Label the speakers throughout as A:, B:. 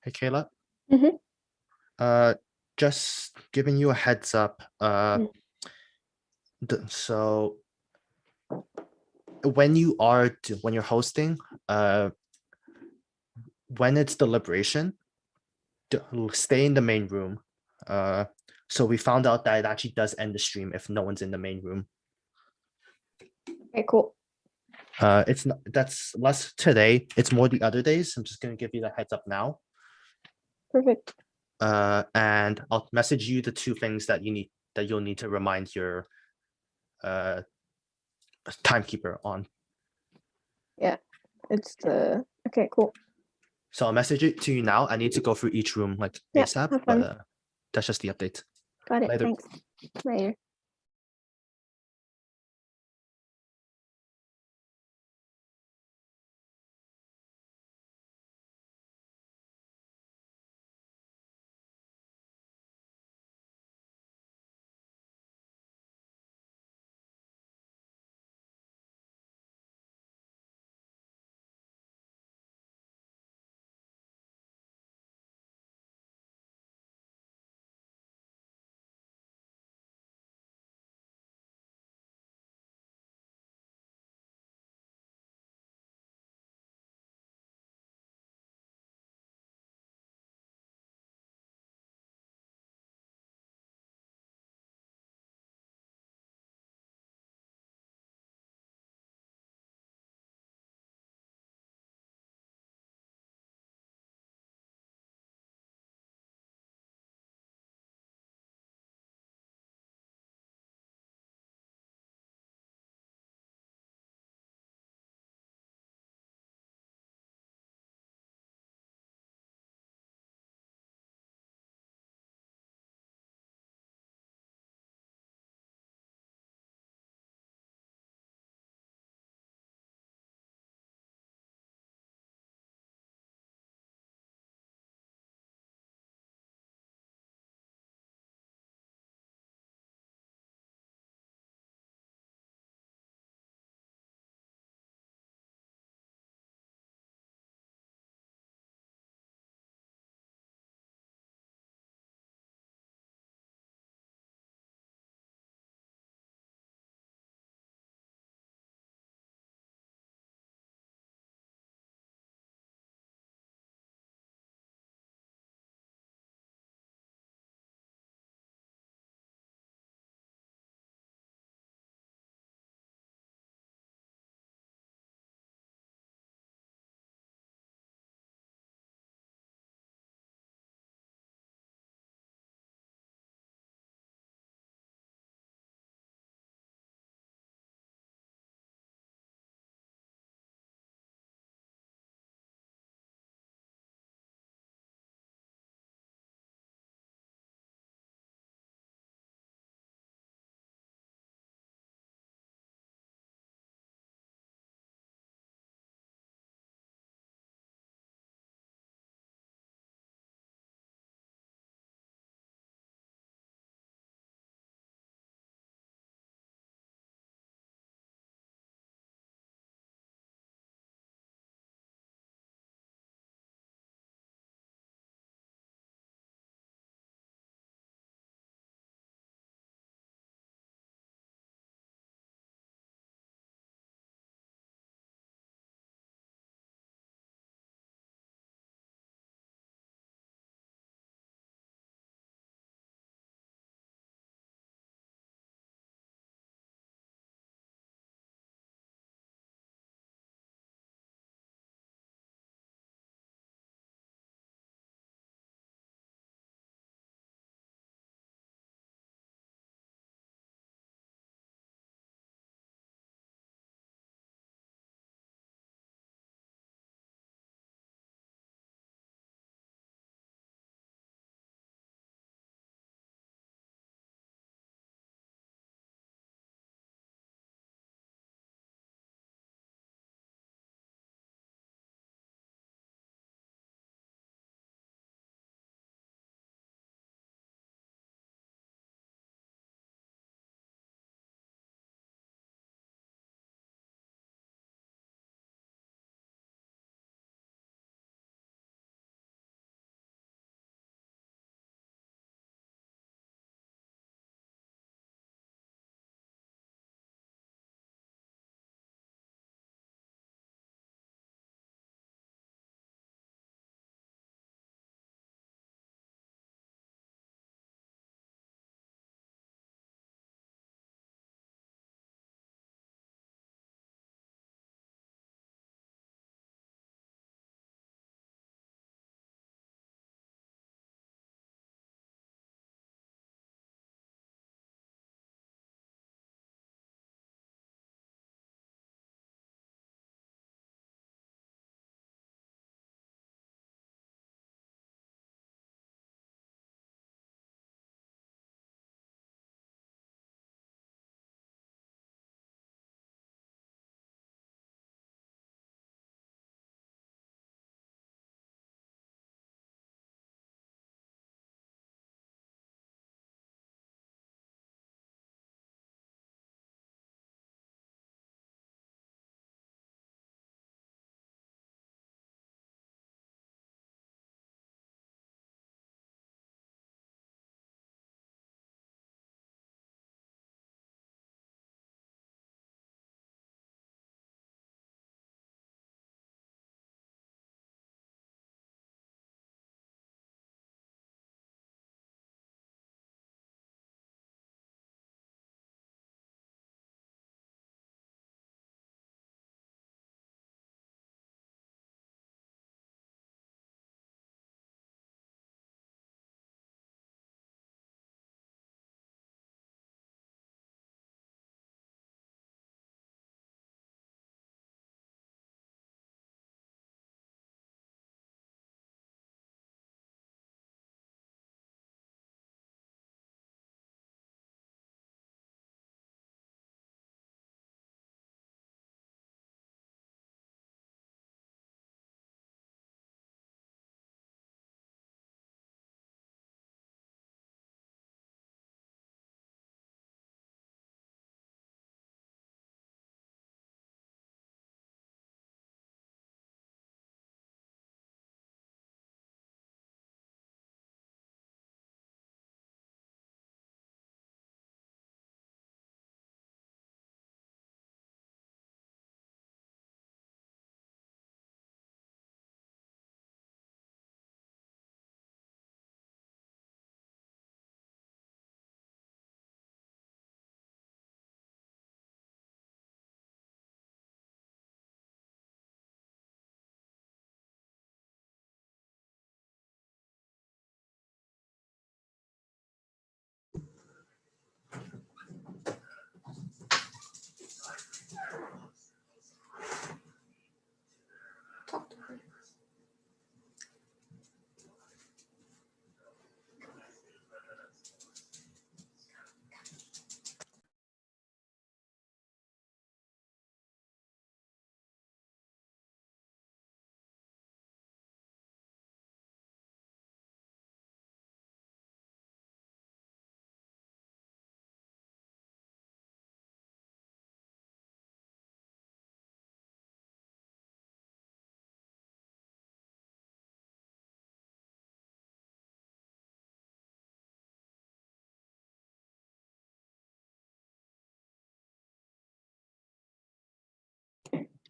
A: Hey, Kayla.
B: Mhm.
A: Uh, just giving you a heads up.
B: Mm.
A: So when you're hosting, when it's deliberation, stay in the main room. Uh, so we found out that it actually does end the stream if no one's in the main room.
B: Okay, cool.
A: It's not that's less today. It's more the other days. I'm just gonna give you the heads up now.
B: Perfect.
A: And I'll message you the two things that you'll need to remind your uh timekeeper on.
B: Yeah. It's the okay, cool.
A: So I'll message it to you now. I need to go through each room like
B: Yeah,
A: ASAP,
B: have
A: but
B: fun.
A: that's just the update.
B: Got it.
A: Later.
B: Thanks. Later.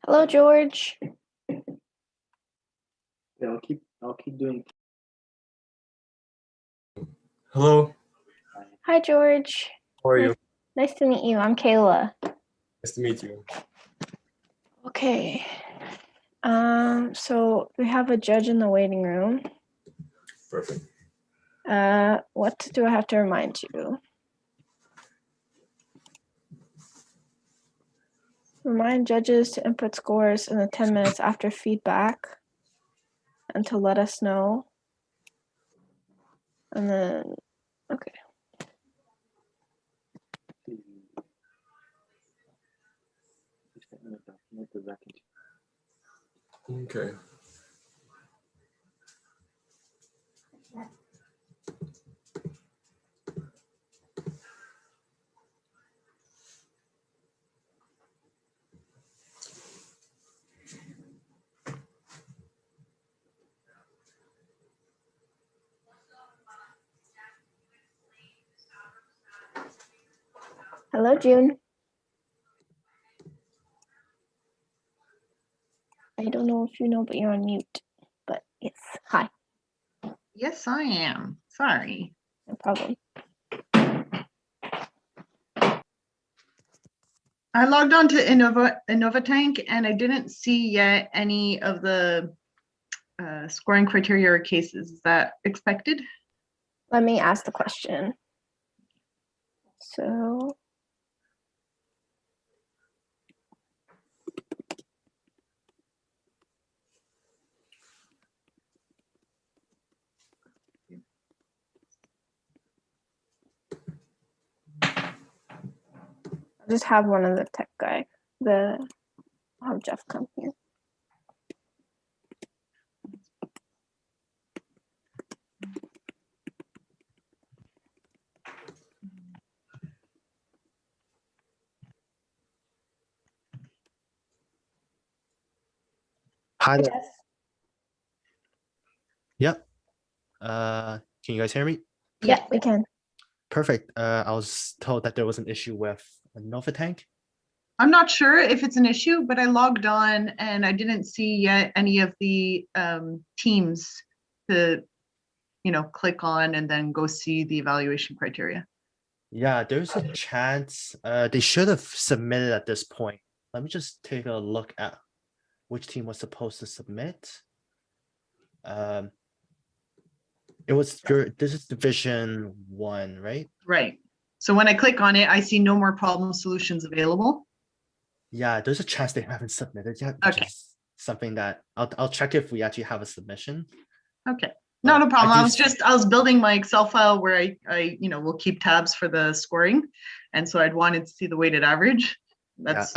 B: Hello, George.
C: Yeah, I'll keep doing.
D: Hello,
B: Hi, George.
D: how are you?
B: Nice to meet you. I'm Kayla.
D: Nice to meet you.
B: Okay. So we have a judge in the waiting room.
D: Perfect.
B: What do I have to remind you? Remind judges to input scores in the 10 minutes after feedback and to let us know. And then, okay.
D: Okay.
B: Hello, June. I don't know if you know, but you're on mute. But yes, hi,
E: Yes, I am. Sorry.
B: no problem.
E: I logged on to InnovaTank and I didn't see yet any of the scoring criteria or cases. Is that expected?
B: Let me ask the question. So, I'll just have one of the tech guy, I'll have Jeff come here.
A: Hi there.
B: Jeff.
A: Yep. Can you guys hear me?
B: Yeah, we can.
A: Perfect. I was told that there was an issue with a Nova Tank.
E: I'm not sure if it's an issue, but I logged on and I didn't see yet any of the teams to, click on and then go see the evaluation criteria.
A: Yeah, there's a chance they should have submitted at this point. Let me just take a look at which team was supposed to submit. It was this is Division 1, right?
E: Right. So when I click on it, I see no more problem solutions available.
A: Yeah, there's a chance they haven't submitted yet, which
E: Okay.
A: is something that I'll check if we actually have a submission.
E: Okay.
A: But
E: No problem.
A: I
E: I
A: do
E: was building my Excel file where I will keep tabs for the scoring. And so I'd wanted to see the weighted average. That's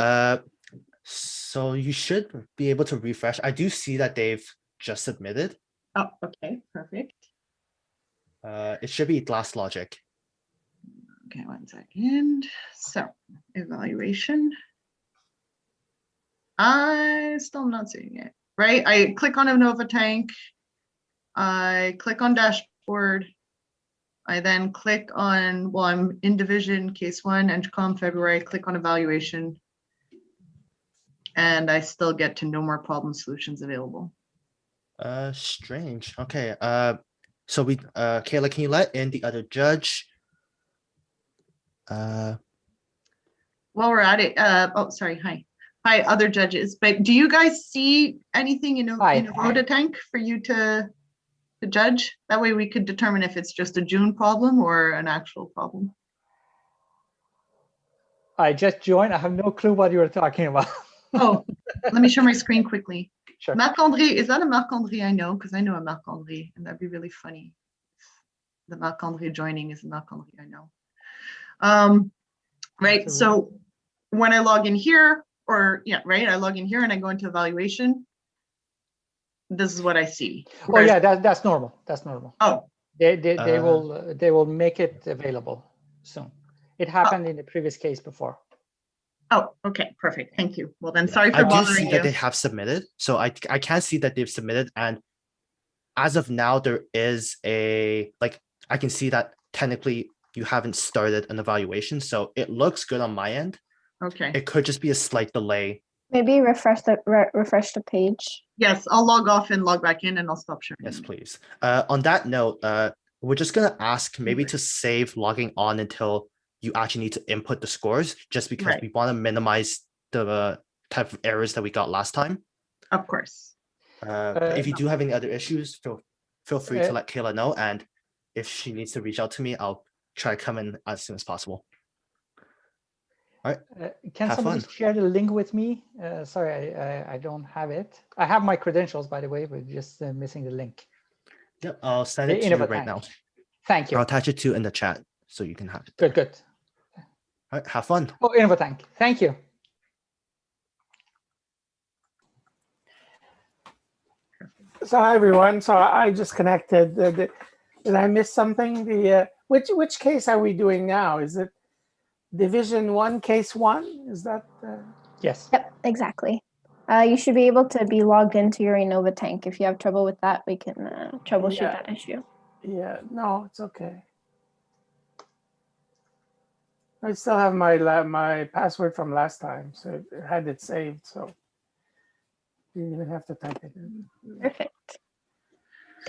A: so you should be able to refresh. I do see that they've just submitted.
E: oh, okay, perfect.
A: It should be Glass Logic.
E: Okay, 1 second. So evaluation. I still am not seeing it. Right. I click on InnovaTank. I click on dashboard. I then click on, well, I'm in division case 1, ENGCOMM February, I click on evaluation. And I still get to no more problem solutions available.
A: Strange. Okay. So we Kayla, can you let in the other judge?
E: While we're at it, oh, sorry, hi. Hi, other judges, but do you guys see anything in InnovaTank for you to judge? That way we could determine if it's just a June problem or an actual problem.
F: I just joined. I have no clue what you were talking about.
E: Oh, let me share my screen quickly.
F: Sure.
E: Marc-André, is that a Marc-André I know? Because I know a Marc-André, and that'd be really funny. The Marc-André joining is a Marc-André I know. Right,
F: That's a
E: so when I log in here, or yeah, right, I log in here and I go into evaluation. This is what I see.
F: Oh
E: Whereas-
F: yeah, that's normal. That's normal.
E: Oh,
F: They will make it available soon. It happened in the previous case before.
E: oh, okay, perfect. Thank you. Well, then,
A: Yeah,
E: sorry for
A: I do
E: bothering
A: see
E: you.
A: that they have submitted, so I can see that they've submitted, and as of now, there is a I can see that technically you haven't started an evaluation, so it looks good on my end.
E: Okay,
A: It could just be a slight delay.
B: Maybe refresh the page.
E: yes, I'll log off and log back in and I'll stop sharing.
A: Yes, please. On that note, we're just gonna ask maybe to save logging on until you actually need to input the scores, just because
E: Right.
A: we want to minimize the type of errors that we got last time.
E: Of course.
A: If you do have any other issues, feel free to
F: Uh,
A: let Kayla know, and if she needs to reach out to me, I'll try to come in as soon as possible.
F: Can
A: Have
F: somebody
A: fun.
F: share the link with me? Sorry, I don't have it. I have my credentials, by the way, but just missing the link.
A: Yep, I'll send
F: The
A: it to you
F: Innova
A: right
F: tank.
A: now.
F: Thank you.
A: I'll attach it to in the chat so you can have it.
F: Good, good.
A: All right, have fun.
F: Oh, Innova tank. Thank you.
G: So hi everyone. So I just connected. Did I miss something? Which case are we doing now? Is it Division 1, Case 1? Is that?
F: Yes.
B: Yep, exactly. You should be able to be logged into your Innova tank. If you have trouble with that, we can troubleshoot
G: Yeah.
B: that issue.
G: Yeah. No, it's okay. I still have my password from last time, so it had it saved. So you didn't even have to type it in.
B: Perfect.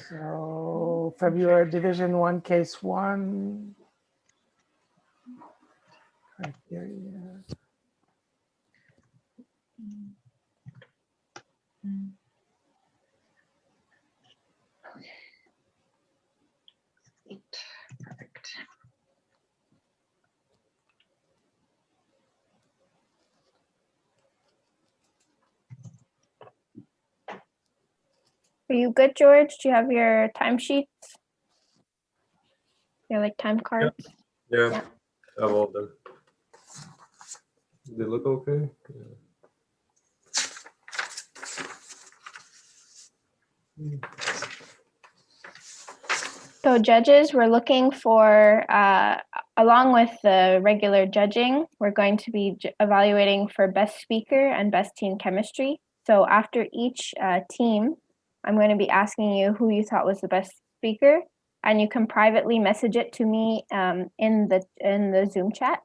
G: So February Division 1, Case 1. Criteria.
E: Perfect.
B: Are you good, George? Do you have your timesheets? Your time cards?
D: Yeah,
B: Yeah.
D: I have all of them. They look okay. Yeah.
B: So judges, we're looking for, along with the regular judging, we're going to be evaluating for best speaker and best team chemistry. So after each team, I'm going to be asking you who you thought was the best speaker, and you can privately message it to me in the Zoom chat.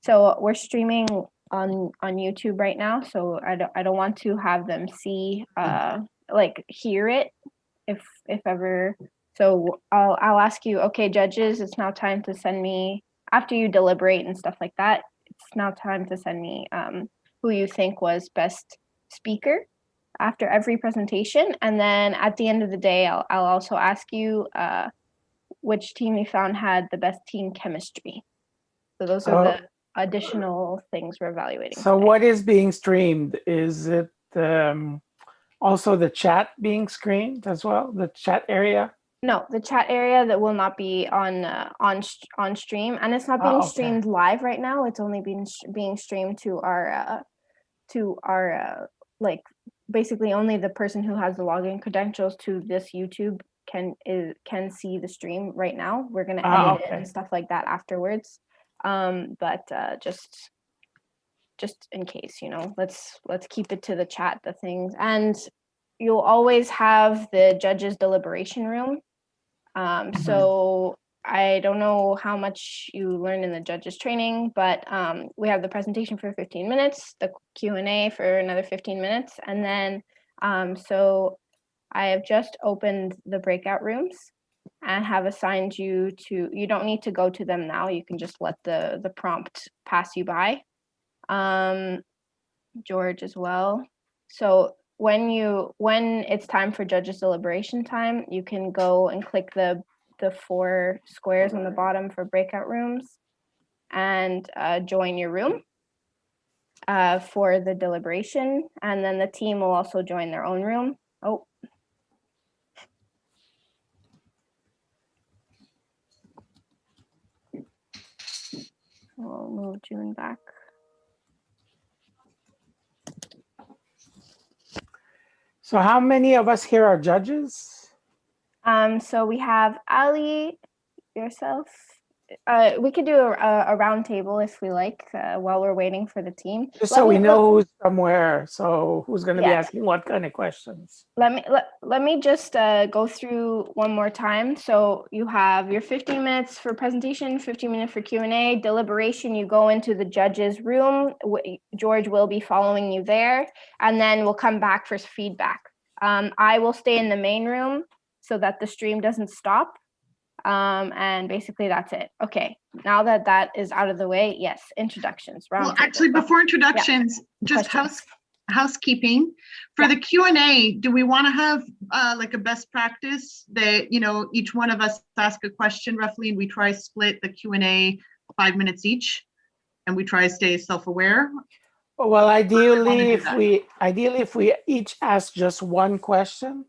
B: So we're streaming on YouTube right now, so I don't want to have them see hear it if ever. So I'll ask you, okay, judges, it's now time to send me, after you deliberate and stuff like that, it's now time to send me who you think was best speaker after every presentation. And then at the end of the day, I'll also ask you which team you found had the best team chemistry. So those are the additional things we're evaluating.
G: So
B: today.
G: what is being streamed? Is it also the chat being screened as well? The chat area?
B: No, the chat area that will not be on stream, and it's not being
G: okay.
B: streamed live right now. It's only being streamed to our basically only the person who has the login credentials to this YouTube can see the stream right now. We're gonna edit it and stuff like that afterwards. But just in case, let's keep it to the chat, the things, and you'll always have the judges deliberation room. So I don't know how much you learned in the judges training, but we have the presentation for 15 minutes, the Q&A for another 15 minutes. And then, so I have just opened the breakout rooms and have assigned you to, you don't need to go to them now. You can just let the prompt pass you by. George as well. So when it's time for judges deliberation time, you can go and click the 4 squares on the bottom for breakout rooms. and join your room for the deliberation. And then the team will also join their own room. Oh. We'll move June back.
G: So how many of us here are judges?
B: So we have Ali, yourself. We could do a round table if we like while we're waiting for the team.
G: Just so we know who's somewhere. So who's going to be
B: Yeah.
G: asking what kind of questions?
B: Let me just go through one more time. So you have your 15 minutes for presentation, 15 minutes for Q&A, deliberation. You go into the judge's room. George will be following you there, and then we'll come back for feedback. I will stay in the main room so that the stream doesn't stop. And basically that's it. Okay, now that that is out of the way, yes, introductions.
E: Well, actually, before introductions, just housekeeping for the Q&A. Do we want to have like a best practice that, you know, each one of us ask a question roughly, and we try split the Q&A 5 minutes each, and we try to stay self-aware?
G: Well, ideally, if we each ask just one question,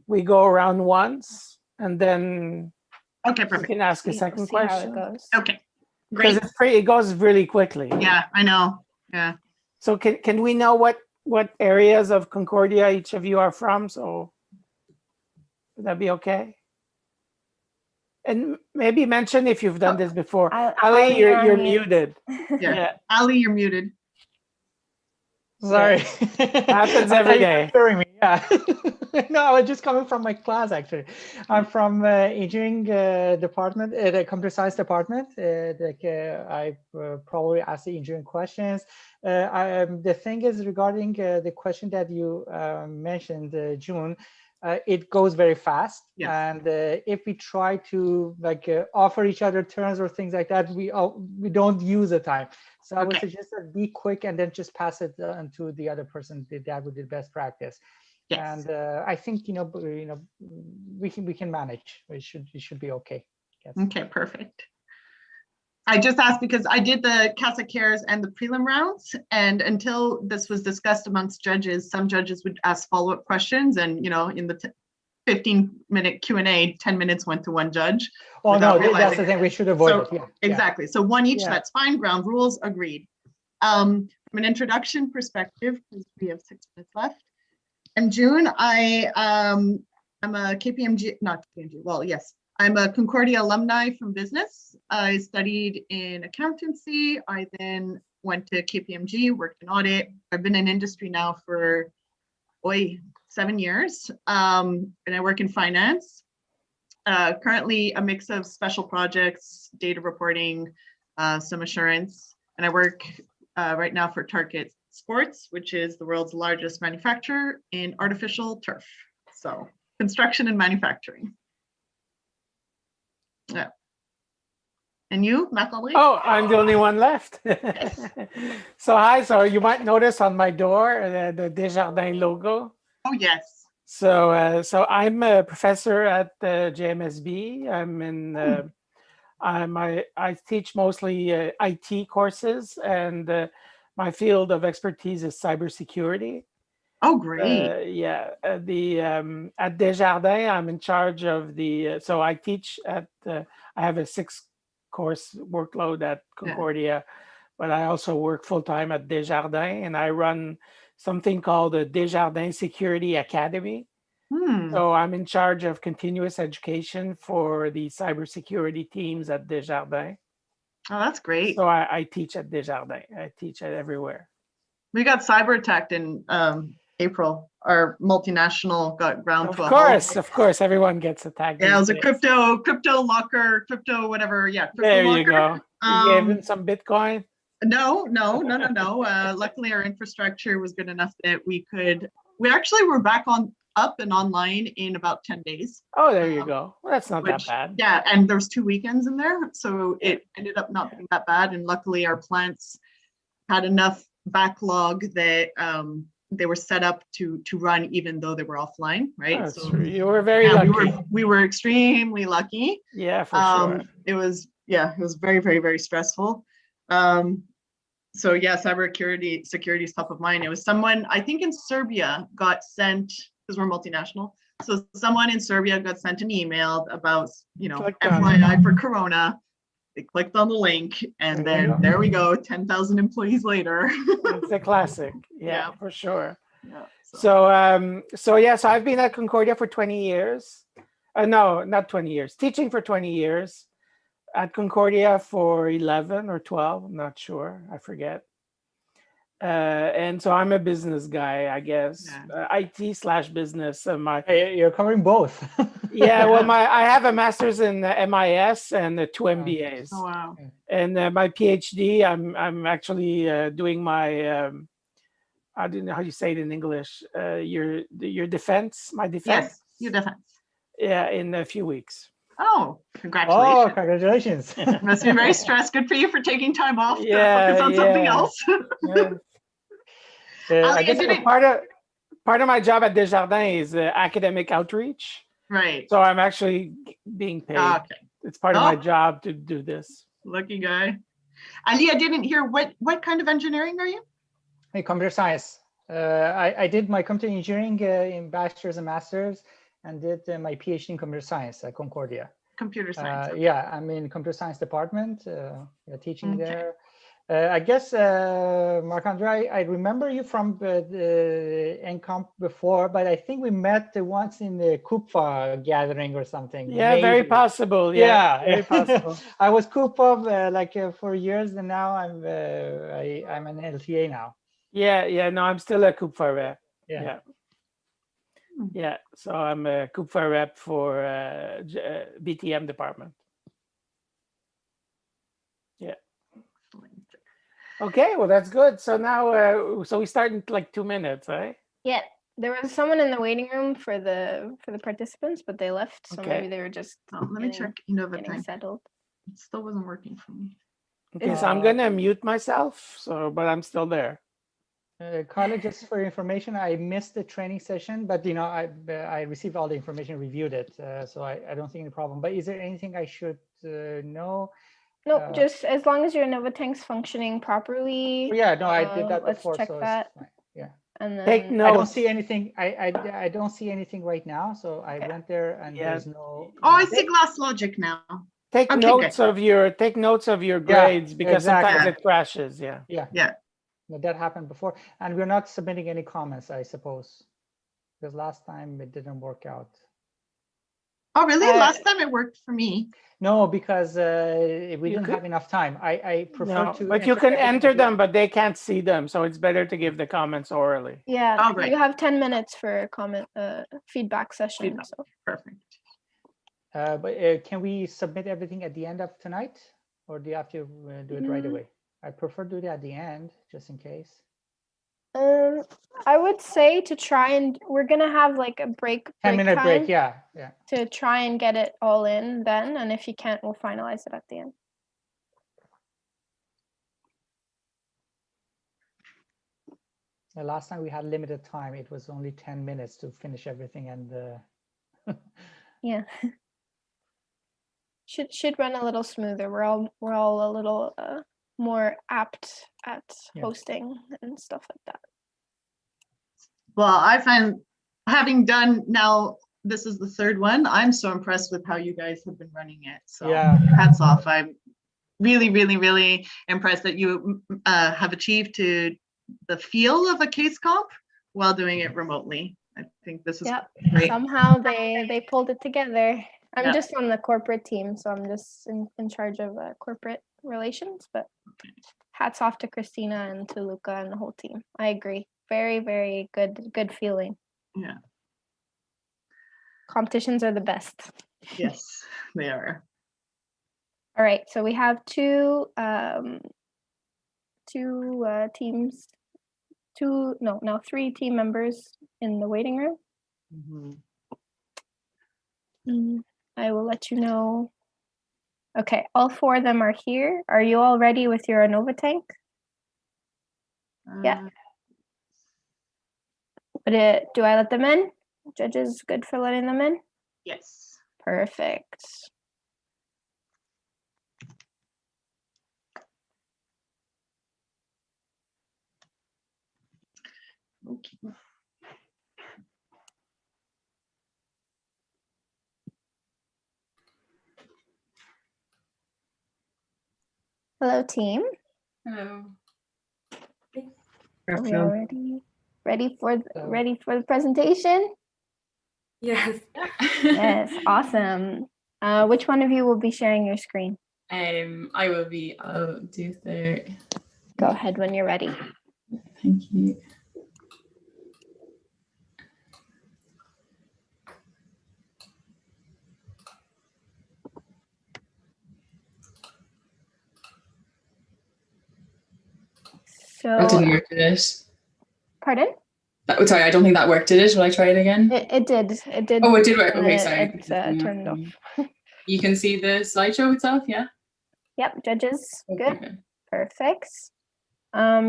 G: we go around once, and then
E: okay,
G: you
E: perfect.
G: can ask a second question.
E: Okay, great.
G: Because it goes really quickly.
E: Yeah, I know. Yeah.
G: So can we know what areas of Concordia each of you are from? So would that be okay? And maybe mention if you've done this before. Ali, you're muted.
E: Yeah. Ali, you're muted.
F: Sorry.
G: Happens every day.
F: Hearing me, yeah. No, I was just coming from my class, actually. I'm from engineering department, the computer science department. I probably ask the engineering questions. The thing is regarding the question that you mentioned, June, it goes very fast.
E: Yes.
F: And if we try to like offer each other turns or things like that, we don't use the time. So I would suggest that be quick and then just pass it on to the other person. That would be the best practice. Yes. And I think we can manage. It should be okay. Yes.
E: Okay, perfect. I just asked because I did the CASA cares and the prelim rounds, and until this was discussed amongst judges, some judges would ask follow-up questions, and in the 15-minute Q&A, 10 minutes went to one judge.
F: Oh no, that's the thing we should avoid.
E: So, exactly. So one each, that's fine. Ground rules, agreed. From an introduction perspective, because we have 6 minutes left. And June, I'm a KPMG, not KPMG, well, yes. I'm a Concordia alumni from business. I studied in accountancy. I then went to KPMG, worked in audit. I've been in industry now for 7 years, and I work in finance. Currently a mix of special projects, data reporting, some assurance, and I work right now for Target Sports, which is the world's largest manufacturer in artificial turf. So construction and manufacturing. Yeah. And you, Marc-André?
G: Oh, I'm the only one left. So hi, so you might notice on my door the Desjardins logo.
E: Oh, yes.
G: So I'm a professor at JMSB. I teach mostly IT courses, and my field of expertise is cybersecurity.
E: Oh, great.
G: At Desjardins, I'm in charge of so I teach at, I have a 6-course workload at Concordia, but I also work full-time at Desjardins, and I run something called the Desjardins Security Academy. So I'm in charge of continuous education for the cybersecurity teams at Desjardins.
E: Oh, that's great.
G: So I teach at Desjardins. I teach it everywhere.
E: We got cyber attacked in April. Our multinational got ground to a
G: halt. Of course, everyone gets attacked.
E: Yeah, it was a crypto locker, crypto whatever. Yeah, crypto
G: there
E: locker.
G: You go. You gave him some Bitcoin?
E: No. Luckily, our infrastructure was good enough that we actually were back up and online in about 10 days.
G: Oh, there you go. Well, that's not that bad.
E: Yeah, and there's 2 weekends in there, so it ended up not being that bad. And luckily, our plants had enough backlog that they were set up to run even though they were offline, right?
G: Oh, so you were very lucky.
E: We were extremely lucky.
G: Yeah, for sure.
E: It was Yeah, it was very, very, very stressful. So yeah, security is top of mind. It was someone, I think in Serbia got sent, because we're multinational. So someone in Serbia got sent an email about,
G: Clicked on it.
E: FYI for Corona. They clicked on the link and
G: There you
E: then
G: go.
E: there we go, 10,000 employees later.
G: It's a classic. Yeah,
E: Yeah.
G: for sure.
E: Yeah,
G: So I've been at Concordia for 20 years. No, not 20 years. Teaching for 20 years. At Concordia for 11 or 12, I'm not sure. I forget. And so I'm a business guy, I guess. IT/business.
F: You're covering both.
G: Yeah, well, I have a master's in MIS and 2 MBAs.
E: Oh wow.
G: And my PhD, I'm actually doing my I don't know how you say it in English. Your defense, my defense.
E: Yes, your defense.
G: Yeah, in a few weeks.
E: Oh,
F: Oh,
E: congratulations.
F: congratulations.
E: Must be very stressed. Good for you for taking time off to
G: Yeah,
E: focus on something
G: yeah.
E: else.
F: I
E: Ali,
F: guess
E: I didn't-
G: Part of my job at Desjardins is academic outreach.
E: Right.
G: So I'm actually being paid.
E: Okay.
G: It's part of my
E: Oh.
G: job to do this.
E: Lucky guy. Ali, I didn't hear what kind of engineering are you?
F: Hey, computer science. I did my computer engineering in bachelor's and master's, and did my PhD in computer science at Concordia.
E: Computer science. okay.
F: Yeah, I'm in computer science department, teaching
E: Okay.
F: there. I guess, Marc-Andre, I remember you from the ENGCOMM before, but I think we met once in the Coupa gathering or something.
G: Yeah, very
F: maybe.
G: possible. Yeah, very
F: Yeah,
G: possible.
F: I was Coupa for years, and now I'm an LTA now.
G: Yeah. No, I'm still a Coupa rep.
F: Yeah.
G: Yeah.
E: Hmm.
G: Yeah. So I'm a Coupa rep for BTM department. Yeah. Okay. Well, that's good. So now, so we start in like 2 minutes, right?
B: Yeah, there was someone in the waiting room for the participants, but they left, so
G: Okay.
B: maybe they were just
E: Oh, let me
B: getting-
E: check Innova
B: getting
E: time.
B: settled.
E: It still wasn't working for me.
G: Okay. So I'm gonna mute myself. But I'm still there.
F: Carla, just for your information, I missed the training session, but I received all the information, reviewed it, so I don't see any problem. But is there anything I should know?
B: No, just as long as your Innova tank's functioning properly.
F: Yeah, no, I did that
B: let's
F: before.
B: check
F: so
B: that.
F: it's fine. Yeah,
B: And then
G: Take
F: I don't
G: notes.
F: see anything. I don't see anything right now. So I
B: Okay.
F: went there and
G: Yeah.
F: there's no.
E: Oh, I see glass logic now.
G: Take
E: Okay,
G: notes of your grades because sometimes
F: exactly.
G: it crashes. Yeah.
F: Yeah.
E: Yeah.
F: No, that happened before, and we're not submitting any comments, I suppose, because last time it didn't work out.
E: Oh, really?
B: Uh,
E: Last time it worked for me.
F: No, because we didn't
G: could-
F: have enough time. I prefer
G: No,
F: to.
G: but you can
F: everything
G: enter
F: at the
G: them,
F: end.
G: but they can't see them. So it's better to give the comments orally.
B: yeah,
E: Oh, right.
B: you have 10 minutes for a comment feedback session.
E: Feedback.
B: So
E: Perfect.
F: But can we submit everything at the end of tonight, or do you have to do it right away? I prefer to do it at the end, just in case.
B: I would say to try and we're gonna have like a break
F: 10-minute
B: time
F: break. Yeah.
B: to try and get it all in then, and if you can't, we'll finalize it at the end.
F: The last time we had limited time, it was only 10 minutes to finish everything, and
B: Yeah. Should run a little smoother. We're all a little more apt at
F: Yeah.
B: hosting and stuff like that.
E: Well, I find having done now, this is the third one. I'm so impressed with how you guys have been running it. So
F: Yeah.
E: hats off. I'm really, really, really impressed that you have achieved to the feel of a case comp while doing it remotely. I think this is
B: Yep.
E: great.
B: Somehow they pulled it together. I'm
E: Yeah.
B: just on the corporate team, so I'm just in charge of corporate relations. But hats off to Christina and to Luca and the whole team. I agree. Very, very good feeling.
E: Yeah.
B: Competitions are the best.
E: Yes, they are.
B: All right, so we have two teams, three team members in the waiting room.
E: Mhm.
B: I will let you know. Okay, all four of them are here. Are you all ready with your Innova tank? Yeah. But do I let them in? Judges good for letting them in?
E: Yes.
B: Perfect.
E: Okay.
B: Hello, team.
H: Hello.
B: Are we already ready for the presentation?
H: Yes.
B: Yes, awesome. Which one of you will be sharing your screen?
H: I will be. I'll do the.
B: Go ahead when you're ready.
H: Thank you. That
B: So,
H: didn't work, did it?
B: pardon?
H: Sorry, I don't think that worked, did it? Will I try it again?
B: It did. It did.
H: Oh, it did work. Okay, sorry.
B: It's turned off.
H: You can see the slideshow itself, yeah?
B: Yep, judges.
H: Okay,
B: Good.
H: good.
B: Perfect.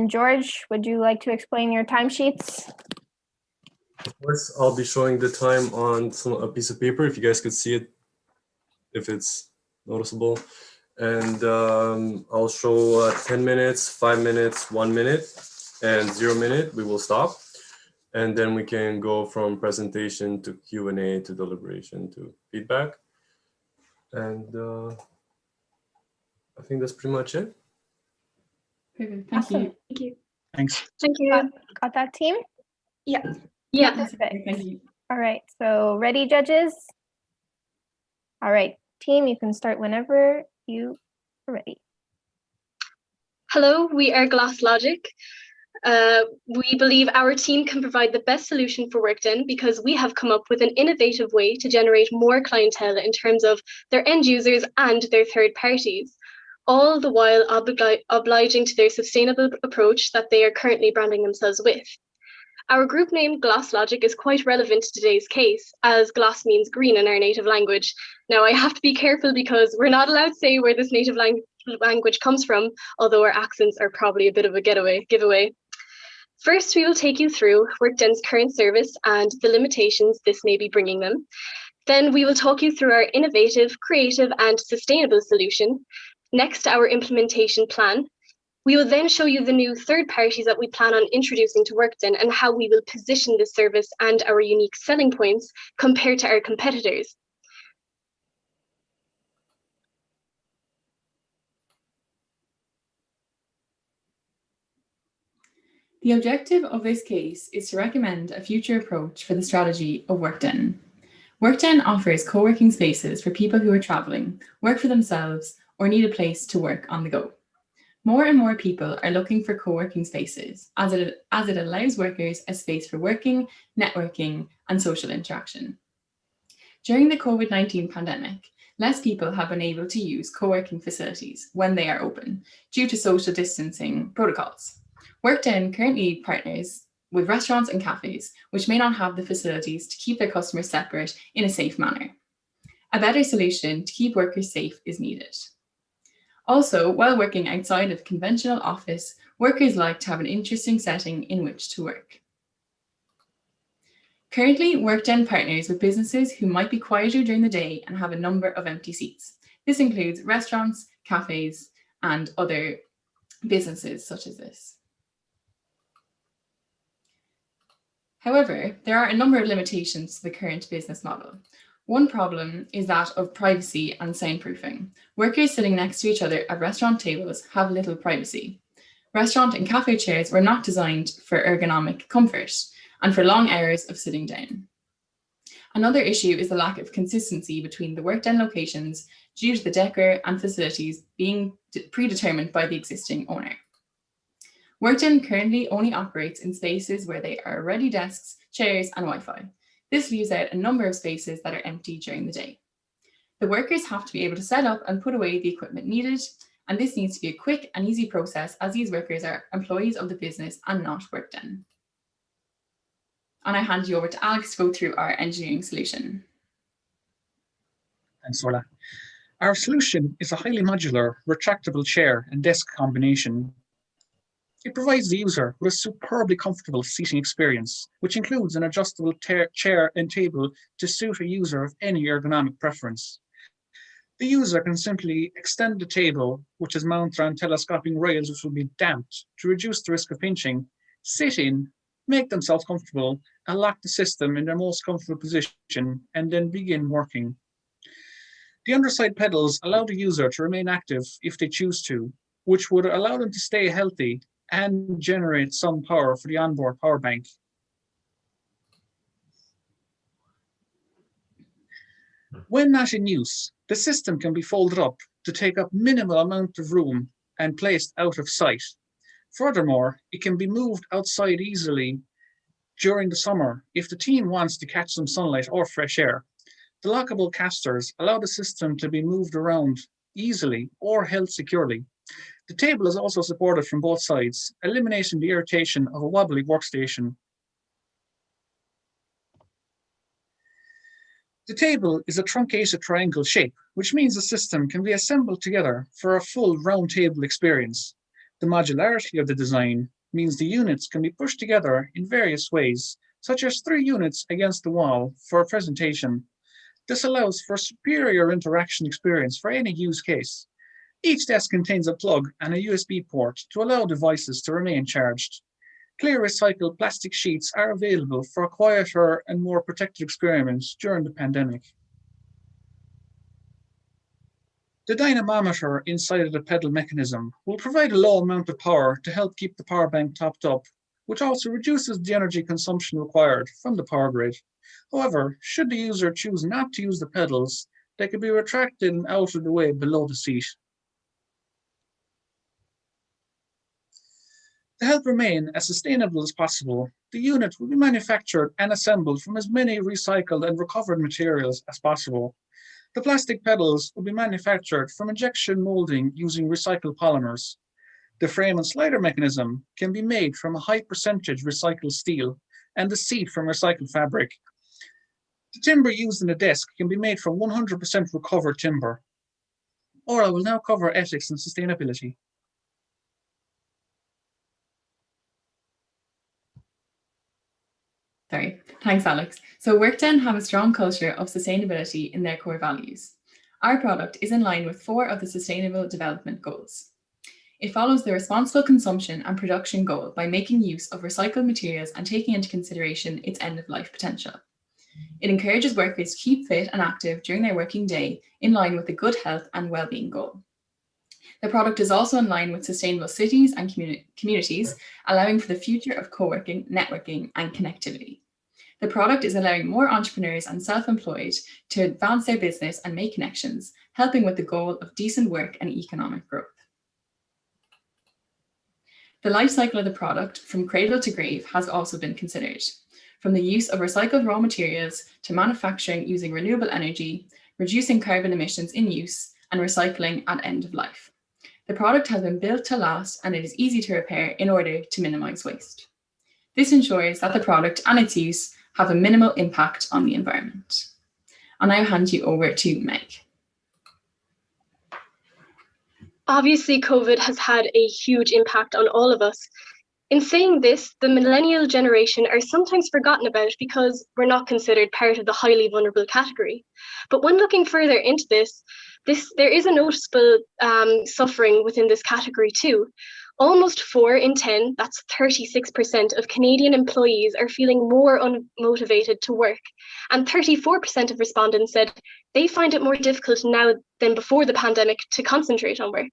B: George, would you like to explain your timesheets?
D: Of course, I'll be showing the time on a piece of paper if you guys could see it, if it's noticeable. And I'll show 10 minutes, 5 minutes, 1 minute, and 0 minute. We will stop. And then we can go from presentation to Q&A to deliberation to feedback. And I think that's pretty much it.
H: Perfect. Thank
B: Awesome.
H: you.
I: Thank you.
C: Thanks.
I: Thank you.
B: Got that, team?
I: Yeah.
B: Perfect.
H: Thank you.
B: All right. So ready, judges? All right, team, you can start whenever you are ready.
I: Hello, we are Glass Logic. We believe our team can provide the best solution for Workden because we have come up with an innovative way to generate more clientele in terms of their end users and their third parties, all the while obliging to their sustainable approach that they are currently branding themselves with. Our group name Glass Logic is quite relevant to today's case, as glass means green in our native language. Now, I have to be careful because we're not allowed to say where this native language comes from, although our accents are probably a bit of a giveaway. First, we will take you through Workden's current service and the limitations this may be bringing them. Then we will talk you through our innovative, creative, and sustainable solution. Next, our implementation plan. We will then show you the new third parties that we plan on introducing to Workden and how we will position this service and our unique selling points compared to our competitors.
H: The objective of this case is to recommend a future approach for the strategy of Workden. Workden offers co-working spaces for people who are traveling, work for themselves, or need a place to work on the go. More and more people are looking for co-working spaces as it allows workers a space for working, networking, and social interaction. During the COVID-19 pandemic, less people have been able to use co-working facilities when they are open due to social distancing protocols. Workden currently partners with restaurants and cafes, which may not have the facilities to keep their customers separate in a safe manner. A better solution to keep workers safe is needed. Also, while working outside of conventional office, workers like to have an interesting setting in which to work. Currently, Workden partners with businesses who might be quieter during the day and have a number of empty seats. This includes restaurants, cafes, and other businesses such as this. However, there are a number of limitations to the current business model. One problem is that of privacy and soundproofing. Workers sitting next to each other at restaurant tables have little privacy. Restaurant and cafe chairs were not designed for ergonomic comfort and for long hours of sitting down. Another issue is the lack of consistency between the Workden locations due to the decor and facilities being predetermined by the existing owner. Workden currently only operates in spaces where there are ready desks, chairs, and Wi-Fi. This leaves out a number of spaces that are empty during the day. The workers have to be able to set up and put away the equipment needed, and this needs to be a quick and easy process as these workers are employees of the business and not Workden. And I hand you over to Alex to go through our engineering solution.
J: Thanks, Orla. Our solution is a highly modular, retractable chair and desk combination. It provides the user with a superbly comfortable seating experience, which includes an adjustable chair and table to suit a user of any ergonomic preference. The user can simply extend the table, which is mounted on telescoping rails which will be damped to reduce the risk of pinching, sit in, make themselves comfortable, and lock the system in their most comfortable position, and then begin working. The underside pedals allow the user to remain active if they choose to, which would allow them to stay healthy and generate some power for the onboard power bank. When not in use, the system can be folded up to take up minimal amount of room and placed out of sight. Furthermore, it can be moved outside easily during the summer if the team wants to catch some sunlight or fresh air. The lockable casters allow the system to be moved around easily or held securely. The table is also supported from both sides, eliminating the irritation of a wobbly workstation. The table is a truncated triangle shape, which means the system can be assembled together for a full round table experience. The modularity of the design means the units can be pushed together in various ways, such as 3 units against the wall for a presentation. This allows for superior interaction experience for any use case. Each desk contains a plug and a USB port to allow devices to remain charged. Clear recycled plastic sheets are available for a quieter and more protected experience during the pandemic. The dynamometer inside of the pedal mechanism will provide a low amount of power to help keep the power bank topped up, which also reduces the energy consumption required from the power grid. However, should the user choose not to use the pedals, they can be retracted and out of the way below the seat. To help remain as sustainable as possible, the unit will be manufactured and assembled from as many recycled and recovered materials as possible. The plastic pedals will be manufactured from injection molding using recycled polymers. The frame and slider mechanism can be made from a high percentage recycled steel and the seat from recycled fabric. The timber used in the desk can be made from 100% recovered timber. Ora will now cover ethics and sustainability.
H: Thanks, Alex. So Workden have a strong culture of sustainability in their core values. Our product is in line with 4 of the Sustainable Development Goals. It follows the responsible consumption and production goal by making use of recycled materials and taking into consideration its end-of-life potential. It encourages workers to keep fit and active during their working day in line with the good health and well-being goal. The product is also in line with sustainable cities and communities, allowing for the future of co-working, networking, and connectivity. The product is allowing more entrepreneurs and self-employed to advance their business and make connections, helping with the goal of decent work and economic growth. The life cycle of the product from cradle to grave has also been considered, from the use of recycled raw materials to manufacturing using renewable energy, reducing carbon emissions in use, and recycling at end of life. The product has been built to last and it is easy to repair in order to minimize waste. This ensures that the product and its use have a minimal impact on the environment. I'll now hand you over to Meg.
I: Obviously, COVID has had a huge impact on all of us. In saying this, the millennial generation are sometimes forgotten about because we're not considered part of the highly vulnerable category. But when looking further into this, there is a noticeable suffering within this category too. Almost 4 in 10, that's 36% of Canadian employees are feeling more unmotivated to work. And 34% of respondents said they find it more difficult now than before the pandemic to concentrate on work.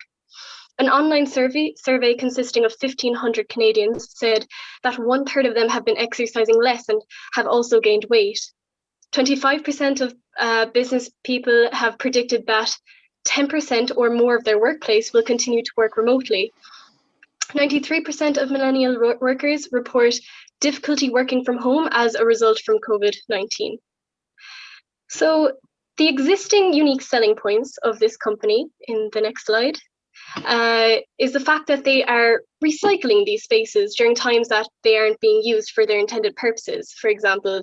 I: An online survey consisting of 1,500 Canadians said that 1/3 of them have been exercising less and have also gained weight. 25% of business people have predicted that 10% or more of their workplace will continue to work remotely. 93% of millennial workers report difficulty working from home as a result from COVID-19. So the existing unique selling points of this company, in the next slide, is the fact that they are recycling these spaces during times that they aren't being used for their intended purposes, for example,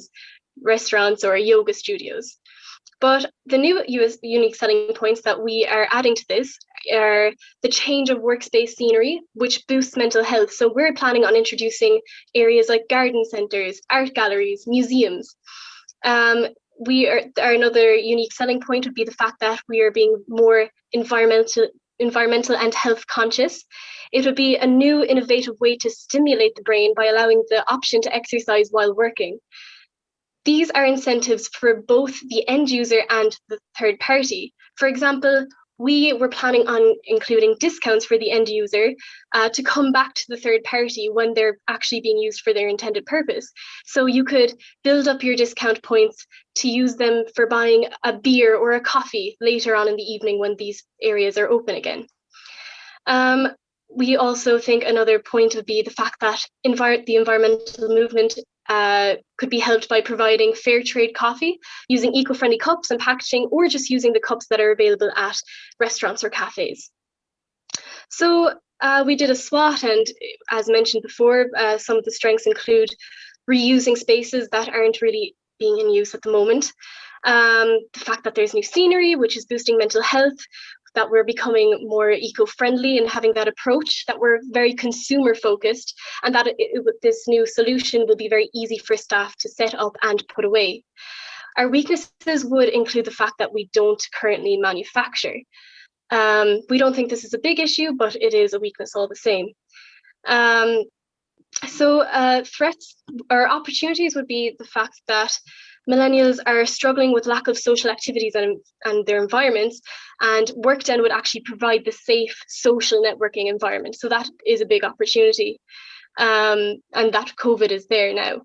I: restaurants or yoga studios. But the new unique selling points that we are adding to this are the change of workspace scenery, which boosts mental health. So we're planning on introducing areas like garden centres, art galleries, museums. Another unique selling point would be the fact that we are being more environmentally environmental and health conscious. It would be a new innovative way to stimulate the brain by allowing the option to exercise while working. These are incentives for both the end user and the third party. For example, we were planning on including discounts for the end user to come back to the third party when they're actually being used for their intended purpose. So you could build up your discount points to use them for buying a beer or a coffee later on in the evening when these areas are open again. We also think another point would be the fact that the environmental movement could be helped by providing fair trade coffee, using eco-friendly cups and packaging, or just using the cups that are available at restaurants or cafes. So we did a SWOT, and as mentioned before, some of the strengths include reusing spaces that aren't really being in use at the moment, the fact that there's new scenery, which is boosting mental health, that we're becoming more eco-friendly and having that approach, that we're very consumer focused, and that this new solution will be very easy for staff to set up and put away. Our weaknesses would include the fact that we don't currently manufacture. We don't think this is a big issue, but it is a weakness all the same. Threats or opportunities would be the fact that millennials are struggling with lack of social activities and their environments, and Workden would actually provide the safe social networking environment. So that is a big opportunity, and that COVID is there now.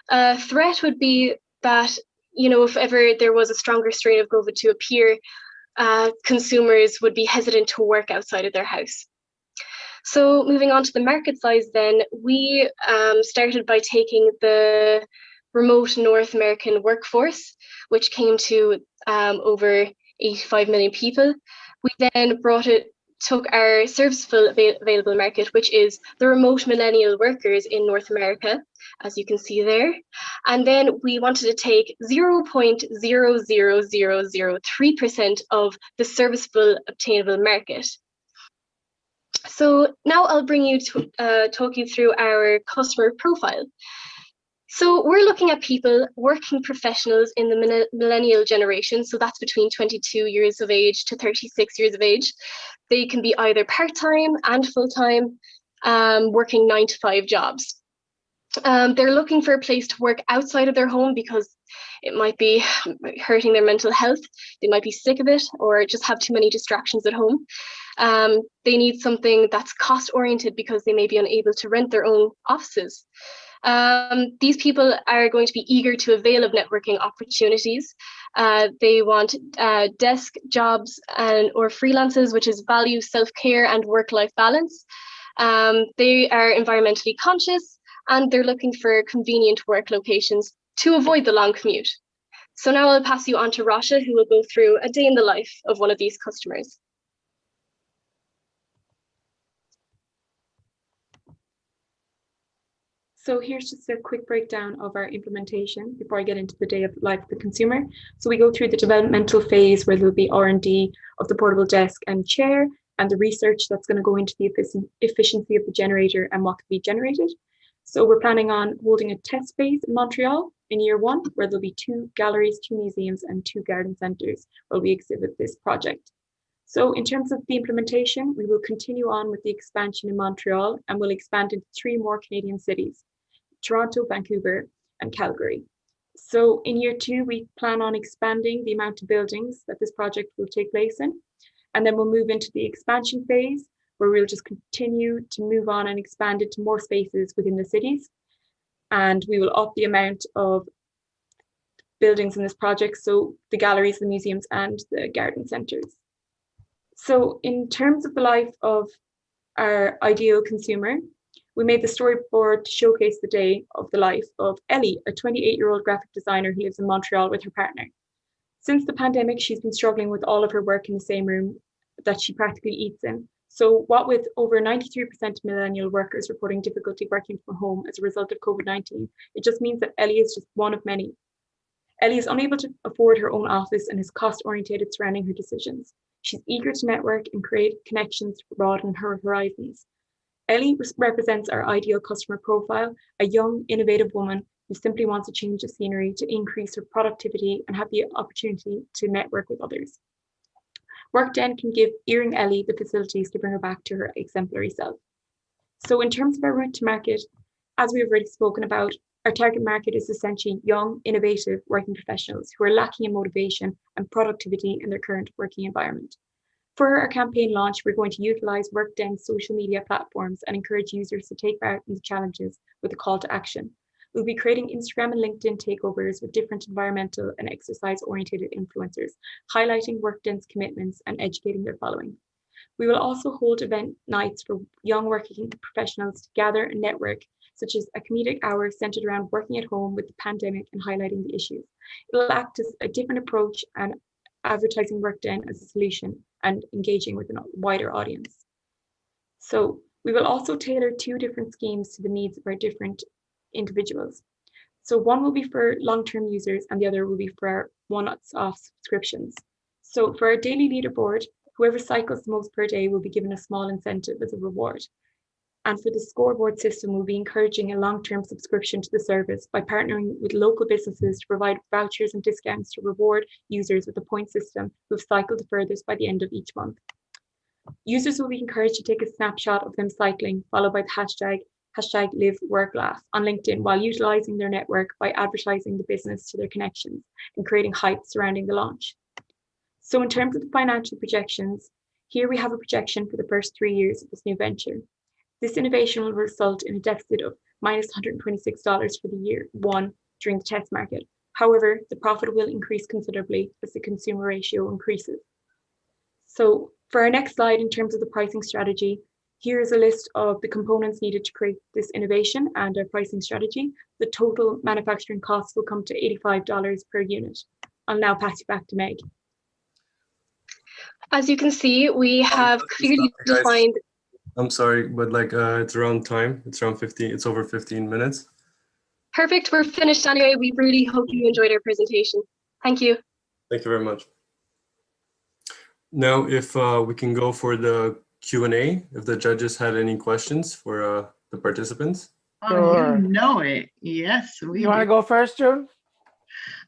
I: A threat would be that, if ever there was a stronger strain of COVID to appear, consumers would be hesitant to work outside of their house. So moving on to the market size then, we started by taking the remote North American workforce, which came to over 85 million people. We then took our serviceable available market, which is the remote millennial workers in North America, as you can see there. And then we wanted to take 0.00003% of the serviceable obtainable market. So now I'll bring you to talk you through our customer profile. So we're looking at people, working professionals in the millennial generation. So that's between 22 years of age to 36 years of age. They can be either part-time and full-time, working 9-to-5 jobs. They're looking for a place to work outside of their home because it might be hurting their mental health. They might be sick of it or just have too many distractions at home. They need something that's cost-oriented because they may be unable to rent their own offices. These people are going to be eager to avail of networking opportunities. They want desk jobs or freelances, which is value self-care and work-life balance. They are environmentally conscious, and they're looking for convenient work locations to avoid the long commute. So now I'll pass you on to Rasha, who will go through a day in the life of one of these customers.
K: So here's just a quick breakdown of our implementation before I get into the day of life of the consumer. So we go through the developmental phase where there'll be R&D of the portable desk and chair, and the research that's going to go into the efficiency of the generator and what can be generated. So we're planning on holding a test phase in Montreal in year 1, where there'll be 2 galleries, 2 museums, and 2 garden centres where we exhibit this project. So in terms of the implementation, we will continue on with the expansion in Montreal, and we'll expand into 3 more Canadian cities: Toronto, Vancouver, and Calgary. So in year 2, we plan on expanding the amount of buildings that this project will take place in. And then we'll move into the expansion phase, where we'll just continue to move on and expand into more spaces within the cities. And we will up the amount of buildings in this project, so the galleries, the museums, and the garden centres. So in terms of the life of our ideal consumer, we made the storyboard to showcase the day of the life of Ellie, a 28-year-old graphic designer who lives in Montreal with her partner. Since the pandemic, she's been struggling with all of her work in the same room that she practically eats in. So what with over 93% of millennial workers reporting difficulty working from home as a result of COVID-19, it just means that Ellie is just one of many. Ellie is unable to afford her own office and is cost-oriented surrounding her decisions. She's eager to network and create connections to broaden her horizons. Ellie represents our ideal customer profile, a young, innovative woman who simply wants a change of scenery to increase her productivity and have the opportunity to network with others. Workden can give Earing Ellie the facilities to bring her back to her exemplary self. So in terms of our route to market, as we've already spoken about, our target market is essentially young, innovative working professionals who are lacking in motivation and productivity in their current working environment. For our campaign launch, we're going to utilize Workden's social media platforms and encourage users to take part in the challenges with a call to action. We'll be creating Instagram and LinkedIn takeovers with different environmental and exercise-oriented influencers, highlighting Workden's commitments and educating their following. We will also hold event nights for young working professionals to gather and network, such as a comedic hour centered around working at home with the pandemic and highlighting the issues. It will act as a different approach and advertising Workden as a solution and engaging with a wider audience. So we will also tailor 2 different schemes to the needs of our different individuals. So one will be for long-term users and the other will be for our one-off subscriptions. So for our daily leaderboard, whoever cycles the most per day will be given a small incentive as a reward. And for the scoreboard system, we'll be encouraging a long-term subscription to the service by partnering with local businesses to provide vouchers and discounts to reward users with a point system who've cycled the furthest by the end of each month. Users will be encouraged to take a snapshot of them cycling, followed by the hashtag #LiveWorkLaugh on LinkedIn, while utilizing their network by advertising the business to their connections and creating hype surrounding the launch. So in terms of the financial projections, here we have a projection for the first 3 years of this new venture. This innovation will result in a deficit of minus $126 for the year 1 during the test market. However, the profit will increase considerably as the consumer ratio increases. So for our next slide, in terms of the pricing strategy, here is a list of the components needed to create this innovation and our pricing strategy. The total manufacturing costs will come to $85 per unit. I'll now pass you back to Meg.
I: As you can see, we have clearly defined.
D: I'm sorry, but like it's around time. It's around 15. It's over 15 minutes.
I: Perfect. We're finished anyway. We really hope you enjoyed our presentation. Thank you.
D: Thank you very much. Now, if we can go for the Q&A, if the judges had any questions for the participants.
E: Oh, you know it. Yes.
G: You want to go first, June?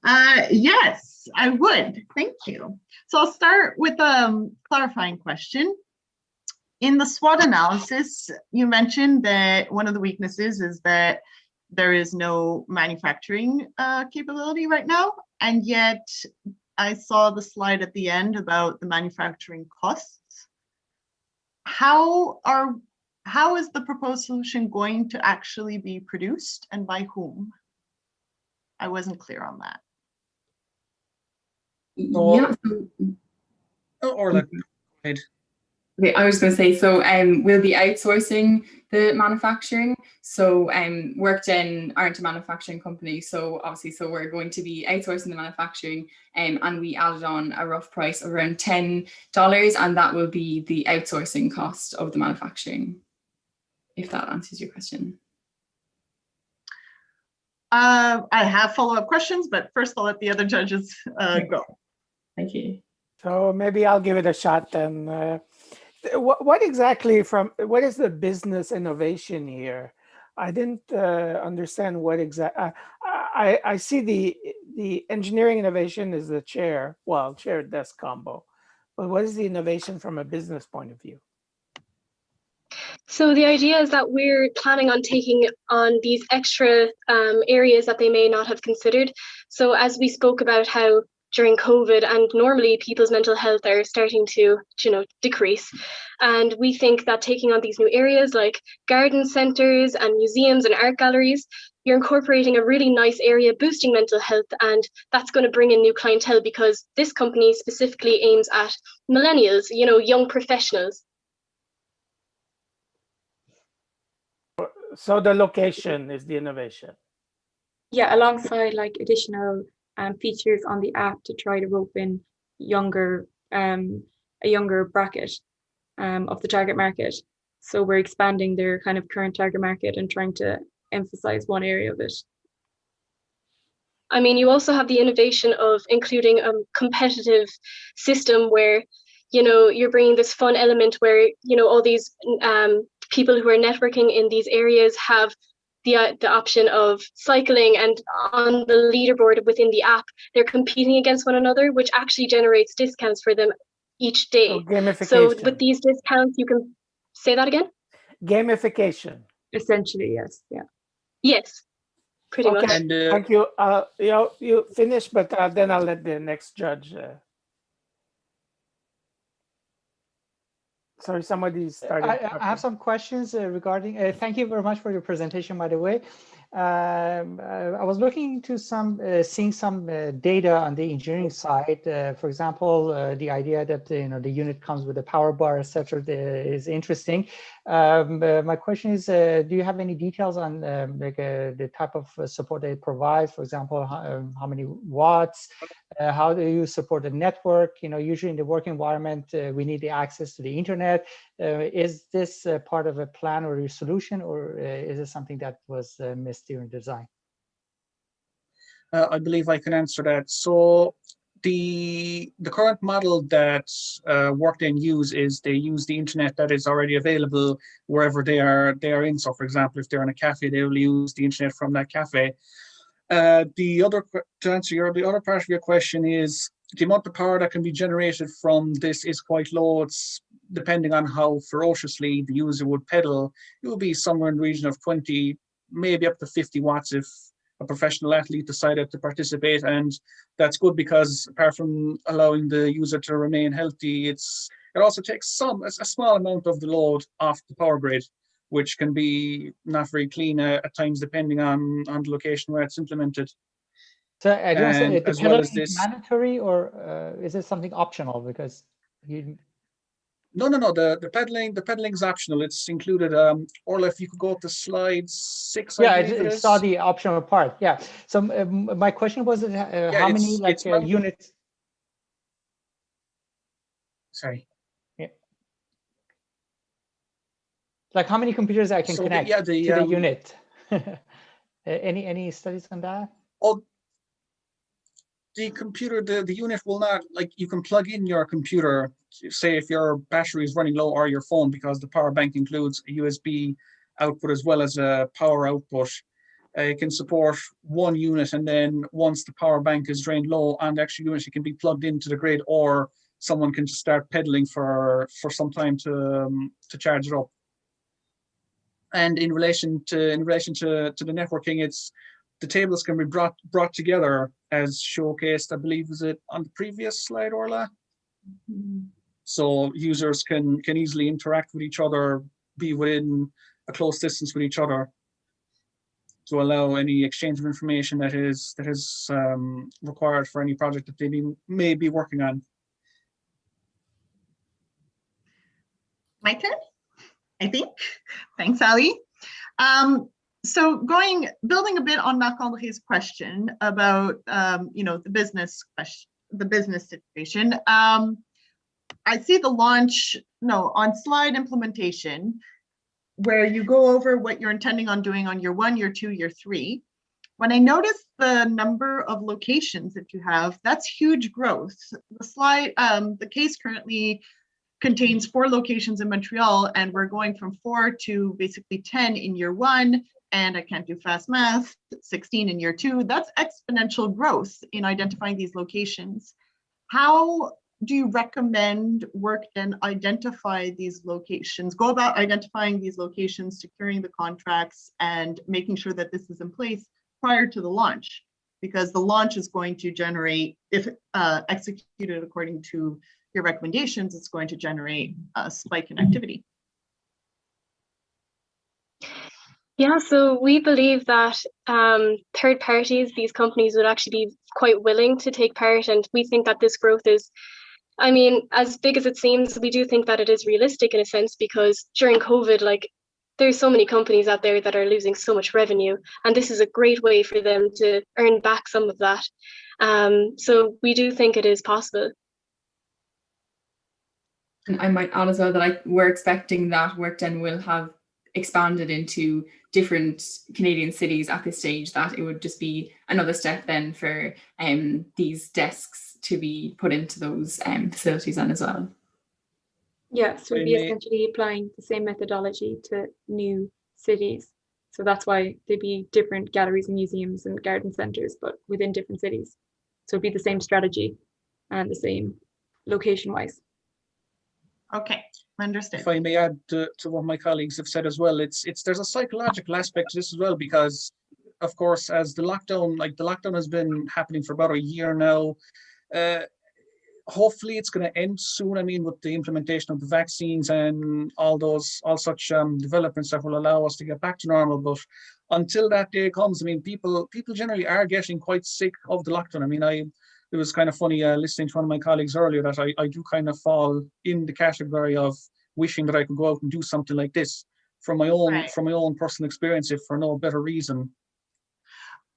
E: Yes, I would. Thank you. So I'll start with a clarifying question. In the SWOT analysis, you mentioned that one of the weaknesses is that there is no manufacturing capability right now. And yet I saw the slide at the end about the manufacturing costs. How is the proposed solution going to actually be produced and by whom? I wasn't clear on that.
H: Yeah.
J: Or like, go ahead.
H: Okay, I was going to say, so we'll be outsourcing the manufacturing. So Workden aren't a manufacturing company, so obviously, so we're going to be outsourcing the manufacturing, and we added on a rough price of around $10, and that will be the outsourcing cost of the manufacturing, if that answers your question.
E: I have follow-up questions, but first I'll let the other judges go.
H: Thank you.
G: So maybe I'll give it a shot then. What exactly what is the business innovation here? I didn't understand what exactly. I see the engineering innovation is the chair desk combo, but what is the innovation from a business point of view?
I: So the idea is that we're planning on taking on these extra areas that they may not have considered. So as we spoke about how during COVID and normally people's mental health are starting to, decrease. And we think that taking on these new areas like garden centers and museums and art galleries, you're incorporating a really nice area boosting mental health, and that's going to bring in new clientele because this company specifically aims at millennials, young professionals.
G: So the location is the innovation.
K: Yeah, alongside like additional features on the app to try to rope in a younger bracket of the target market. So we're expanding their kind of current target market and trying to emphasize one area of it.
I: I mean, you also have the innovation of including a competitive system where, you're bringing this fun element where, all these people who are networking in these areas have the option of cycling, and on the leaderboard within the app, they're competing against one another, which actually generates discounts for them each day.
G: So gamification.
I: So with these discounts, you can say that again?
G: Gamification.
K: Essentially, yes. Yeah.
I: Yes, pretty
G: Okay.
I: much.
D: And
G: Thank you. You finish, but then I'll let the next judge. Sorry, somebody started.
F: I have some questions regarding, thank you very much for your presentation, by the way. I was looking into seeing some data on the engineering side. For example, the idea that the unit comes with a power bar, etc., is interesting. My question is, do you have any details on the type of support they provide? For example, how many watts? How do you support the network? Usually in the work environment, we need the access to the internet. Is this part of a plan or a solution, or is it something that was missed during design?
J: I believe I can answer that. So the current model that Workden use is they use the internet that is already available wherever they are in. So for example, if they're in a cafe, they will use the internet from that cafe. To answer the other part of your question is the amount of power that can be generated from this is quite low. It's depending on how ferociously the user would pedal. It will be somewhere in the region of 20, maybe up to 50 watts if a professional athlete decided to participate. And that's good because apart from allowing the user to remain healthy, it also takes a small amount of the load off the power grid, which can be not very clean at times, depending on the location where it's implemented.
F: So I do want to say, the
J: as well as
F: pedaling is
J: this,
F: mandatory, or is it something optional? Because
J: no, the pedaling is optional. It's included. Orla, if you could go to slide 6,
F: yeah,
J: I believe it
F: I
J: is.
F: saw the optional part. Yeah. So my question was, how many units?
J: Sorry.
F: Yeah. Like how many computers I can connect to the unit? Any studies on that?
J: Oh, the computer, the unit will not, like, you can plug in your computer, say if your battery is running low, or your phone, because the power bank includes a USB output as well as a power output. It can support one unit, and then once the power bank is drained low on the actual unit, it can be plugged into the grid, or someone can just start pedaling for some time to charge it up. And in relation to the networking, the tables can be brought together as showcased, I believe, is it on the previous slide, Orla? Mm-hmm. So users can easily interact with each other, be within a close distance with each other, to allow any exchange of information that is required for any project that they may be working on.
E: My turn, I think. Thanks, Ali. So building a bit on Marc-André's question about the business situation. I see the on slide implementation, where you go over what you're intending on doing on year 1, year 2, year 3. When I notice the number of locations that you have, that's huge growth. The case currently contains 4 locations in Montreal, and we're going from 4 to basically 10 in year 1, and I can't do fast math, 16 in year 2. That's exponential growth in identifying these locations. How do you recommend Workden identify these locations, go about identifying these locations, securing the contracts, and making sure that this is in place prior to the launch? Because the launch is going to generate, if executed according to your recommendations, it's going to generate a spike in activity.
I: Yeah, so we believe that third parties, these companies, would actually be quite willing to take part, and we think that this growth is, I mean, as big as it seems, we do think that it is realistic in a sense, because during COVID, there's so many companies out there that are losing so much revenue, and this is a great way for them to earn back some of that. So we do think it is possible.
H: And I might add as well that we're expecting that Workden will have expanded into different Canadian cities at this stage, that it would just be another step then for these desks to be put into those facilities then as well.
K: Yeah, so we'd be essentially applying the same methodology to new cities. So that's why there'd be different galleries and museums and garden centres, but within different cities. So it'd be the same strategy and the same location-wise.
E: Okay, understood.
J: If I may add to what my colleagues have said as well, there's a psychological aspect to this as well, because of course, as the lockdown has been happening for about a year now, hopefully it's going to end soon. I mean, with the implementation of the vaccines and all such developments that will allow us to get back to normal. But until that day comes, I mean, people generally are getting quite sick of the lockdown. I mean, it was kind of funny listening to one of my colleagues earlier that I do kind of fall in the category of wishing that I could go out and do something like this from my own personal experience, if for no better reason.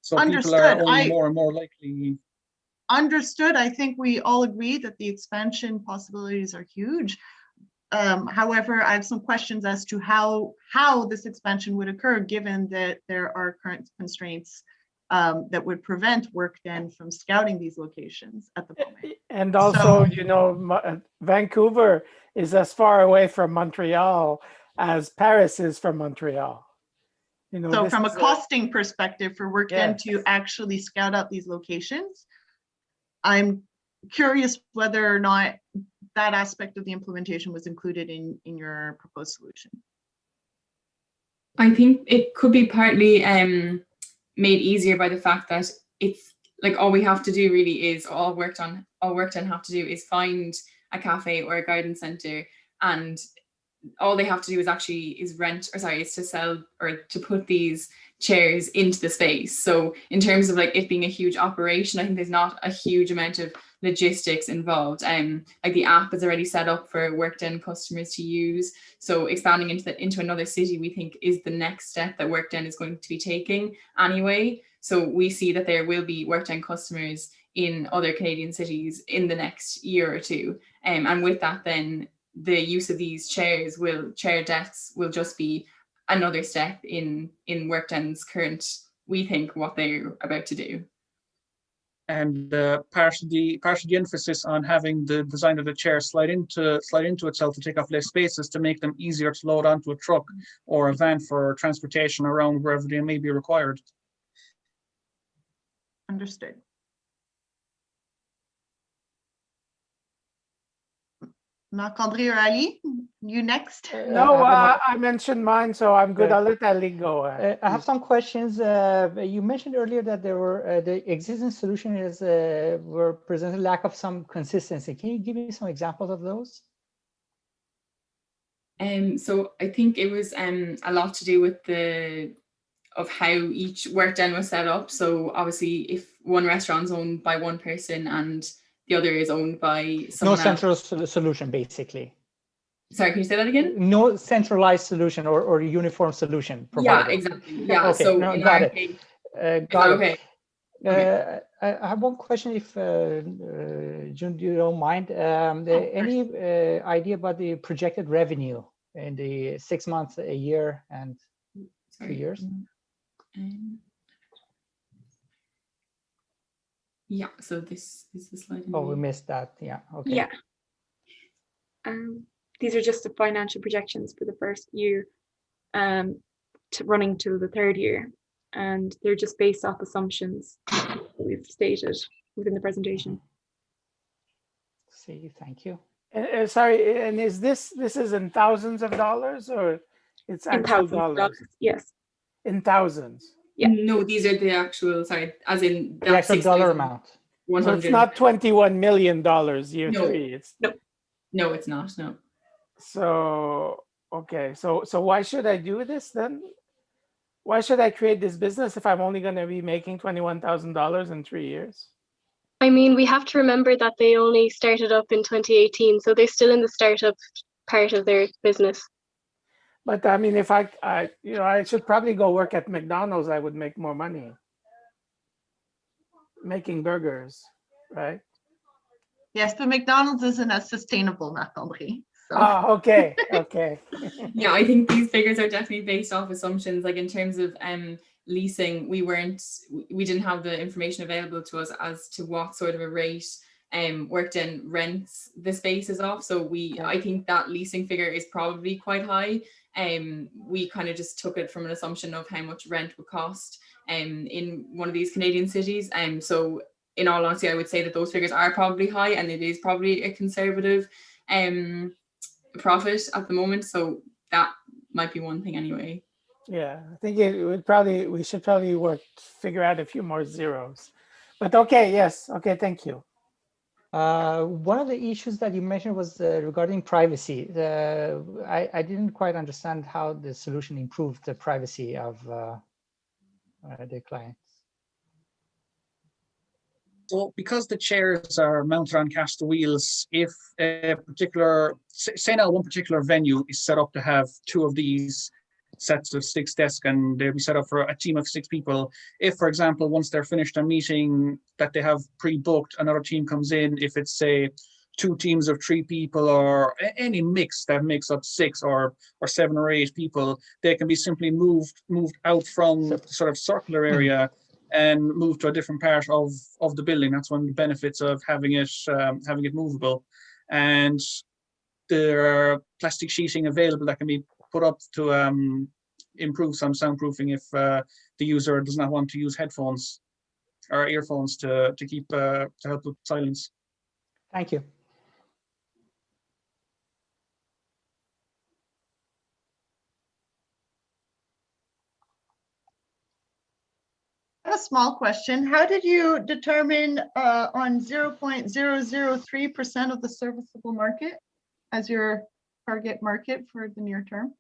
J: So people are only more and more likely.
E: Understood. I think we all agree that the expansion possibilities are huge. However, I have some questions as to how this expansion would occur, given that there are current constraints that would prevent Workden from scouting these locations at the moment.
G: And also, you know, Vancouver is as far away from Montreal as Paris is from Montreal. You know,
E: so from a costing perspective for Workden to actually scout out these locations, I'm curious whether or not that aspect of the implementation was included in your proposed solution.
H: I think it could be partly made easier by the fact that it's like all we have to do really is all Workden have to do is find a cafe or a garden center, and all they have to do is to sell or to put these chairs into the space. So in terms of like it being a huge operation, I think there's not a huge amount of logistics involved. Like the app is already set up for Workden customers to use. So expanding into another city, we think is the next step that Workden is going to be taking anyway. So we see that there will be Workden customers in other Canadian cities in the next year or two. And with that, then the use of these chair desks will just be another step in Workden's current, we think, what they're about to do.
J: And part of the emphasis on having the design of the chair slide into itself to take up less spaces to make them easier to load onto a truck or a van for transportation around wherever they may be required.
E: Understood. Marc-André or Ali, you next?
G: No, I mentioned mine, so I'm good. I'll let Ali go.
F: I have some questions. You mentioned earlier that there were the existing solution were presented lack of some consistency. Can you give me some examples of those?
H: So I think it was a lot to do with how each Workden was set up. So obviously, if one restaurant's owned by one person and the other is owned by someone else.
F: No central solution, basically.
H: Sorry, can you say that again?
F: No centralized solution or uniform solution provided.
H: Yeah, exactly. Yeah.
F: Okay,
H: So
F: no, got it. Got it.
H: Okay.
F: I have one question, if June, you don't mind. Any idea about the projected revenue in the 6 months, a year, and 2 years?
H: Yeah, so this is the slide.
F: Oh, we missed that. Yeah, okay.
K: Yeah. These are just the financial projections for the first year running till the third year. And they're just based off assumptions that we've stated within the presentation.
F: See, thank you.
G: Sorry, and is this is in thousands of dollars or it's actual dollars?
K: Yes.
G: In thousands?
K: Yeah.
H: No, these are the actual, as in
F: the actual dollar amount.
G: So it's not $21 million year three. It's
H: no, it's not. No.
G: So okay, so why should I do this then? Why should I create this business if I'm only going to be making $21,000 in 3 years?
I: I mean, we have to remember that they only started up in 2018, so they're still in the startup part of their business.
G: But I mean, if I should probably go work at McDonald's, I would make more money making burgers, right?
E: Yes, but McDonald's isn't as sustainable, Marc-André. So.
G: Oh, okay, okay.
H: Yeah, I think these figures are definitely based off assumptions. Like in terms of leasing, we didn't have the information available to us as to what sort of a rate Workden rents the spaces off. So I think that leasing figure is probably quite high. We kind of just took it from an assumption of how much rent would cost in one of these Canadian cities. So in all honesty, I would say that those figures are probably high, and it is probably a conservative profit at the moment, so that might be one thing anyway.
G: Yeah, I think we should probably figure out a few more zeros. But okay, yes, okay, thank you.
F: One of the issues that you mentioned was regarding privacy. I didn't quite understand how the solution improved the privacy of the clients.
J: So because the chairs are mounted on caster wheels, if a particular, say now one particular venue is set up to have 2 of these sets of 6 desks and they'll be set up for a team of 6 people. If, for example, once they're finished a meeting that they have pre-booked, another team comes in, if it's say 2 teams of 3 people or any mix that makes up 6 or 7 or 8 people, they can be simply moved out from the sort of circular area and move to a different part of the building. That's one of the benefits of having it movable. And there are plastic sheeting available that can be put up to improve some soundproofing if the user does not want to use headphones or earphones to help with silence.
F: Thank you.
E: I have a small question. How did you determine on 0.003% of the serviceable market as your target market for the near term?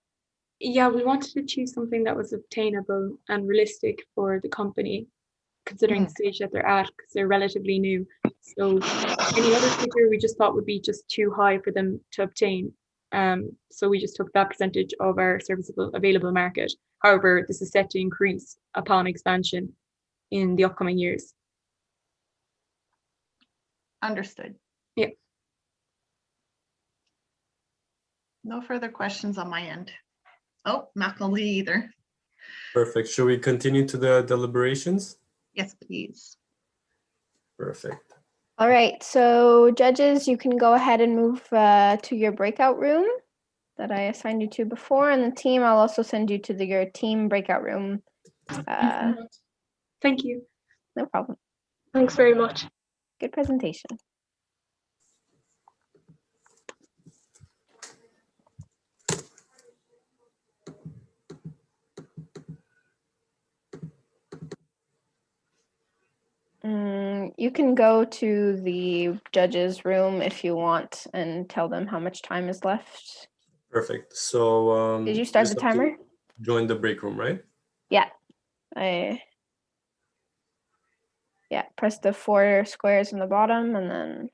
K: Yeah, we wanted to choose something that was obtainable and realistic for the company, considering the stage that they're at, because they're relatively new. So any other figure we just thought would be just too high for them to obtain. So we just took that percentage of our serviceable available market. However, this is set to increase upon expansion in the upcoming years.
E: Understood.
K: Yeah.
E: No further questions on my end. Oh, not gonna lead either.
D: Perfect. Should we continue to the deliberations?
E: Yes, please.
D: Perfect.
B: All right, so judges, you can go ahead and move to your breakout room that I assigned you to before, and the team, I'll also send you to your team breakout room.
K: Thank you.
B: No problem.
I: Thanks very much.
B: Good presentation. You can go to the judges' room if you want and tell them how much time is left.
D: Perfect. So
B: Did you start
D: just
B: the
D: have to
B: timer?
D: join the break room, right?
B: Yeah. Press the 4 squares in the bottom and then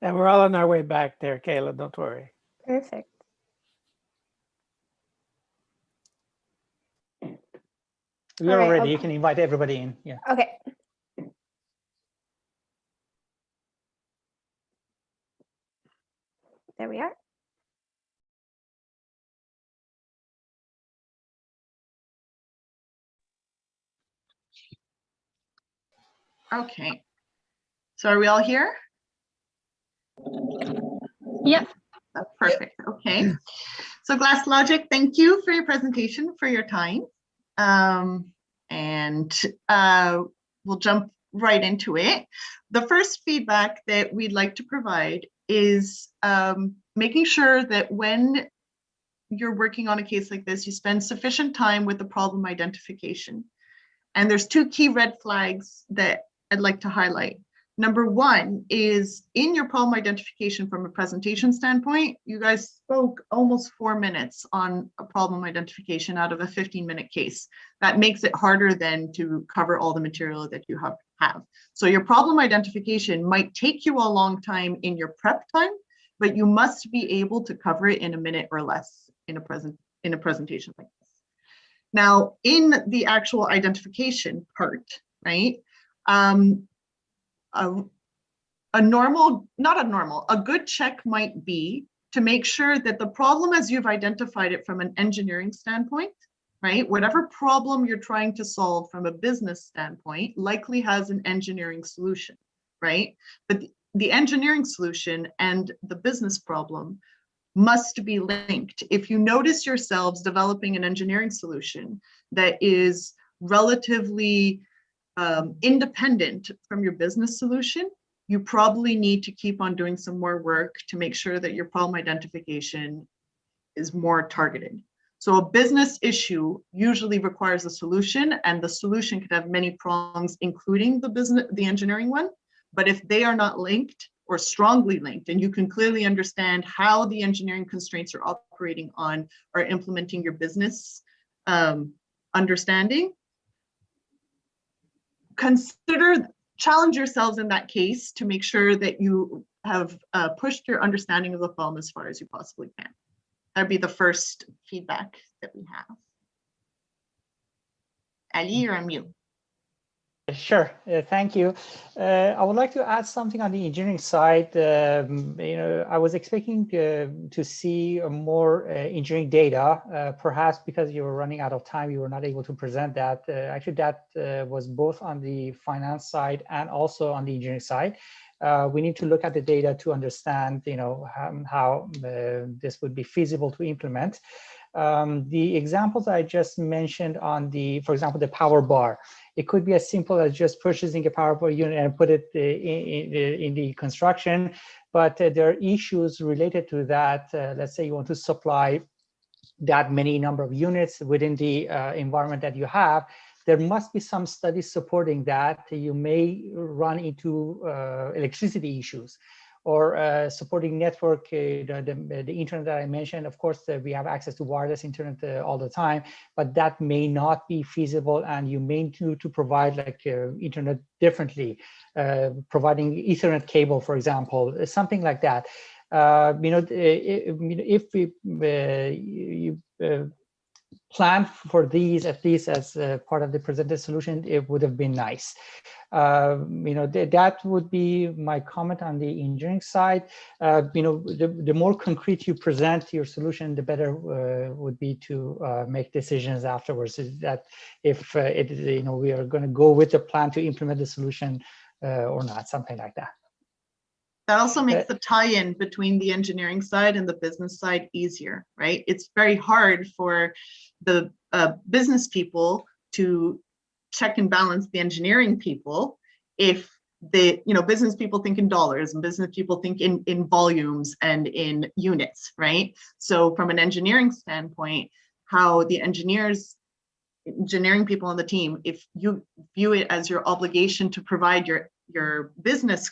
G: And we're all on our way back there, Kayla, don't worry.
B: Perfect.
F: We
B: All
F: are
B: right,
F: ready.
B: okay.
F: You can invite everybody in. Yeah.
B: Okay. There we are.
E: Okay. So are we all here?
I: Yep.
E: That's perfect. Okay. So Glass Logic, thank you for your presentation, for your time. We'll jump right into it. The first feedback that we'd like to provide is making sure that when you're working on a case like this, you spend sufficient time with the problem identification. And there's two key red flags that I'd like to highlight. Number one is in your problem identification from a presentation standpoint, you guys spoke almost 4 minutes on a problem identification out of a 15-minute case. That makes it harder then to cover all the material that you have. So your problem identification might take you a long time in your prep time, but you must be able to cover it in a minute or less in a presentation like this. Now, in the actual identification part, right? A good check might be to make sure that the problem as you've identified it from an engineering standpoint, right? Whatever problem you're trying to solve from a business standpoint likely has an engineering solution, right? But the engineering solution and the business problem must be linked. If you notice yourselves developing an engineering solution that is relatively independent from your business solution, you probably need to keep on doing some more work to make sure that your problem identification is more targeted. So a business issue usually requires a solution, and the solution could have many prongs, including the engineering one. But if they are not linked or strongly linked, and you can clearly understand how the engineering constraints you're operating on are implementing your business understanding, challenge yourselves in that case to make sure that you have pushed your understanding of the problem as far as you possibly can. That'd be the first feedback that we have. Ali, you're on mute.
F: Sure, thank you. I would like to add something on the engineering side. I was expecting to see more engineering data. Perhaps because you were running out of time, you were not able to present that. Actually, that was both on the finance side and also on the engineering side. We need to look at the data to understand, how this would be feasible to implement. The examples I just mentioned on for example, the power bar. It could be as simple as just purchasing a power bar unit and put it in the construction, but there are issues related to that. Let's say you want to supply that many number of units within the environment that you have. There must be some studies supporting that. You may run into electricity issues or supporting network, the internet that I mentioned. Of course, we have access to wireless internet all the time, but that may not be feasible, and you may need to provide internet differently, providing Ethernet cable, for example, something like that. If you plan for these, at least as part of the presented solution, it would have been nice. That would be my comment on the engineering side. The more concrete you present your solution, the better would be to make decisions afterwards. Is that if we are going to go with the plan to implement the solution or not, something like that.
E: That also makes the tie-in between the engineering side and the business side easier, right? It's very hard for the business people to check and balance the engineering people if the business people think in dollars and business people think in volumes and in units, right? So from an engineering standpoint, how the engineering people on the team, if you view it as your obligation to provide your business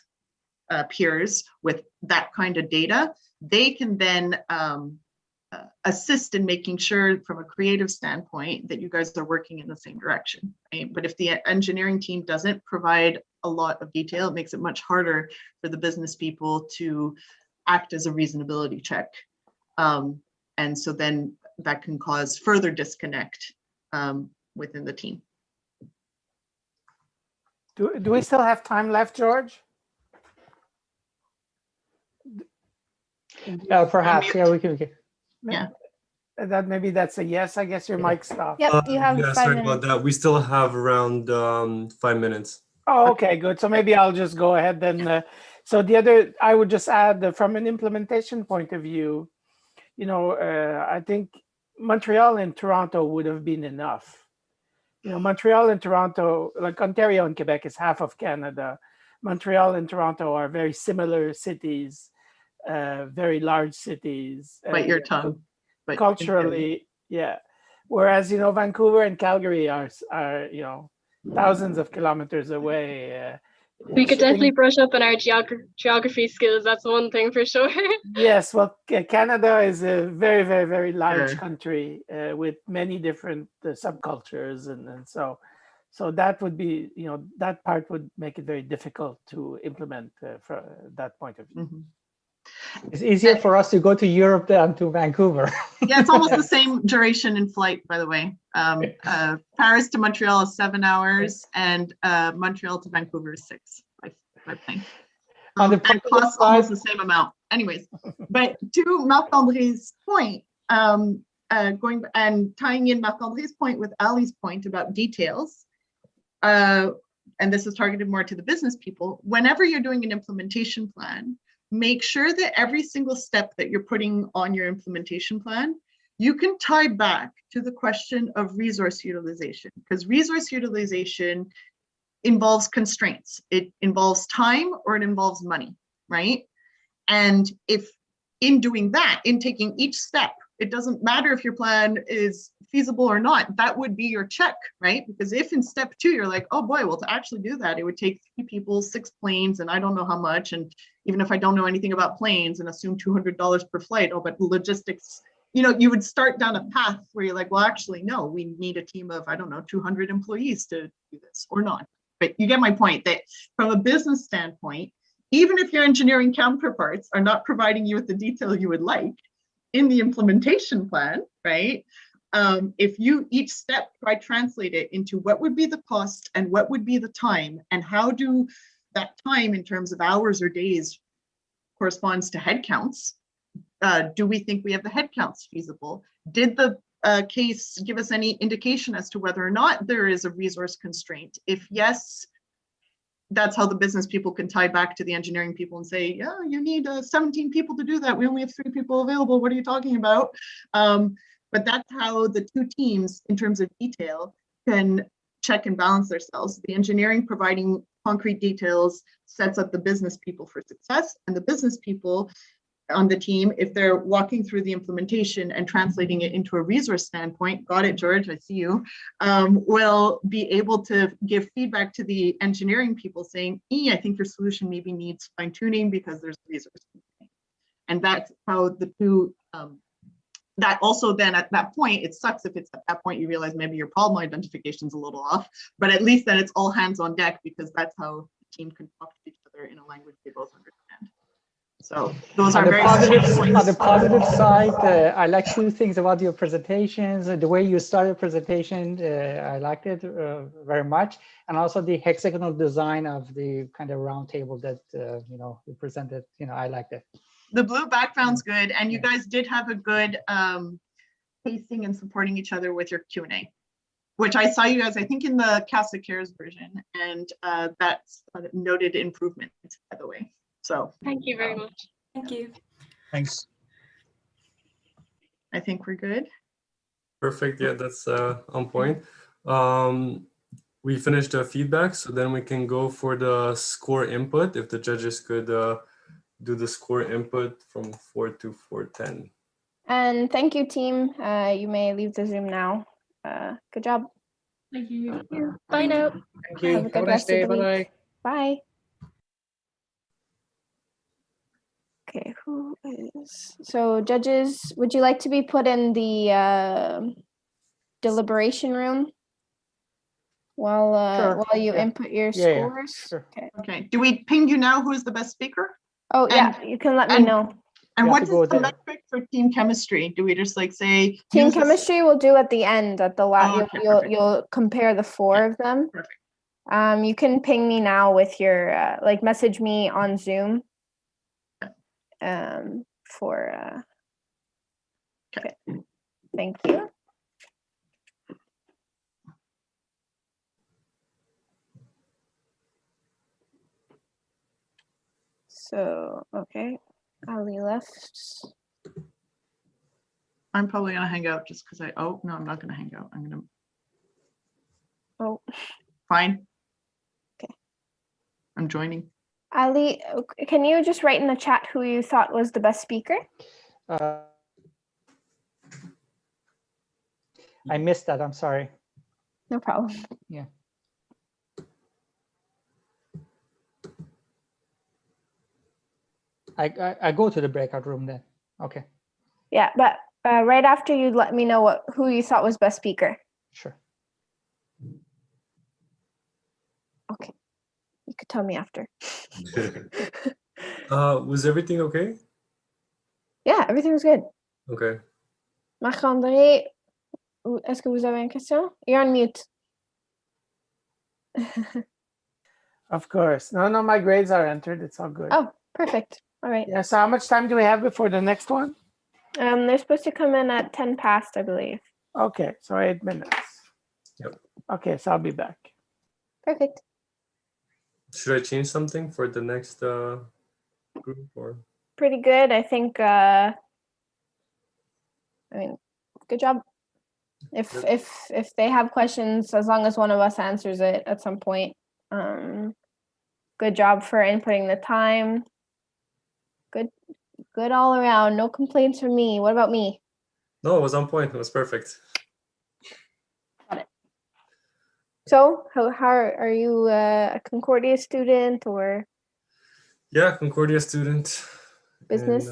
E: peers with that kind of data, they can then assist in making sure from a creative standpoint that you guys are working in the same direction, right? But if the engineering team doesn't provide a lot of detail. It makes it much harder for the business people to act as a reasonability check. And so then that can cause further disconnect within the team.
G: Do we still have time left, George? Perhaps, yeah, we can.
E: Yeah.
G: That maybe that's a yes. I guess your mic stopped.
B: Yep, you have
D: Yeah,
B: 5
D: sorry
B: minutes.
D: about that. We still have around 5 minutes.
G: Oh, okay, good. So maybe I'll just go ahead then. So the other, I would just add that from an implementation point of view, you know, I think Montreal and Toronto would have been enough. You know, Montreal and Toronto, like Ontario and Quebec is half of Canada. Montreal and Toronto are very similar cities, very large cities.
E: Bite your tongue. But
G: Culturally, yeah. Whereas, you know, Vancouver and Calgary are you know, thousands of kilometers away.
I: We could definitely brush up on our geography skills. That's one thing for sure.
G: Yes, well, Canada is a very, very, very large country with many different subcultures, and so that would be, you know, that part would make it very difficult to implement from that point of view.
E: Mm-hmm.
F: It's easier for us to go to Europe than to Vancouver.
E: Yeah, it's almost the same duration in flight, by the way. Paris to Montreal is 7 hours, and Montreal to Vancouver is 6 by plane. And costs almost the same amount. Anyways, but to Marc-André's point, going and tying in Marc-André's point with Ali's point about details, and this is targeted more to the business people, whenever you're doing an implementation plan, make sure that every single step that you're putting on your implementation plan, you can tie back to the question of resource utilization, because resource utilization involves constraints. It involves time or it involves money, right? And if in doing that, in taking each step, it doesn't matter if your plan is feasible or not, that would be your check, right? Because if in step 2, you're like, oh boy, well, to actually do that, it would take 3 people, 6 planes, and I don't know how much. And even if I don't know anything about planes and assume $200 per flight, oh, but logistics, you know, you would start down a path where you're like, well, actually, no, we need a team of, I don't know, 200 employees to do this or not. But you get my point that from a business standpoint, even if your engineering counterparts are not providing you with the detail you would like in the implementation plan, right? If you each step try translate it into what would be the cost and what would be the time, and how do that time in terms of hours or days corresponds to headcounts. Do we think we have the headcounts feasible? Did the case give us any indication as to whether or not there is a resource constraint? If yes, that's how the business people can tie back to the engineering people and say, yeah, you need 17 people to do that. We only have 3 people available. What are you talking about? But that's how the 2 teams, in terms of detail, can check and balance themselves. The engineering providing concrete details sets up the business people for success, and the business people on the team, if they're walking through the implementation and translating it into a resource standpoint, got it, George, I see you, will be able to give feedback to the engineering people saying, I think your solution maybe needs fine tuning because there's a resource constraint. And that's how the 2, that also then at that point, it sucks if it's at that point you realize maybe your problem identification is a little off, but at least then it's all hands on deck, because that's how the team can talk to each other in a language they both understand. So those are very positive points.
F: On the positive side, I like 2 things about your presentations. The way you started presentation, I liked it very much, and also the hexagonal design of the kind of round table that you know, you presented. You know, I liked it.
E: The blue background's good, and you guys did have a good pacing and supporting each other with your Q&A, which I saw you guys, I think, in the Casa Cares version, and that's a noted improvement, by the way. So
I: thank you very much.
K: Thank you.
J: Thanks.
E: I think we're good.
D: Perfect. Yeah, that's on point. We finished the feedback, so then we can go for the score input. If the judges could do the score input from 4 to 410.
B: And thank you, team. You may leave the Zoom now. Good job.
H: Thank you.
I: Bye now.
F: Thank you.
B: Have a good rest of the week. Bye. Okay, who is, so judges, would you like to be put in the deliberation room?
F: Sure,
B: while you
F: yeah.
B: input your
F: Yeah, yeah,
B: scores?
F: sure.
B: Okay.
E: Okay, do we ping you now who's the best speaker?
B: Oh, yeah, you can let me
E: and-
B: know.
E: And
F: You have
E: what
F: to
E: is
F: go
E: the
F: there.
E: metric for team chemistry? Do we just like say?
B: Team
E: use this-
B: chemistry we'll do at the end, at the last,
E: Oh, okay,
B: you'll
E: perfect.
B: you'll compare the four of them.
E: Perfect.
B: You can ping me now with your, like message me on Zoom. For, okay, thank you. So, okay, Ali left.
E: I'm probably gonna hang out just because oh, no, I'm not gonna hang out. I'm gonna,
B: Oh,
E: fine.
B: Okay.
E: I'm joining.
B: Ali, can you just write in the chat who you thought was the best speaker?
F: I missed that. I'm sorry.
B: No problem.
F: Yeah. I go to the breakout room then. Okay,
B: Yeah, but right after you let me know who you thought was best speaker.
F: sure.
B: Okay, you could tell me after.
D: Was everything okay?
B: Yeah, everything was good.
D: Okay.
B: Marc-André, est-ce que vous avez une question? You're on mute.
G: Of course. No, my grades are entered. It's all good.
B: Oh, perfect. All right.
G: Yeah, so how much time do we have before the next one?
B: They're supposed to come in at 10 past, I believe.
G: Okay, so 8 minutes.
D: Yep.
G: Okay, so I'll be back.
B: Perfect.
D: Should I change something for the next group or?
B: Pretty good. I think, I mean, good job. If they have questions, as long as one of us answers it at some point, good job for inputting the time. Good all around. No complaints from me. What about me?
D: No, it was on point. It was perfect.
B: Got it. So how are you a Concordia student or
D: Yeah, Concordia student.
B: business?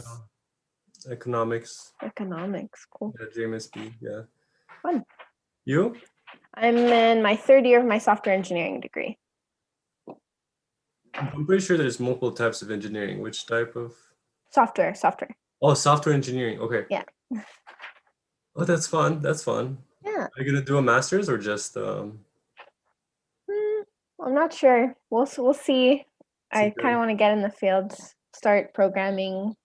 D: In, economics.
B: Economics, cool.
D: Yeah, JMSB, yeah.
B: Fun.
D: You?
B: I'm in my third year of my software engineering degree.
D: I'm pretty sure there's multiple types of engineering. Which type of?
B: Software.
D: Oh, software engineering. Okay.
B: Yeah.
D: Oh, that's fun. That's fun.
B: Yeah.
D: Are you gonna do a master's or just?
B: I'm not sure. We'll see. I kind of want to get in the field, start programming.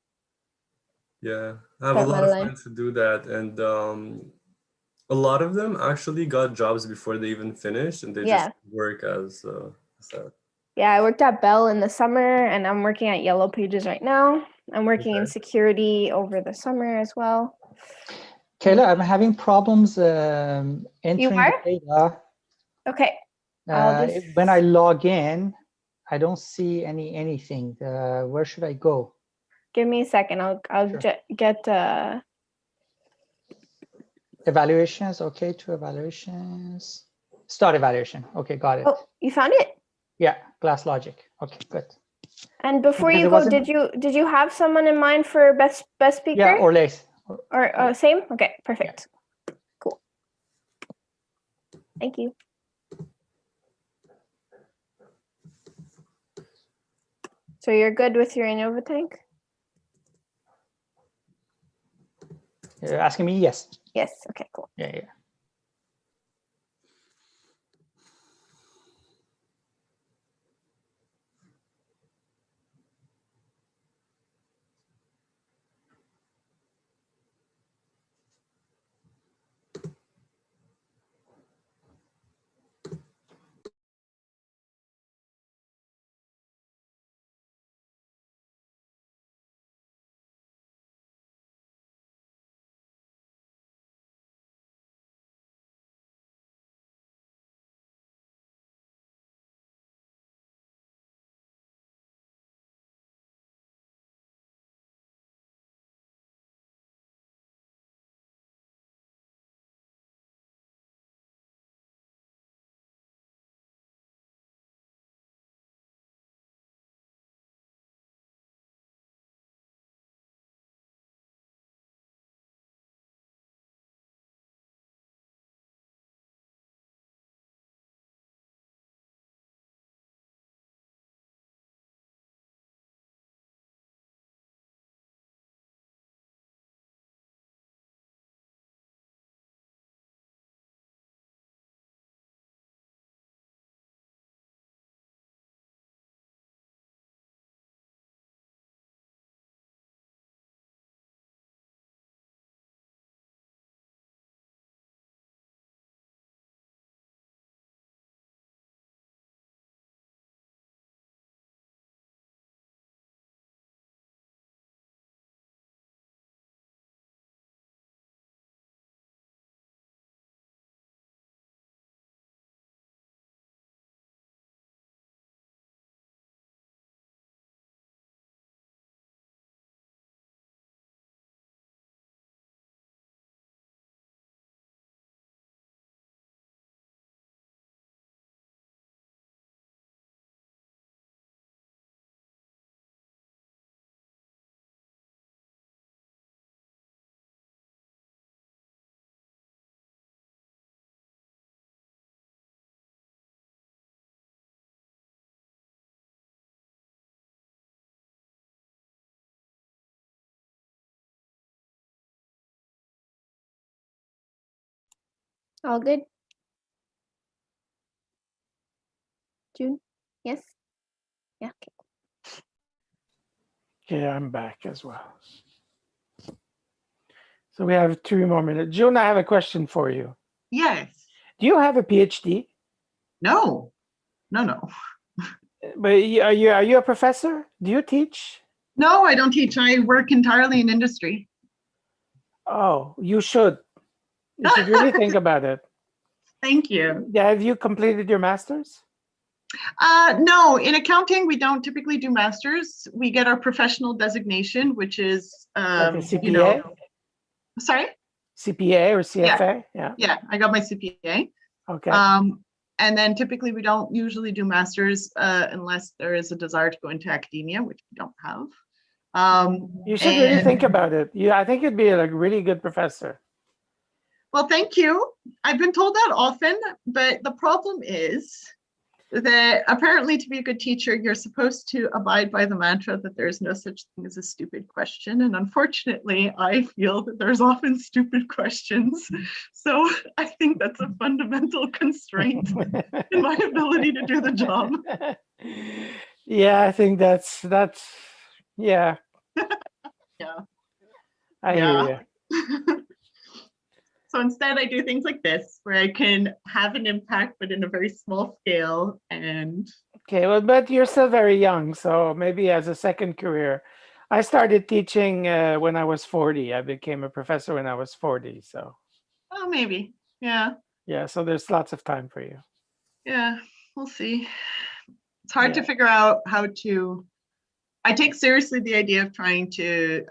D: Yeah, I have a
B: Start
D: lot
B: my
D: of
B: life.
D: friends who do that, and a lot of them actually got jobs before they even finished, and they
B: Yeah.
D: just work as that.
B: Yeah, I worked at Bell in the summer, and I'm working at Yellow Pages right now. I'm working in
D: Okay.
B: security over the summer as well.
F: Kayla, I'm having problems entering the
B: are?
F: data.
B: Okay. I'll just
F: When I log in, I don't see anything. Where should I go?
B: give me a second. I'll
F: Sure.
B: get
F: Evaluations, okay, to evaluations. Start evaluation. Okay, got it.
B: Oh, you found it?
F: Yeah, class logic. Okay, good.
B: And before
F: Because
B: you
F: it
B: go,
F: wasn't-
B: did you have someone in mind for best speaker?
F: Yeah, or lace.
B: Or same? Okay, perfect. Cool. Thank you. So you're good with your Innova tank?
F: You're asking me? Yes.
B: Yes. Okay, cool.
F: Yeah.
B: All good? June? Yes? Yeah, okay.
G: Okay, I'm back as well. So we have 3 more minutes. June, I have a question for you.
E: Yes.
G: Do you have a PhD?
E: No. No.
G: But are you a professor? Do you teach?
E: No, I don't teach. I work entirely in industry.
G: Oh, you should. You should really think about it.
E: Thank you.
G: Yeah, have you completed your master's?
E: No, in accounting, we don't typically do masters. We get our professional designation, which is,
G: Like a CPA?
E: you know, sorry?
G: CPA or CFA? Yeah.
E: Yeah, I got my CPA.
G: Okay.
E: And then typically we don't usually do masters unless there is a desire to go into academia, which we don't have.
G: You should really think about it. I think you'd be a really good professor.
E: Well, thank you. I've been told that often, but the problem is that apparently to be a good teacher, you're supposed to abide by the mantra that there's no such thing as a stupid question. And unfortunately, I feel that there's often stupid questions. So I think that's a fundamental constraint in my ability to do the job.
G: Yeah, I think that's yeah.
E: Yeah.
G: I hear you.
E: So instead, I do things like this, where I can have an impact, but in a very small scale. And
G: okay, well, but you're still very young, so maybe as a second career. I started teaching when I was 40. I became a professor when I was 40. So.
E: Oh, maybe. Yeah.
G: Yeah. So there's lots of time for you.
E: Yeah, we'll see. It's hard to figure out how to. I take seriously the idea of trying to,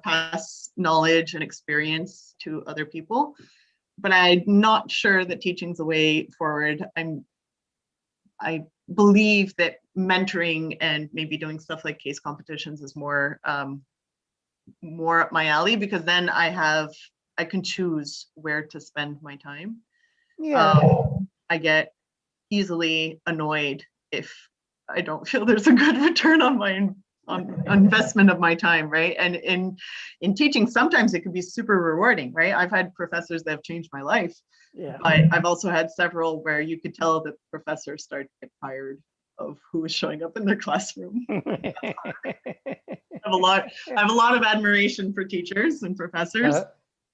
E: pass knowledge and experience to other people, but I'm not sure that teaching's the way forward. I believe that mentoring and maybe doing stuff like case competitions is more up my alley, because then I can choose where to spend my time.
G: Yeah.
E: I get easily annoyed if I don't feel there's a good return on my investment of my time, right? And in teaching, sometimes it can be super rewarding, right? I've had professors that have changed my life, but I've also had several where you could tell that professors start to get tired of who is showing up in their classroom. I have a lot of admiration for teachers and professors,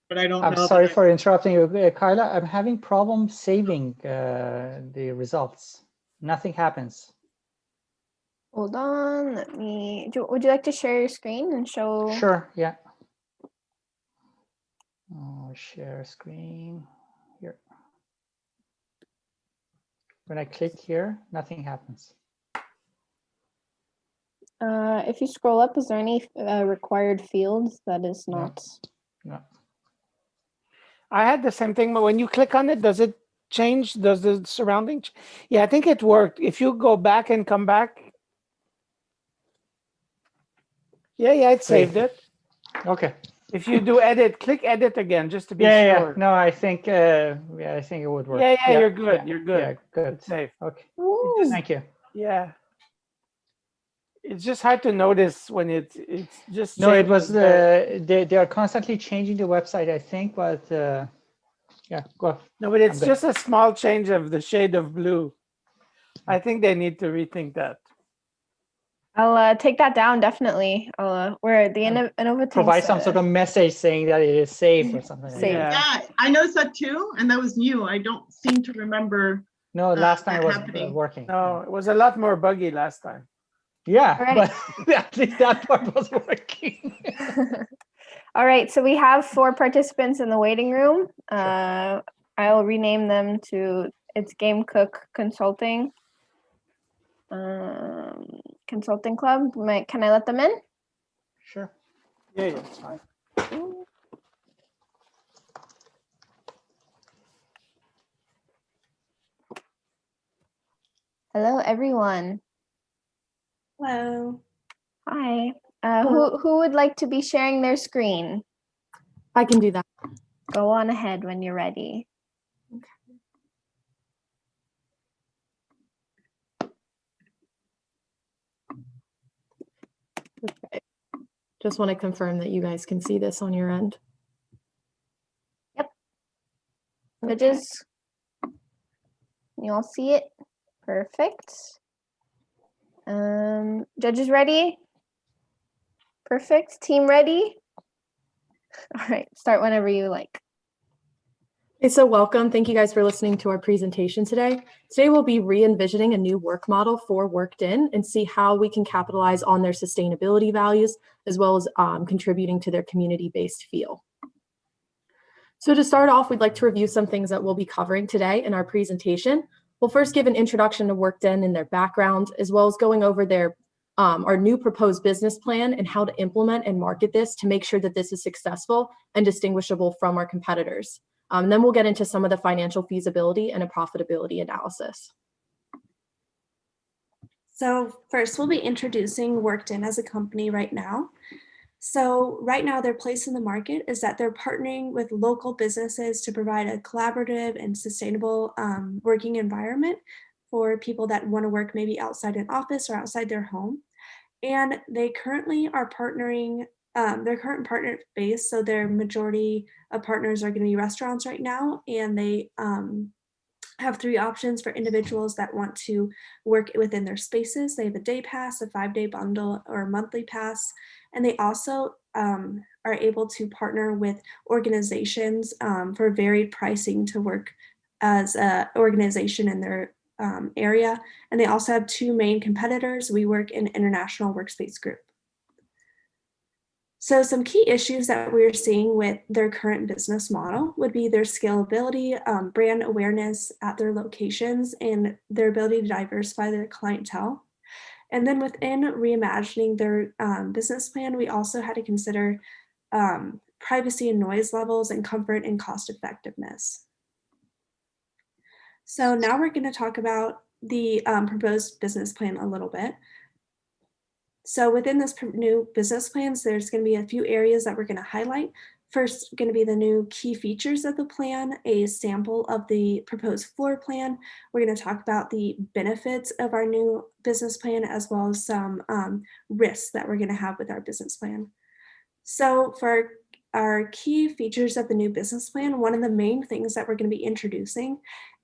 E: but I don't know.
F: I'm sorry for interrupting you, Kyla. I'm having problems saving the results. Nothing happens.
B: Hold on, would you like to share your screen and show?
F: Sure, yeah. Oh, share screen here. When I click here, nothing happens.
B: If you scroll up, is there any required fields that is not?
F: No.
G: I had the same thing, but when you click on it, does it change? Does the surrounding? Yeah, I think it worked. If you go back and come back. Yeah, it saved it.
F: Okay.
G: If you do edit, click edit again, just to be sure.
F: Yeah. No, I think I think it would work.
G: Yeah, you're good. You're good.
F: Yeah, good.
G: It's safe.
F: Okay.
B: Ooh.
F: Thank you.
G: Yeah. It's just hard to notice when it's just.
F: No, it was they are constantly changing the website, I think, but yeah, go.
G: No, but it's just a small change of the shade of blue. I think they need to rethink that.
B: I'll take that down, definitely. Where the Innova
F: provide some sort of message saying that it is safe or something.
B: Safe.
E: Yeah, I noticed that too, and that was new. I don't seem to remember.
F: No, last time it was working.
G: No, it was a lot more buggy last time.
F: Yeah,
B: right.
F: But at least that part was working.
B: All right, so we have 4 participants in the waiting room.
F: Sure.
B: I'll rename them to it's Game Cook Consulting. Consulting Club. Can I let them in?
F: Sure.
G: Yeah, it's fine.
B: Hello, everyone.
K: Hello.
B: Hi. Who would like to be sharing their screen?
L: I can do that.
B: Go on ahead when you're ready.
L: Okay. Just want to confirm that you guys can see this on your end.
B: Yep. Judges, you all see it? Perfect. Judges ready? Perfect. Team ready? All right, start whenever you like.
L: Okay, so welcome. Thank you guys for listening to our presentation today. Today we'll be re-envisioning a new work model for Workden and see how we can capitalize on their sustainability values as well as contributing to their community-based feel. So to start off, we'd like to review some things that we'll be covering today in our presentation. We'll first give an introduction to Workden and their background, as well as going over their our new proposed business plan and how to implement and market this to make sure that this is successful and distinguishable from our competitors. Then we'll get into some of the financial feasibility and a profitability analysis.
M: So first, we'll be introducing Workden as a company right now. So right now, their place in the market is that they're partnering with local businesses to provide a collaborative and sustainable working environment for people that want to work maybe outside an office or outside their home. And they currently are partnering, their current partner base, so their majority of partners are going to be restaurants right now, and they have 3 options for individuals that want to work within their spaces. They have a day pass, a 5-day bundle, or a monthly pass. And they also are able to partner with organizations for varied pricing to work as an organization in their area. And they also have 2 main competitors. We work in International Workspace Group. So some key issues that we're seeing with their current business model would be their scalability, brand awareness at their locations, and their ability to diversify their clientele. And then within reimagining their business plan, we also had to consider privacy and noise levels and comfort and cost effectiveness. So now we're going to talk about the proposed business plan a little bit. So within this new business plans, there's going to be a few areas that we're going to highlight. First, going to be the new key features of the plan, a sample of the proposed floor plan. We're going to talk about the benefits of our new business plan, as well as some risks that we're going to have with our business plan. So for our key features of the new business plan, one of the main things that we're going to be introducing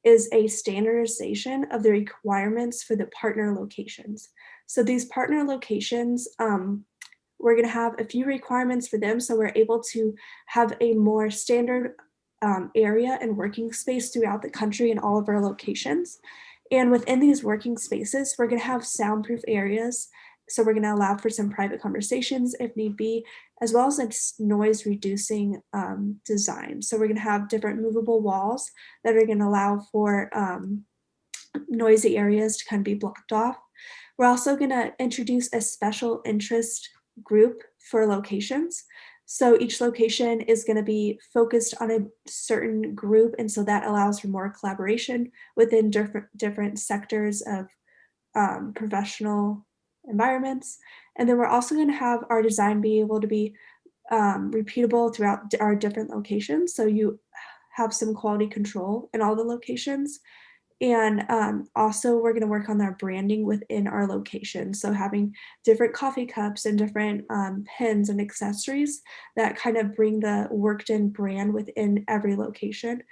M: is a standardization of the requirements for the partner locations. So these partner locations, we're going to have a few requirements for them, so we're able to have a more standard area and working space throughout the country in all of our locations. And within these working spaces, we're going to have soundproof areas. So we're going to allow for some private conversations if need be, as well as like noise reducing design. So we're going to have different movable walls that are going to allow for noisy areas to kind of be blocked off. We're also going to introduce a special interest group for locations. So each location is going to be focused on a certain group, and so that allows for more collaboration within different sectors of professional environments. And then we're also going to have our design be able to be repeatable throughout our different locations, so you have some quality control in all the locations. And also we're going to work on our branding within our location. So having different coffee cups and different pens and accessories that kind of bring the Workden brand within every location.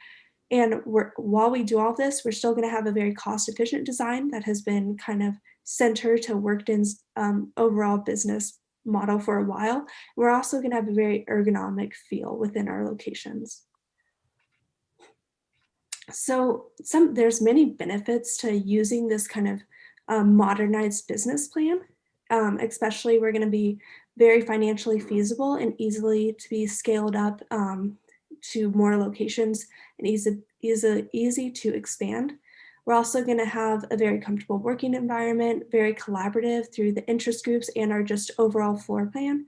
M: And while we do all this, we're still going to have a very cost-efficient design that has been kind of centered to Workden's overall business model for a while. We're also going to have a very ergonomic feel within our locations. So there's many benefits to using this kind of modernized business plan. Especially, we're going to be very financially feasible and easily to be scaled up to more locations and easy to expand. We're also going to have a very comfortable working environment, very collaborative through the interest groups and our just overall floor plan.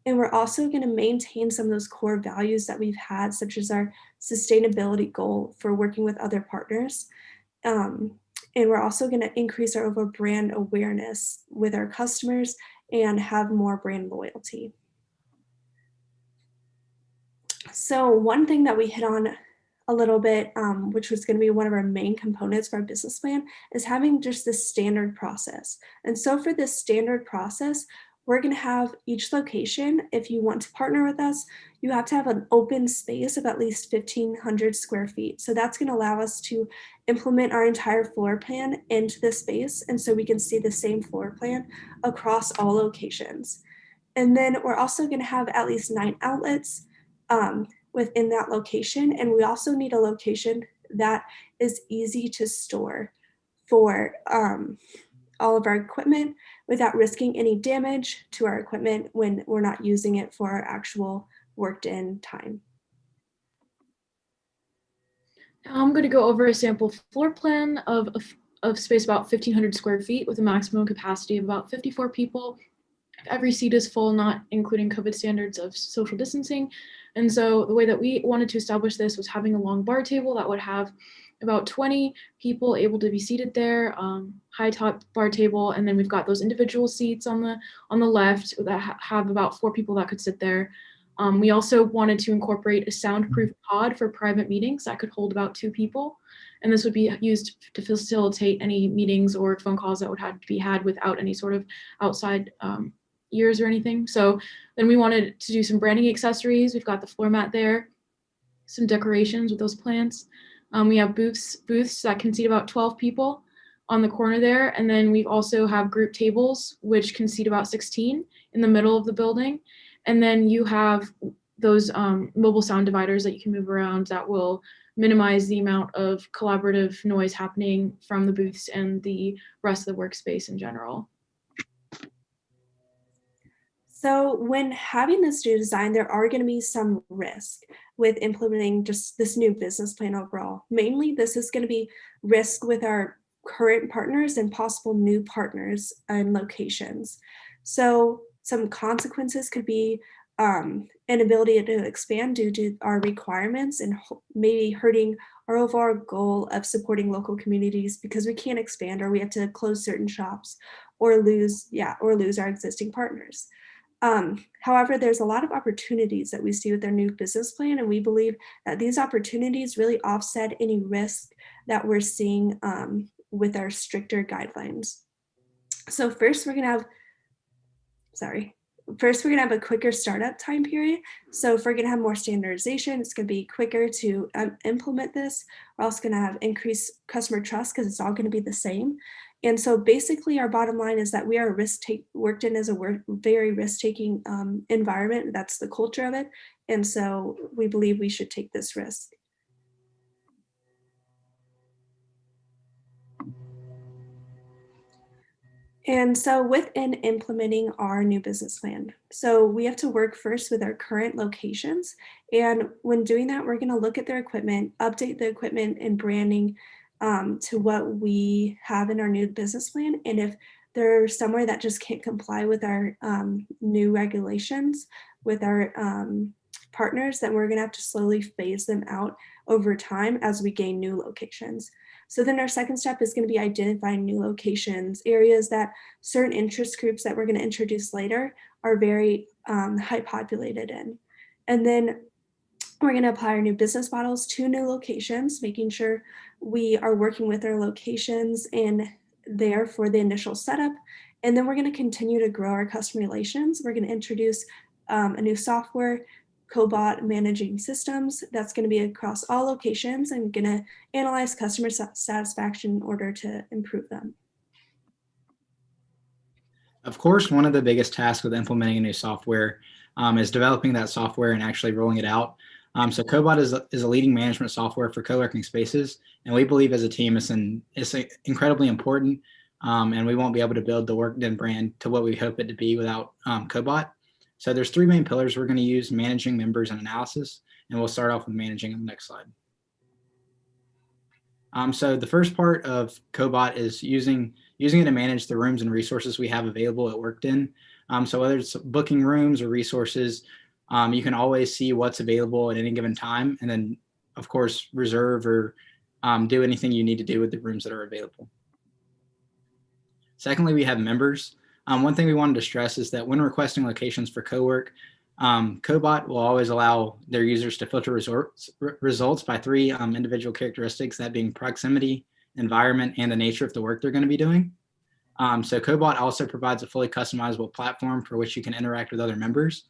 M: And we're also going to maintain some of those core values that we've had, such as our sustainability goal for working with other partners. And we're also going to increase our overall brand awareness with our customers and have more brand loyalty. So one thing that we hit on a little bit, which was going to be one of our main components for our business plan, is having just this standard process. And so for this standard process, we're going to have each location, if you want to partner with us, you have to have an open space of at least 1,500 square feet. So that's going to allow us to implement our entire floor plan into the space. And so we can see the same floor plan across all locations. And then we're also going to have at least 9 outlets within that location. And we also need a location that is easy to store for all of our equipment without risking any damage to our equipment when we're not using it for our actual worked-in time.
N: Now I'm going to go over a sample floor plan of space about 1,500 square feet with a maximum capacity of about 54 people. Every seat is full, not including COVID standards of social distancing. And so the way that we wanted to establish this was having a long bar table that would have about 20 people able to be seated there, high top bar table, and then we've got those individual seats on the left that have about 4 people that could sit there. We also wanted to incorporate a soundproof pod for private meetings that could hold about 2 people, and this would be used to facilitate any meetings or phone calls that would have to be had without any sort of outside ears or anything. So then we wanted to do some branding accessories. We've got the floor mat there, some decorations with those plants. We have booths that can seat about 12 people on the corner there. And then we also have group tables, which can seat about 16 in the middle of the building. And then you have those mobile sound dividers that you can move around that will minimize the amount of collaborative noise happening from the booths and the rest of the workspace in general.
M: So when having this new design, there are going to be some risk with implementing just this new business plan overall. Mainly, this is going to be risk with our current partners and possible new partners and locations. So some consequences could be inability to expand due to our requirements and maybe hurting our overall goal of supporting local communities because we can't expand or we have to close certain shops or lose our existing partners. However, there's a lot of opportunities that we see with their new business plan, and we believe that these opportunities really offset any risk that we're seeing with our stricter guidelines. So first, we're gonna have a quicker startup time period. So if we're gonna have more standardization, it's gonna be quicker to implement this. We're also gonna have increased customer trust because it's all gonna be the same. And so basically our bottom line is that we are Workden as a very risk-taking environment. That's the culture of it. And so we believe we should take this risk. And so within implementing our new business plan, so we have to work first with our current locations. And when doing that, we're going to look at their equipment, update the equipment and branding to what we have in our new business plan. And if there's somewhere that just can't comply with our new regulations with our partners, then we're going to have to slowly phase them out over time as we gain new locations. So then our second step is going to be identifying new locations, areas that certain interest groups that we're going to introduce later are very high populated in. And then we're going to apply our new business models to new locations, making sure we are working with our locations in there for the initial setup. And then we're going to continue to grow our customer relations. We're going to introduce a new software, Cobot managing systems, that's going to be across all locations and going to analyze customer satisfaction in order to improve them.
O: Of course, one of the biggest tasks with implementing a new software is developing that software and actually rolling it out. So Cobot is a leading management software for co-working spaces, and we believe as a team it's incredibly important, and we won't be able to build the Workden brand to what we hope it to be without Cobot. So there's 3 main pillars we're going to use: managing, members, and analysis, and we'll start off with managing on the next slide. So the first part of Cobot is using it to manage the rooms and resources we have available at Workden. So whether it's booking rooms or resources, you can always see what's available at any given time, and then of course reserve or do anything you need to do with the rooms that are available. Secondly, we have members. One thing we wanted to stress is that when requesting locations for co-work, Cobot will always allow their users to filter results by 3 individual characteristics, that being proximity, environment, and the nature of the work they're going to be doing. So Cobot also provides a fully customizable platform for which you can interact with other members.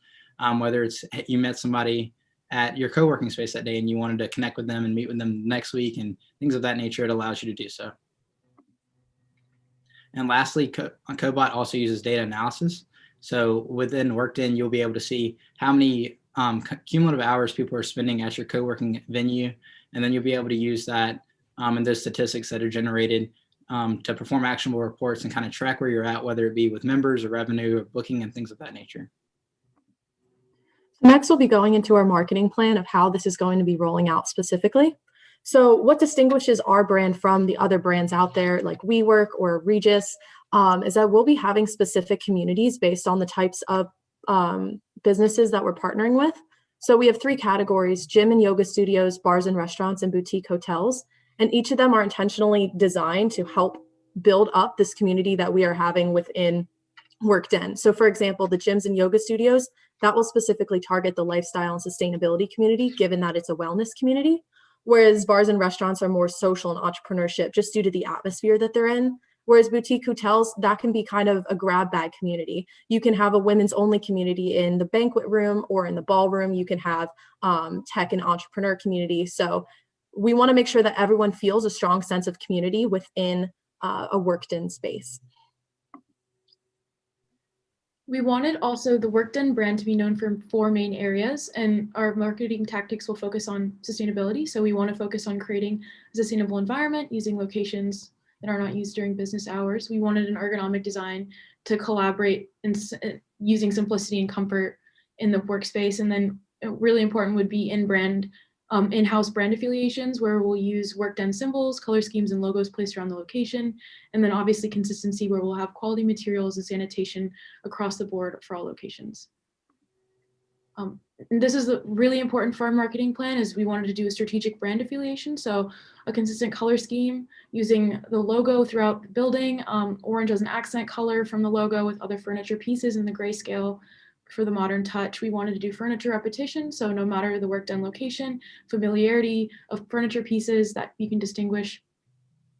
O: Whether it's you met somebody at your co-working space that day and you wanted to connect with them and meet with them next week and things of that nature, it allows you to do so. And lastly, Cobot also uses data analysis. So within Workden, you'll be able to see how many cumulative hours people are spending at your co-working venue. And then you'll be able to use that and those statistics that are generated to perform actionable reports and kind of track where you're at, whether it be with members or revenue or booking and things of that nature.
L: Next, we'll be going into our marketing plan of how this is going to be rolling out specifically. So what distinguishes our brand from the other brands out there like WeWork or Regis is that we'll be having specific communities based on the types of businesses that we're partnering with. So we have 3 categories: gym and yoga studios, bars and restaurants, and boutique hotels. And each of them are intentionally designed to help build up this community that we are having within Workden. So for example, the gyms and yoga studios, that will specifically target the lifestyle and sustainability community, given that it's a wellness community. Whereas bars and restaurants are more social and entrepreneurship just due to the atmosphere that they're in. Whereas boutique hotels, that can be kind of a grab bag community. You can have a women's only community in the banquet room or in the ballroom. You can have tech and entrepreneur community. So we want to make sure that everyone feels a strong sense of community within a Workden space.
N: We wanted also the Workden brand to be known for 4 main areas, and our marketing tactics will focus on sustainability. So we want to focus on creating a sustainable environment using locations that are not used during business hours. We wanted an ergonomic design to collaborate and using simplicity and comfort in the workspace. And then really important would be in-house brand affiliations, where we'll use Workden symbols, color schemes, and logos placed around the location. And then obviously consistency, where we'll have quality materials and sanitation across the board for all locations. And this is really important for our marketing plan, is we wanted to do a strategic brand affiliation. So a consistent color scheme using the logo throughout the building, orange as an accent color from the logo with other furniture pieces in the grayscale. For the modern touch, we wanted to do furniture repetition. So no matter the Workden location, familiarity of furniture pieces that you can distinguish.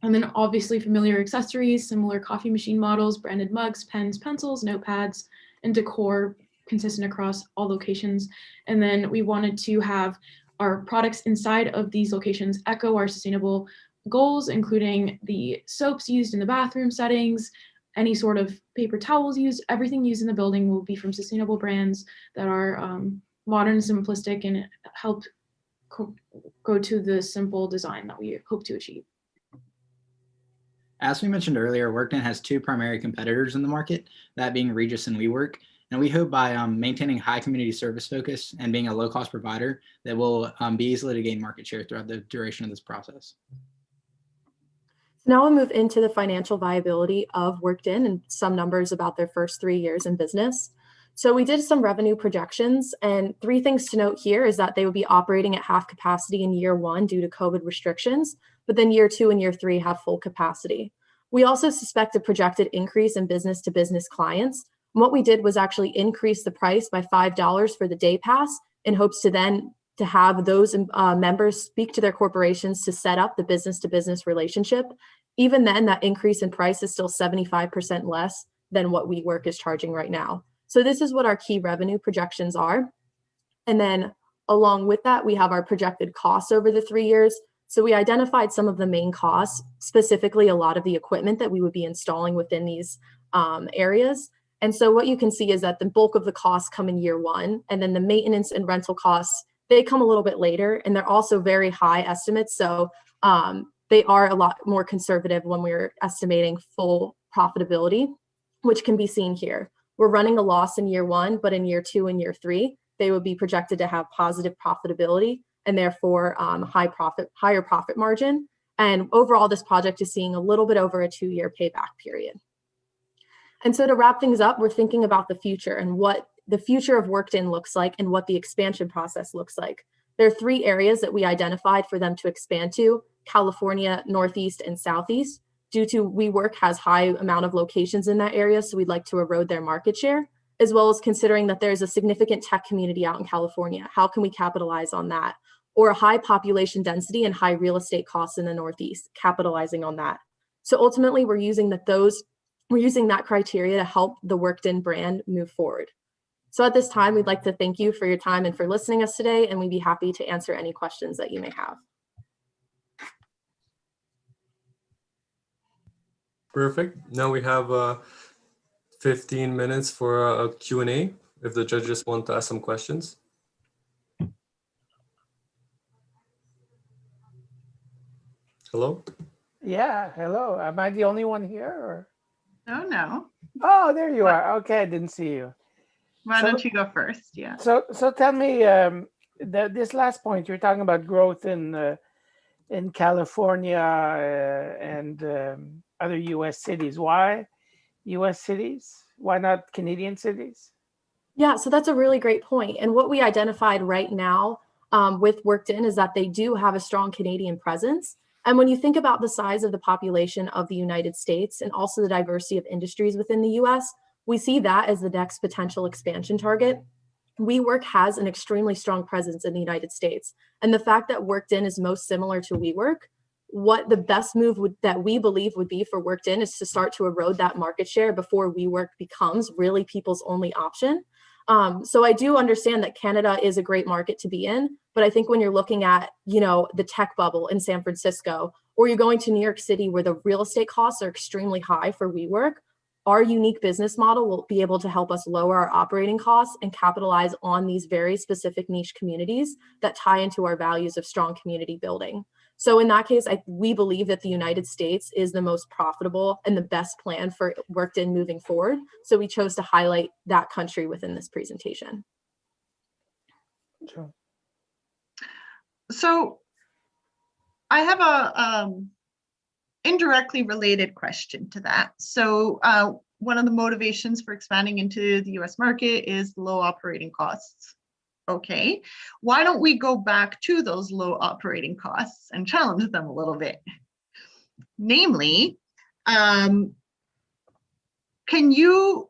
N: And then obviously familiar accessories, similar coffee machine models, branded mugs, pens, pencils, notepads, and decor consistent across all locations. And then we wanted to have our products inside of these locations echo our sustainable goals, including the soaps used in the bathroom settings, any sort of paper towels used, everything used in the building will be from sustainable brands that are modern, simplistic, and help go to the simple design that we hope to achieve.
O: As we mentioned earlier, Workden has 2 primary competitors in the market, that being Regis and WeWork. And we hope by maintaining high community service focus and being a low-cost provider that will be easily to gain market share throughout the duration of this process.
L: Now we'll move into the financial viability of Workden and some numbers about their first 3 years in business. So we did some revenue projections, and 3 things to note here is that they would be operating at half capacity in year 1 due to COVID restrictions, but then year 2 and year 3 have full capacity. We also suspect a projected increase in business-to-business clients. And what we did was actually increase the price by $5 for the day pass in hopes to have those members speak to their corporations to set up the business-to-business relationship. Even then, that increase in price is still 75% less than what WeWork is charging right now. So this is what our key revenue projections are. And then along with that, we have our projected costs over the 3 years. So we identified some of the main costs, specifically a lot of the equipment that we would be installing within these areas. And so what you can see is that the bulk of the costs come in year 1, and then the maintenance and rental costs, they come a little bit later, and they're also very high estimates. So they are a lot more conservative when we're estimating full profitability, which can be seen here. We're running a loss in year 1, but in year 2 and year 3, they would be projected to have positive profitability and therefore higher profit margin. And overall, this project is seeing a little bit over a 2-year payback period. And so to wrap things up, we're thinking about the future and what the future of Workden looks like and what the expansion process looks like. There are 3 areas that we identified for them to expand to: California, Northeast, and Southeast. Due to WeWork has high amount of locations in that area, so we'd like to erode their market share, as well as considering that there's a significant tech community out in California. How can we capitalize on that? Or a high population density and high real estate costs in the Northeast, capitalizing on that. So ultimately, we're using those we're using that criteria to help the Workden brand move forward. So at this time, we'd like to thank you for your time and for listening to us today, and we'd be happy to answer any questions that you may have.
D: Perfect. Now we have 15 minutes for a Q&A if the judges want to ask some questions. Hello?
G: Yeah, hello. Am I the only one here? Or?
E: No.
G: Oh, there you are. Okay, I didn't see you.
E: Why don't you go first? Yeah.
G: So tell me, this last point, you're talking about growth in California and other U.S. cities. Why U.S. cities? Why not Canadian cities?
L: Yeah, so that's a really great point. And what we identified right now with Workden is that they do have a strong Canadian presence. And when you think about the size of the population of the United States and also the diversity of industries within the US, we see that as the next potential expansion target. WeWork has an extremely strong presence in the United States. And the fact that Workden is most similar to WeWork, what the best move that we believe would be for Workden is to start to erode that market share before WeWork becomes really people's only option. So I do understand that Canada is a great market to be in, but I think when you're looking at, the tech bubble in San Francisco, or you're going to New York City where the real estate costs are extremely high for WeWork, our unique business model will be able to help us lower our operating costs and capitalize on these very specific niche communities that tie into our values of strong community building. So in that case, we believe that the United States is the most profitable and the best plan for Workden moving forward. So we chose to highlight that country within this presentation.
G: Sure.
E: So I have a indirectly related question to that. So one of the motivations for expanding into the US market is low operating costs. Okay, why don't we go back to those low operating costs and challenge them a little bit? Namely, can you,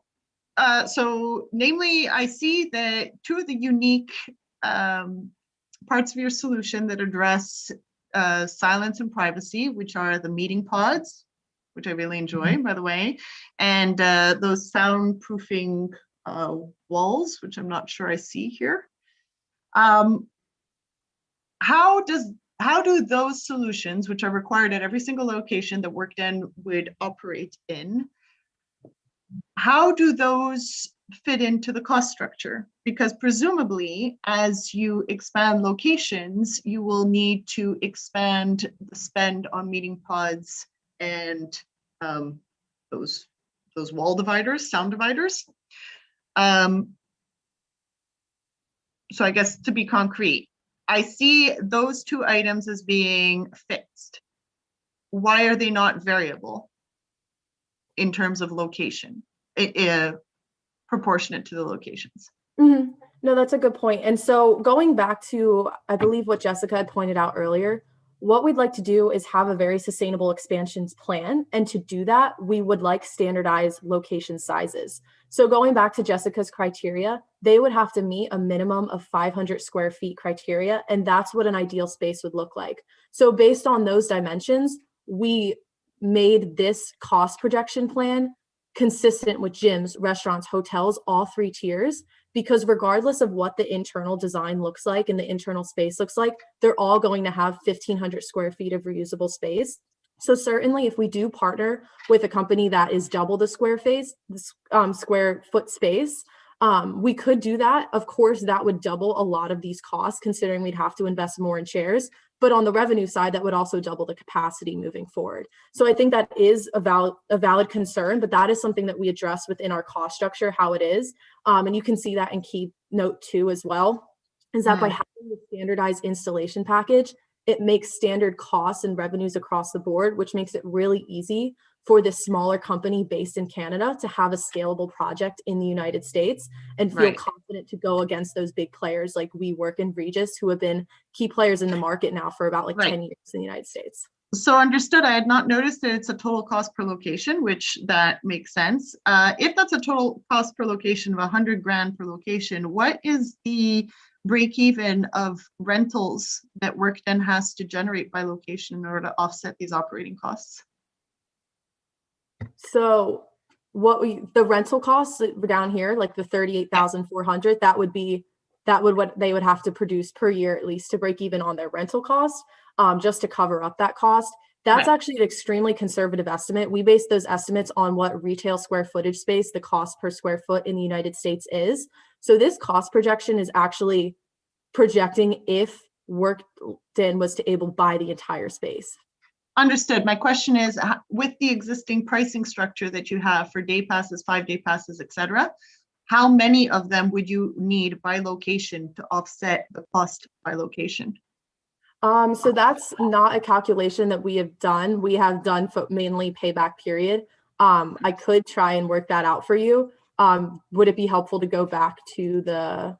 E: namely, I see that two of the unique parts of your solution that address silence and privacy, which are the meeting pods, which I really enjoy, by the way, and those soundproofing walls, which I'm not sure I see here. How do those solutions, which are required at every single location that Workden would operate in, how do those fit into the cost structure? Because presumably, as you expand locations, you will need to expand the spend on meeting pods and those wall dividers, sound dividers. So I guess to be concrete, I see those two items as being fixed. Why are they not variable in terms of location, proportionate to the locations?
L: Mm-hmm. No, that's a good point. And so going back to, I believe what Jessica had pointed out earlier, what we'd like to do is have a very sustainable expansions plan. And to do that, we would like standardized location sizes. So going back to Jessica's criteria, they would have to meet a minimum of 500 square feet criteria. And that's what an ideal space would look like. So based on those dimensions, we made this cost projection plan consistent with gyms, restaurants, hotels, all three tiers, because regardless of what the internal design looks like and the internal space looks like, they're all going to have 1,500 square feet of reusable space. So certainly if we do partner with a company that is double the square foot space, we could do that. Of course, that would double a lot of these costs, considering we'd have to invest more in chairs. But on the revenue side, that would also double the capacity moving forward. So I think that is a valid concern, but that is something that we address within our cost structure, how it is. And you can see that in keynote 2 as well, is that by having the standardized installation package, it makes standard costs and revenues across the board, which makes it really easy for this smaller company based in Canada to have a scalable project in the United States and feel confident to go against those big players like WeWork and Regis, who have been key players in the market now for about 10 years in the United States.
E: So understood. I had not noticed that it's a total cost per location, which that makes sense. If that's a total cost per location of 100 grand per location, what is the break even of rentals that Workden has to generate by location in order to offset these operating costs?
L: So the rental costs down here, like the 38,400, that would what they would have to produce per year at least to break even on their rental cost, just to cover up that cost. That's actually an extremely conservative estimate. We base those estimates on what retail square footage space, the cost per square foot in the United States is. So this cost projection is actually projecting if Workden was to able to buy the entire space.
E: Understood. My question is, with the existing pricing structure that you have for day passes, 5-day passes, etc., how many of them would you need by location to offset the cost by location?
L: So that's not a calculation that we have done. We have done mainly payback period. I could try and work that out for you. Would it be helpful to go back to the...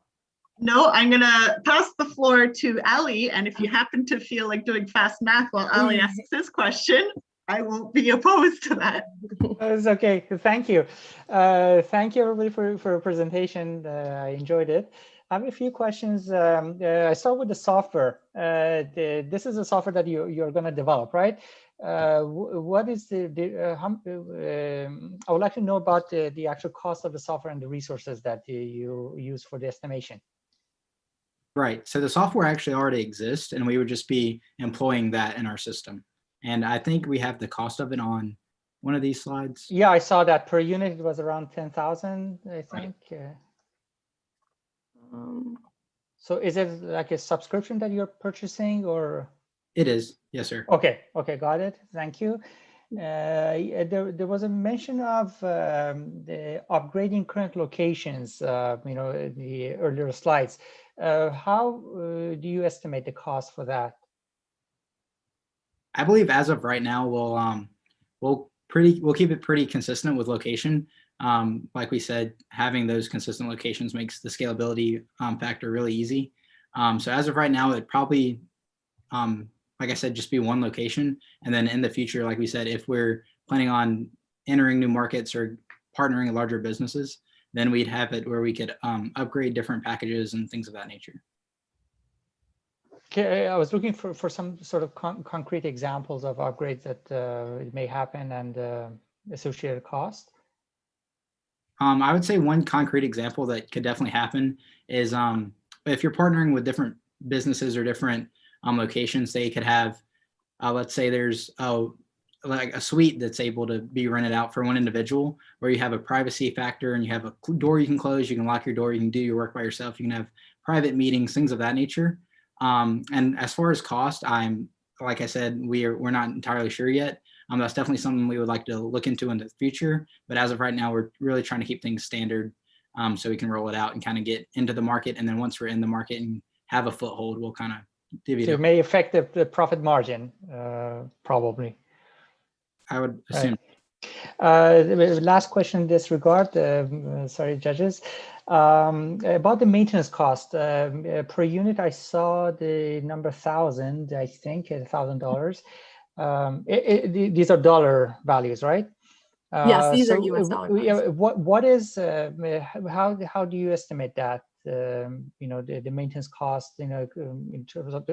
E: No, I'm gonna pass the floor to Ali, and if you happen to feel like doing fast math while Ali asks his question, I won't be opposed to that.
F: It's okay. Thank you. Thank you everybody for your presentation. I enjoyed it. I have a few questions. I start with the software. This is a software that you're going to develop, right? What is I would like to know about the actual cost of the software and the resources that you use for the estimation.
O: Right. So the software actually already exists, and we would just be employing that in our system. And I think we have the cost of it on one of these slides.
F: Yeah, I saw that per unit it was around 10,000, I think. Right. So is it like a subscription that you're purchasing, or?
O: It is. Yes, sir.
F: Okay. Okay. Got it. Thank you. There was a mention of the upgrading current locations, the earlier slides. How do you estimate the cost for that?
O: I believe as of right now, we'll keep it pretty consistent with location. Like we said, having those consistent locations makes the scalability factor really easy. So as of right now, it probably, like I said, just be one location. And then in the future, like we said, if we're planning on entering new markets or partnering with larger businesses, then we'd have it where we could upgrade different packages and things of that nature.
F: Okay, I was looking for some sort of concrete examples of upgrades that it may happen and associated cost.
O: I would say one concrete example that could definitely happen is if you're partnering with different businesses or different locations, they could have, let's say there's like a suite that's able to be rented out for one individual, where you have a privacy factor and you have a door you can close, you can lock your door, you can do your work by yourself, you can have private meetings, things of that nature. And as far as cost, like I said, we're not entirely sure yet. That's definitely something we would like to look into in the future. But as of right now, we're really trying to keep things standard so we can roll it out and kind of get into the market. And then once we're in the market and have a foothold, we'll kind of divvy it up.
F: So it may affect the profit margin, probably.
O: I would assume.
F: Right. Last question in this regard, sorry, judges. About the maintenance cost per unit, I saw the number 1,000, I think, $1,000. These are dollar values, right?
L: Yes, these are US dollar values.
F: What is how do you estimate that? The maintenance cost, in terms of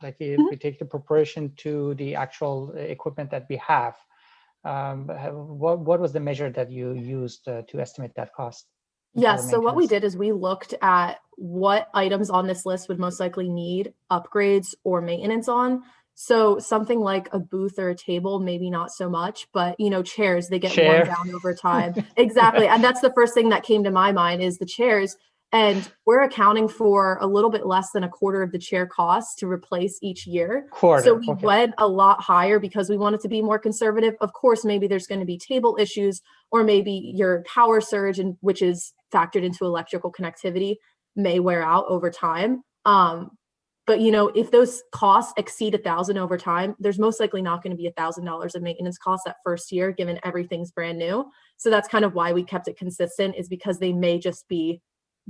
F: like if we take the proportion to the actual equipment that we have. What was the measure that you used to estimate that cost?
L: Yes, so what we did is we looked at what items on this list would most likely need upgrades or maintenance on. So something like a booth or a table, maybe not so much, but chairs, they get worn down over time. Exactly. And that's the first thing that came to my mind is the chairs. And we're accounting for a little bit less than a quarter of the chair cost to replace each year. So we went a lot higher because we wanted to be more conservative. Of course, maybe there's going to be table issues, or maybe your power surge, which is factored into electrical connectivity, may wear out over time. But if those costs exceed $1,000 over time, there's most likely not going to be $1,000 of maintenance costs that first year, given everything's brand new. So that's kind of why we kept it consistent, is because they may just be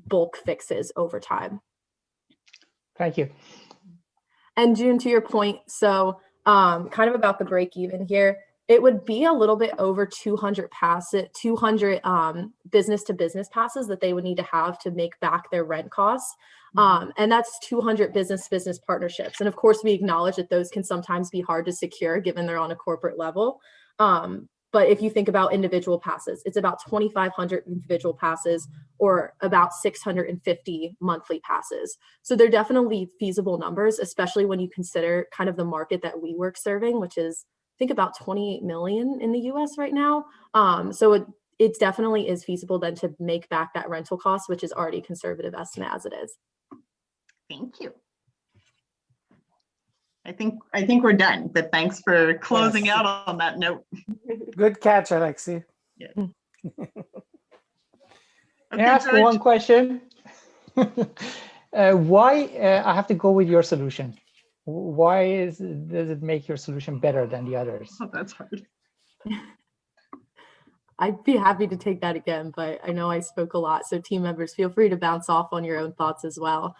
L: bulk fixes over time.
F: Thank you.
L: And June, to your point, so kind of about the break even here, it would be a little bit over 200 business to business passes that they would need to have to make back their rent costs. And that's 200 business partnerships. And of course, we acknowledge that those can sometimes be hard to secure given they're on a corporate level. But But if you think about individual passes, it's about 2,500 individual passes or about 650 monthly passes. So they're definitely feasible numbers, especially when you consider kind of the market that WeWork serving, which is I think about 28 million in the US right now. So it definitely is feasible then to make back that rental cost, which is already a conservative estimate as it is.
E: Thank you. I think we're done, but thanks for closing out on that note.
G: Good catch, Alexi.
E: Yeah.
F: Can I
E: Okay,
F: ask
E: George.
F: one question? Why I have to go with your solution? Why does it make your solution better than the others?
E: Oh, that's hard.
L: I'd be happy to take that again, but I know I spoke a lot. So team members, feel free to bounce off on your own thoughts as well.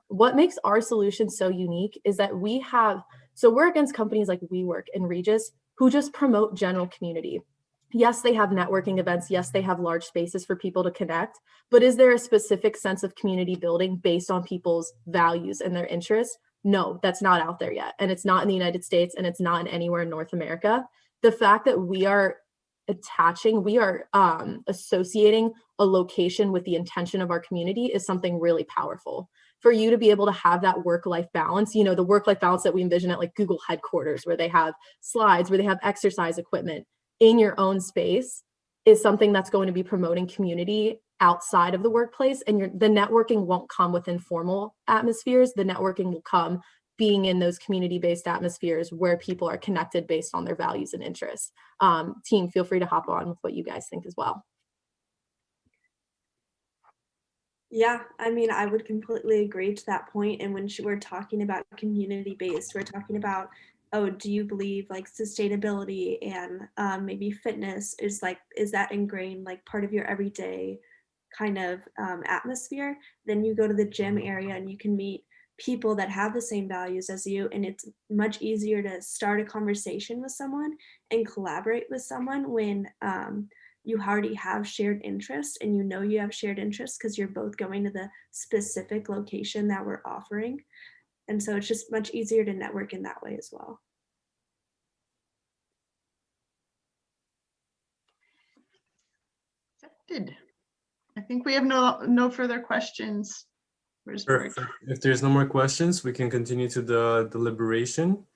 L: What makes our solution so unique is that we're against companies like WeWork and Regis who just promote general community. Yes, they have networking events. Yes, they have large spaces for people to connect, but is there a specific sense of community building based on people's values and their interests? No, that's not out there yet. And it's not in the United States and it's not in anywhere in North America. The fact that we are associating a location with the intention of our community is something really powerful. For you to be able to have that work-life balance, you know, the work-life balance that we envision at like Google headquarters, where they have slides, where they have exercise equipment in your own space, is something that's going to be promoting community outside of the workplace. And the networking won't come with informal atmospheres. The networking will come being in those community-based atmospheres where people are connected based on their values and interests. Team, feel free to hop on with what you guys think as well.
M: Yeah, I mean, I would completely agree to that point. And when we're talking about community-based, we're talking about, oh, do you believe like sustainability and maybe fitness is that ingrained like part of your everyday kind of atmosphere? Then you go to the gym area and you can meet people that have the same values as you, and it's much easier to start a conversation with someone and collaborate with someone when you already have shared interests, and you know you have shared interests because you're both going to the specific location that we're offering. And so it's just much easier to network in that way as well.
E: Accepted. I think we have no further questions. Where's George?
D: Perfect. If there's no more questions, we can continue to the deliberation.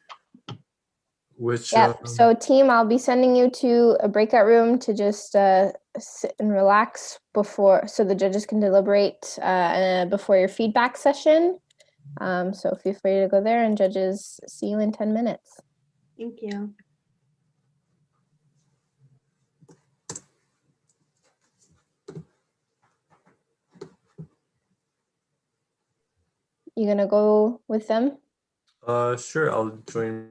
D: Which
B: So team, I'll be sending you to a breakout room to just sit and relax so the judges can deliberate before your feedback session. So feel free to go there, and judges, see you in 10 minutes.
M: Thank you.
B: You gonna go with them?
D: sure, I'll join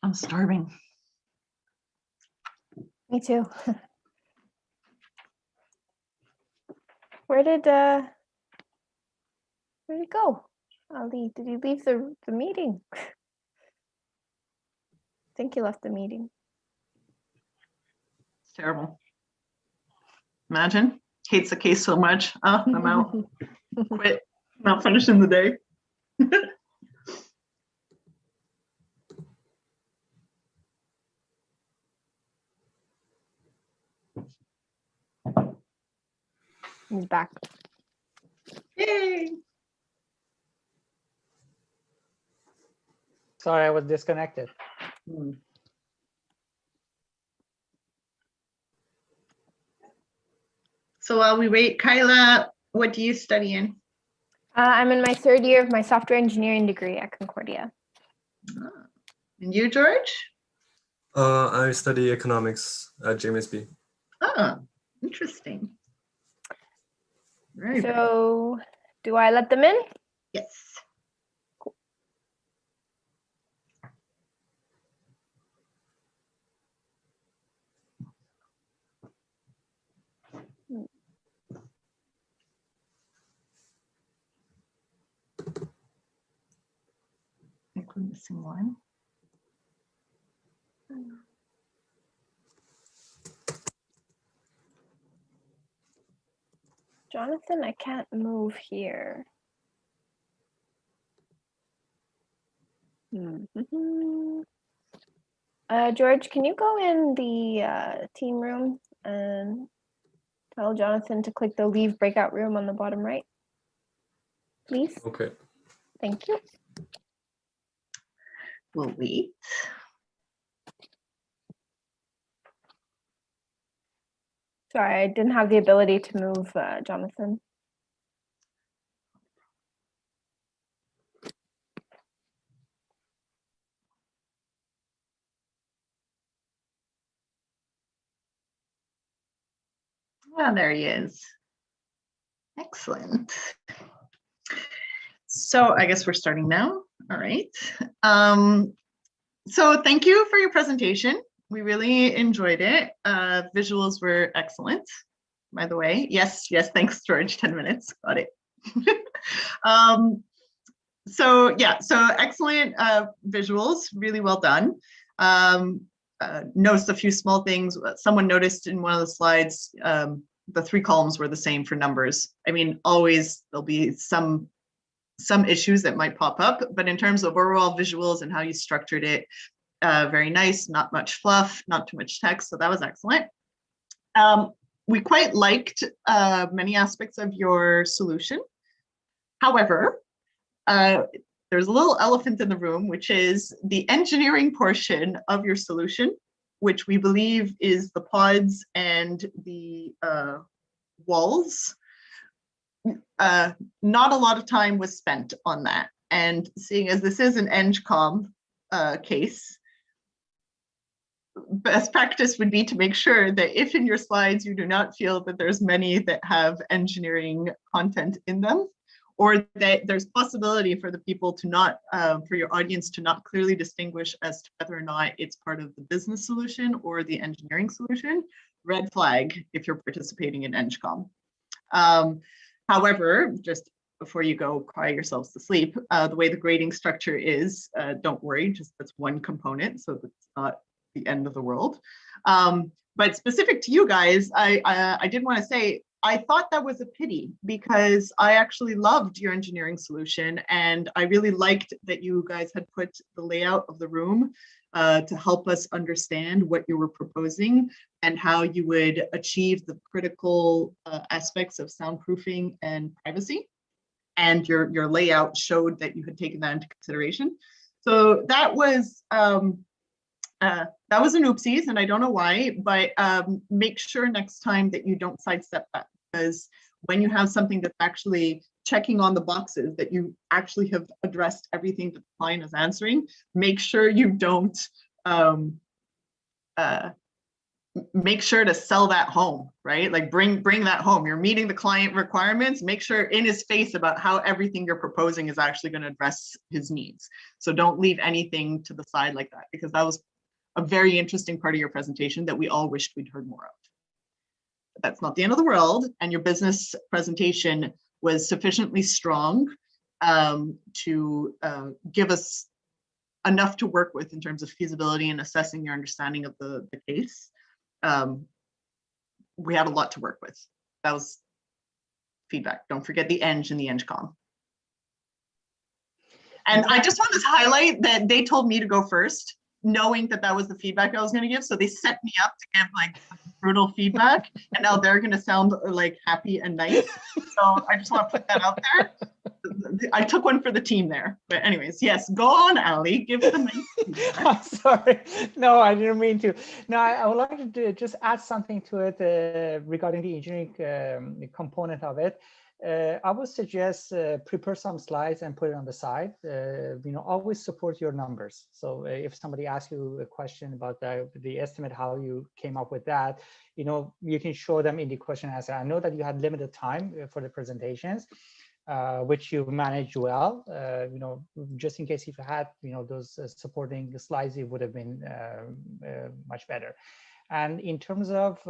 E: I'm starving.
B: Me too. Where did it go? Ali, did you leave the meeting? I think you left the meeting.
E: It's terrible. Imagine, hates the case so much. Oh, I'm out. Quit. Not finishing the day.
B: He's back.
E: Yay!
F: Sorry, I was disconnected.
E: So while we wait, Kyla, what do you study in?
B: I'm in my 3rd year of my software engineering degree at Concordia.
E: And you, George?
D: I study economics at JMSB.
E: Oh, interesting. Very,
B: So, do I let them in?
E: yes. I think we're missing one.
B: Jonathan, I can't move here. George, can you go in the team room and tell Jonathan to click the leave breakout room on the bottom right, please?
D: Okay.
B: Thank you.
E: We'll wait.
B: Sorry, I didn't have the ability to move Jonathan.
E: Well, there he is. Excellent. So I guess we're starting now. All right. So thank you for your presentation. We really enjoyed it. Visuals were excellent, by the way. Yes, thanks, George, 10 minutes, got it. So yeah, so excellent visuals, really well done. Noticed a few small things. Someone noticed in one of the slides, the 3 columns were the same for numbers. I mean, always there'll be some issues that might pop up, but in terms of overall visuals and how you structured it, very nice, not much fluff, not too much text, so that was excellent. We quite liked many aspects of your solution. However, there's a little elephant in the room, which is the engineering portion of your solution, which we believe is the pods and the walls. Not a lot of time was spent on that. And seeing as this is an ENGCOMM case, best practice would be to make sure that if in your slides you do not feel that there's many that have engineering content in them, or that there's possibility for the people to not, for your audience to not clearly distinguish as to whether or not it's part of the business solution or the engineering solution, red flag if you're participating in ENGCOMM. However, just before you go cry yourselves to sleep, the way the grading structure is, don't worry, just that's one component, so that's not the end of the world. But specific to you guys, I did want to say, I thought that was a pity because I actually loved your engineering solution, and I really liked that you guys had put the layout of the room to help us understand what you were proposing and how you would achieve the critical aspects of soundproofing and privacy. And your layout showed that you had taken that into consideration. So that was an oopsies, and I don't know why, but make sure next time that you don't sidestep that, because when you have something that's actually checking on the boxes that you actually have addressed everything that the client is answering, make sure you don't make sure to sell that home, right? Like bring that home. You're meeting the client requirements, make sure in his face about how everything you're proposing is actually going to address his needs. So don't leave anything to the side like that, because that was a very interesting part of your presentation that we all wished we'd heard more of. But that's not the end of the world, and your business presentation was sufficiently strong to give us enough to work with in terms of feasibility and assessing your understanding of the case. We had a lot to work with. That was feedback. Don't forget the ENG and the ENGCOMM. And I just wanted to highlight that they told me to go first, knowing that that was the feedback I was going to give. So they set me up to give like brutal feedback, and now they're going to sound like happy and nice. So I just want to put that out there. I took one for the team there. But anyways, yes, go on, Ali, give them nice feedback.
F: I'm sorry. No, I didn't mean to. No, I would like to just add something to it regarding the engineering component of it. I would suggest prepare some slides and put it on the side. Always support your numbers. So if somebody asks you a question about the estimate, how you came up with that, you can show them in the question answer. I know that you had limited time for the presentations, which you managed well. Just in case if you had, those supporting slides, it would have been much better. And in terms of,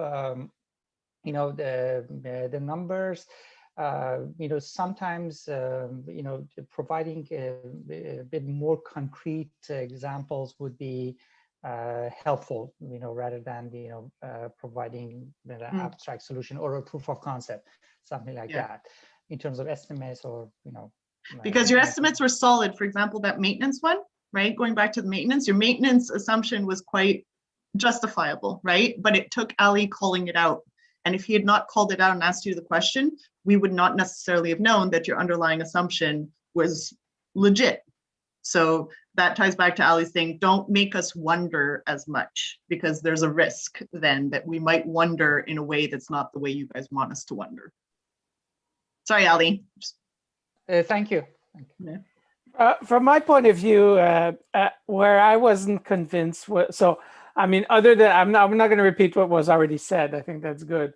F: the numbers, sometimes, providing a bit more concrete examples would be helpful, rather than, providing an abstract solution or a proof of concept, something like that, in terms of estimates or,
E: because your estimates were solid. For example, that maintenance one, right? Going back to the maintenance, your maintenance assumption was quite justifiable, right? But it took Ali calling it out. And if he had not called it out and asked you the question, we would not necessarily have known that your underlying assumption was legit. So that ties back to Ali's thing, don't make us wonder as much, because there's a risk then that we might wonder in a way that's not the way you guys want us to wonder. Sorry, Ali.
F: Thank you.
G: From my point of view, where I wasn't convinced, other than I'm not going to repeat what was already said. I think that's good.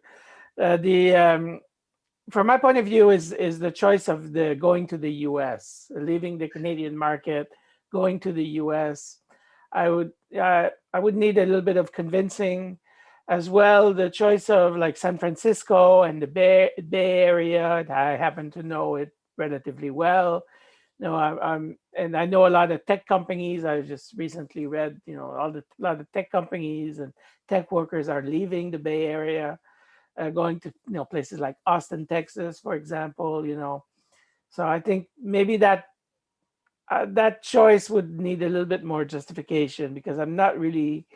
G: From my point of view, is the choice of the going to the U.S., leaving the Canadian market, going to the U.S. I would need a little bit of convincing, as well. The choice of like San Francisco and the Bay Area. I happen to know it relatively well. And I know a lot of tech companies. I just recently read, a lot of tech companies and tech workers are leaving the Bay Area, going to places like Austin, Texas, for example. So I think maybe that that choice would need a little bit more justification, because I'm not really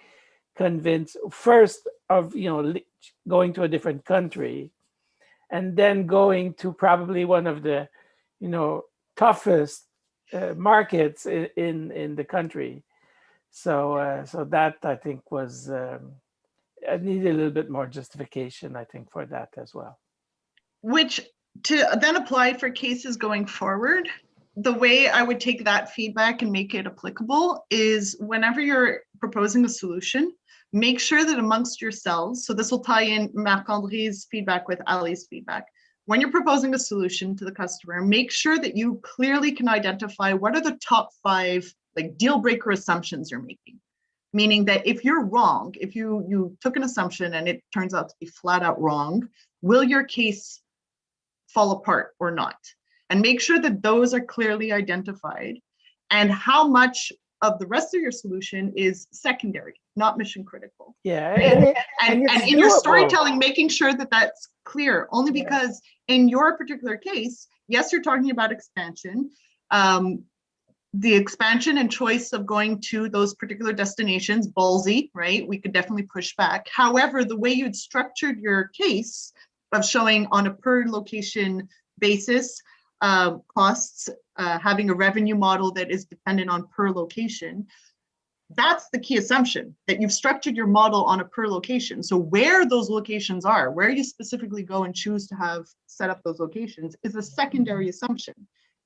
G: convinced first of going to a different country, and then going to probably one of the toughest markets in the country. So that I think was I needed a little bit more justification, I think, for that as well.
E: Which to then apply for cases going forward, the way I would take that feedback and make it applicable is whenever you're proposing a solution, make sure that amongst yourselves, so this will tie in Marc-André's feedback with Ali's feedback. When you're proposing a solution to the customer, make sure that you clearly can identify what are the top 5 like deal breaker assumptions you're making. Meaning that if you're wrong, if you took an assumption and it turns out to be flat out wrong, will your case fall apart or not? And make sure that those are clearly identified, and how much of the rest of your solution is secondary, not mission critical.
G: Yeah,
E: right? and in your storytelling, making sure that that's clear, only because in your particular case, yes, you're talking about expansion. The expansion and choice of going to those particular destinations, ballsy, right? We could definitely push back. However, the way you'd structured your case of showing on a per location basis, costs, having a revenue model that is dependent on per location, that's the key assumption, that you've structured your model on a per location. So where those locations are, where you specifically go and choose to have set up those locations is a secondary assumption.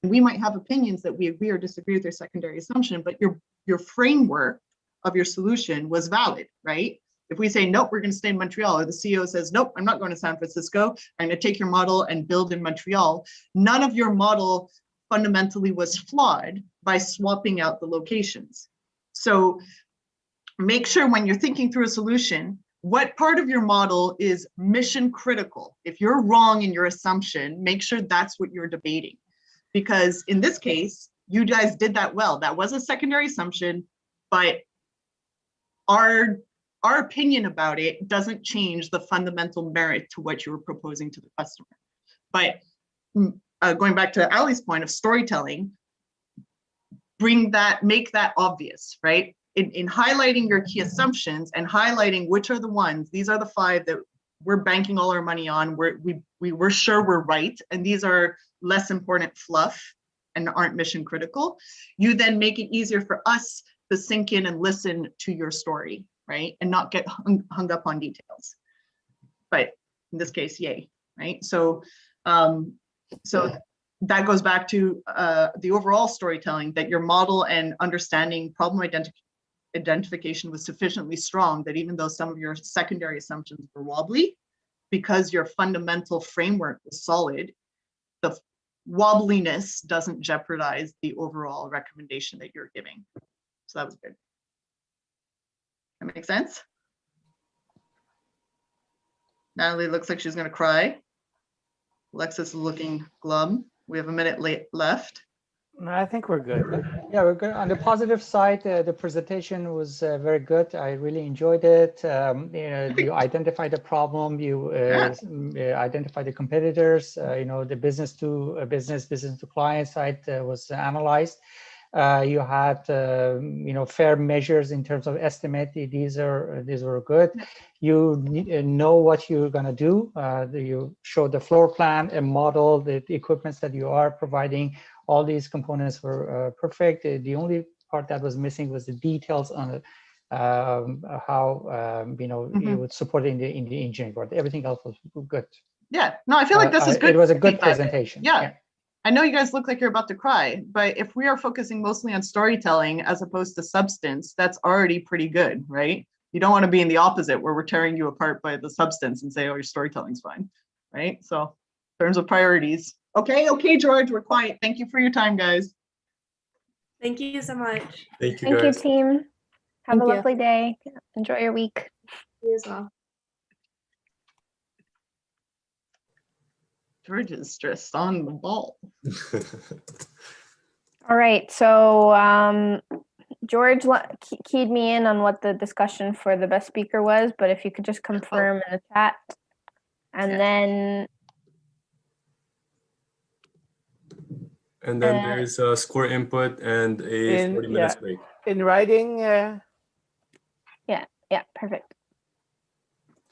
E: And we might have opinions that we agree or disagree with their secondary assumption, but your framework of your solution was valid, right? If we say, nope, we're going to stay in Montreal, or the CEO says, nope, I'm not going to San Francisco, I'm going to take your model and build in Montreal, none of your model fundamentally was flawed by swapping out the locations. So make sure when you're thinking through a solution, what part of your model is mission critical? If you're wrong in your assumption, make sure that's what you're debating. Because in this case, you guys did that well. That was a secondary assumption, but our opinion about it doesn't change the fundamental merit to what you were proposing to the customer. But going back to Ali's point of storytelling, make that obvious, right? In highlighting your key assumptions and highlighting which are the ones, these are the 5 that we're banking all our money on, we're sure we're right, and these are less important fluff and aren't mission critical, you then make it easier for us to sink in and listen to your story, right? And not get hung up on details. But in this case, yay, right? So that goes back to the overall storytelling, that your model and understanding problem identification was sufficiently strong that even though some of your secondary assumptions were wobbly, because your fundamental framework was solid, the wobbliness doesn't jeopardize the overall recommendation that you're giving. So that was good. That makes sense? Natalie looks like she's going to cry. Alexis is looking glum. We have a minute left.
F: No, I think we're good. Yeah, we're good. On the positive side, the presentation was very good. I really enjoyed it. You identify the problem, you identify the competitors. The business to client side was analyzed. You had fair measures in terms of estimate. These were good. You know what you're going to do. You show the floor plan, a model, the equipments that you are providing. All these components were perfect. The only part that was missing was the details on how you would support it in the engineering part. Everything else was good.
E: Yeah, no, I feel like this is good.
F: It was a good presentation.
E: Yeah. I know you guys look like you're about to cry, but if we are focusing mostly on storytelling as opposed to substance, that's already pretty good, right? You don't want to be in the opposite where we're tearing you apart by the substance and say, oh, your storytelling's fine, right? So in terms of priorities. Okay, George, we're quiet. Thank you for your time, guys.
M: Thank you so much.
D: Thank you,
B: Thank
D: guys.
B: you, team. Have
L: Thank
B: a
L: you.
B: lovely day. Enjoy your week.
M: You as well.
E: George is stressed on the ball.
B: All right, so George keyed me in on what the discussion for the best speaker was, but if you could just confirm in the chat. And then
D: there's a score input and a 40 minutes break.
G: In writing.
B: Yeah, perfect.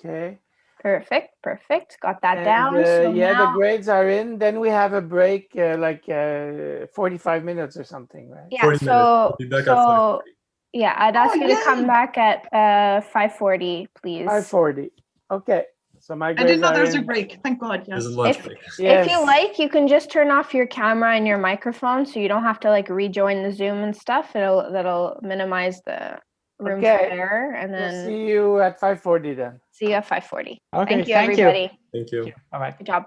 G: Okay.
B: Perfect. Got that
G: And,
B: down. So
G: yeah,
B: now,
G: the grades are in. Then we have a break, 45 minutes or something, right?
B: yeah.
D: 40 minutes. We'll be back at 5:40.
B: Yeah, I'd ask you to come back at 5:40, please.
G: 5:40. Okay. So my
E: I
G: grades
E: didn't know there was a
G: in.
E: break. Thank God. Yes.
D: There's a lunch break.
B: If you like, you can just turn off your camera and your microphone, so you don't have to like rejoin the Zoom and stuff. That'll minimize the room for error, and
G: We'll
B: then
G: see you at 5:40 then.
B: see you at 5:40.
F: Okay,
B: Thank you,
F: thank you.
B: everybody.
D: Thank you.
F: Bye-bye.
B: Good job.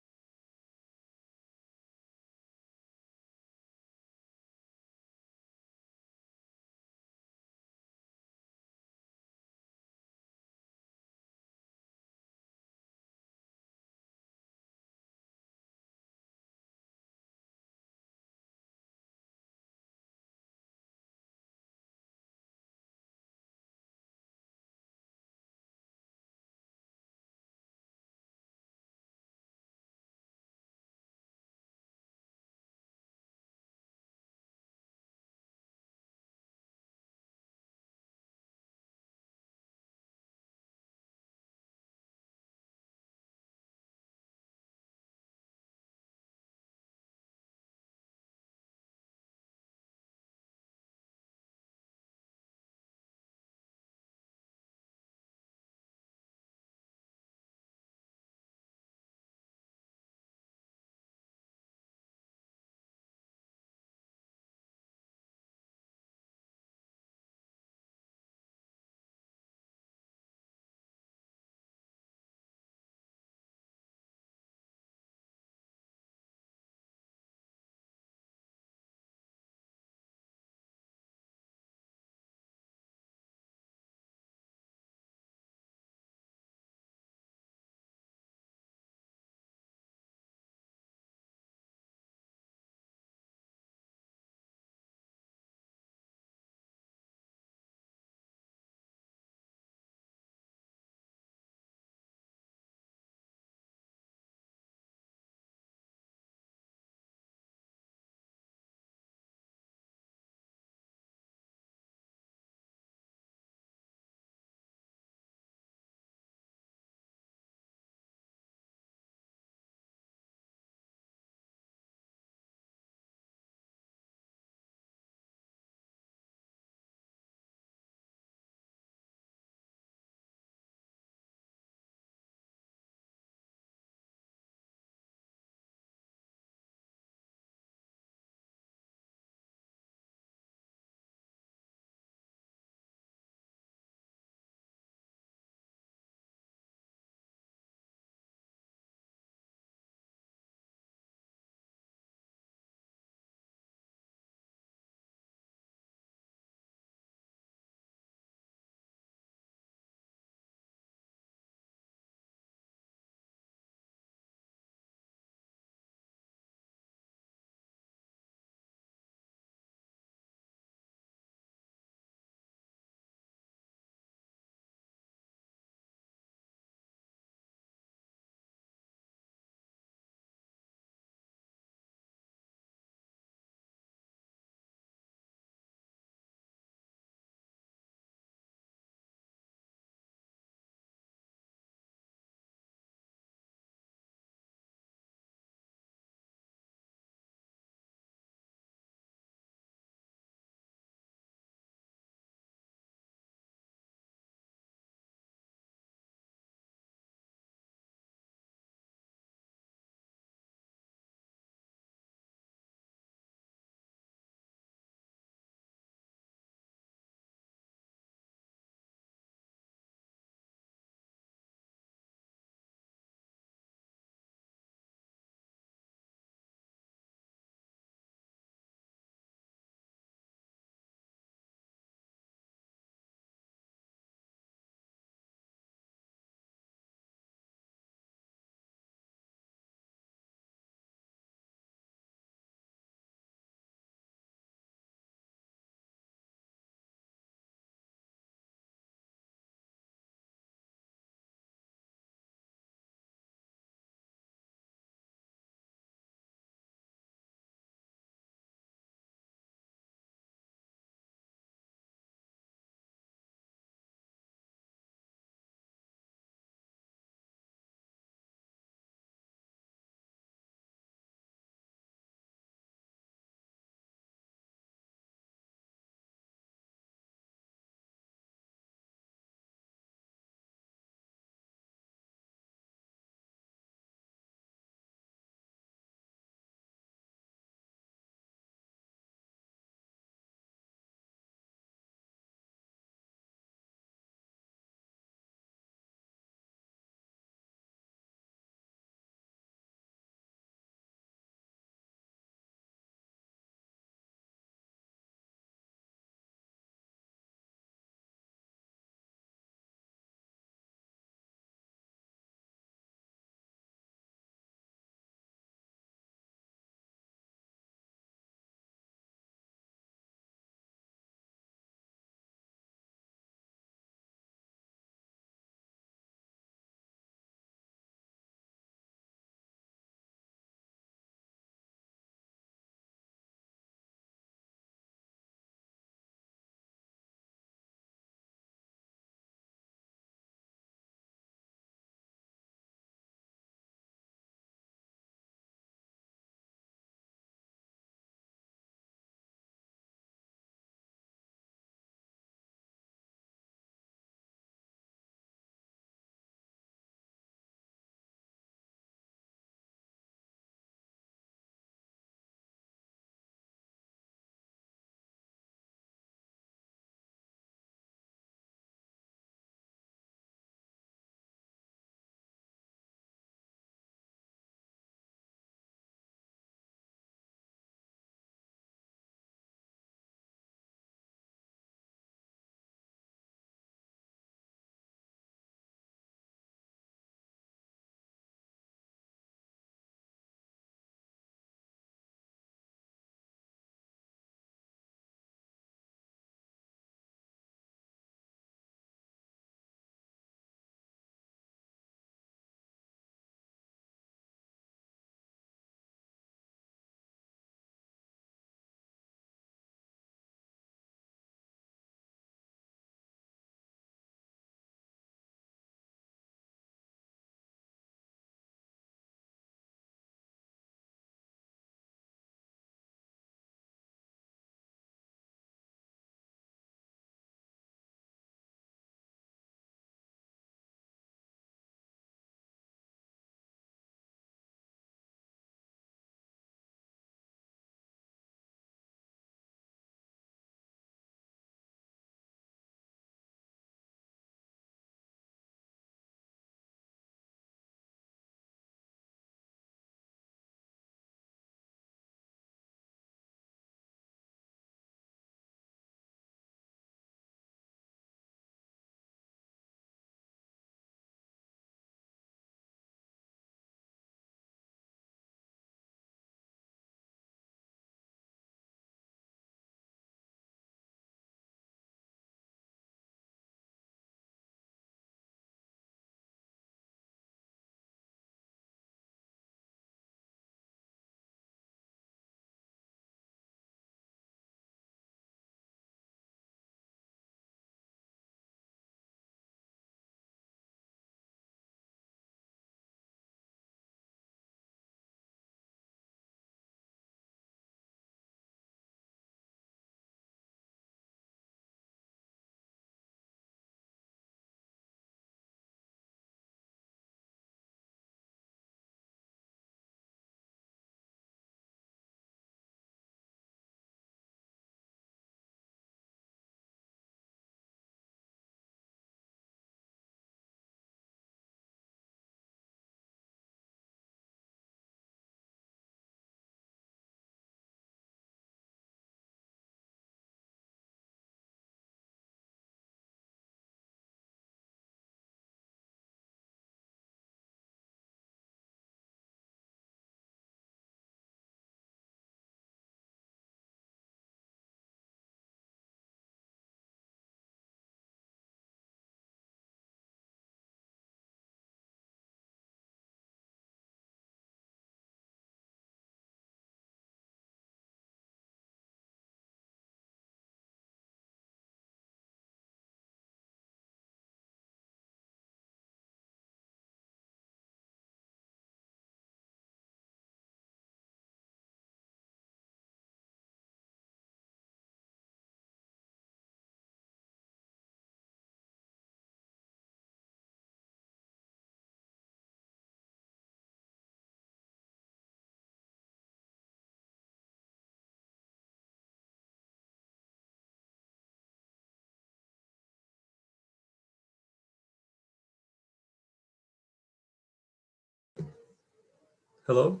D: Hello?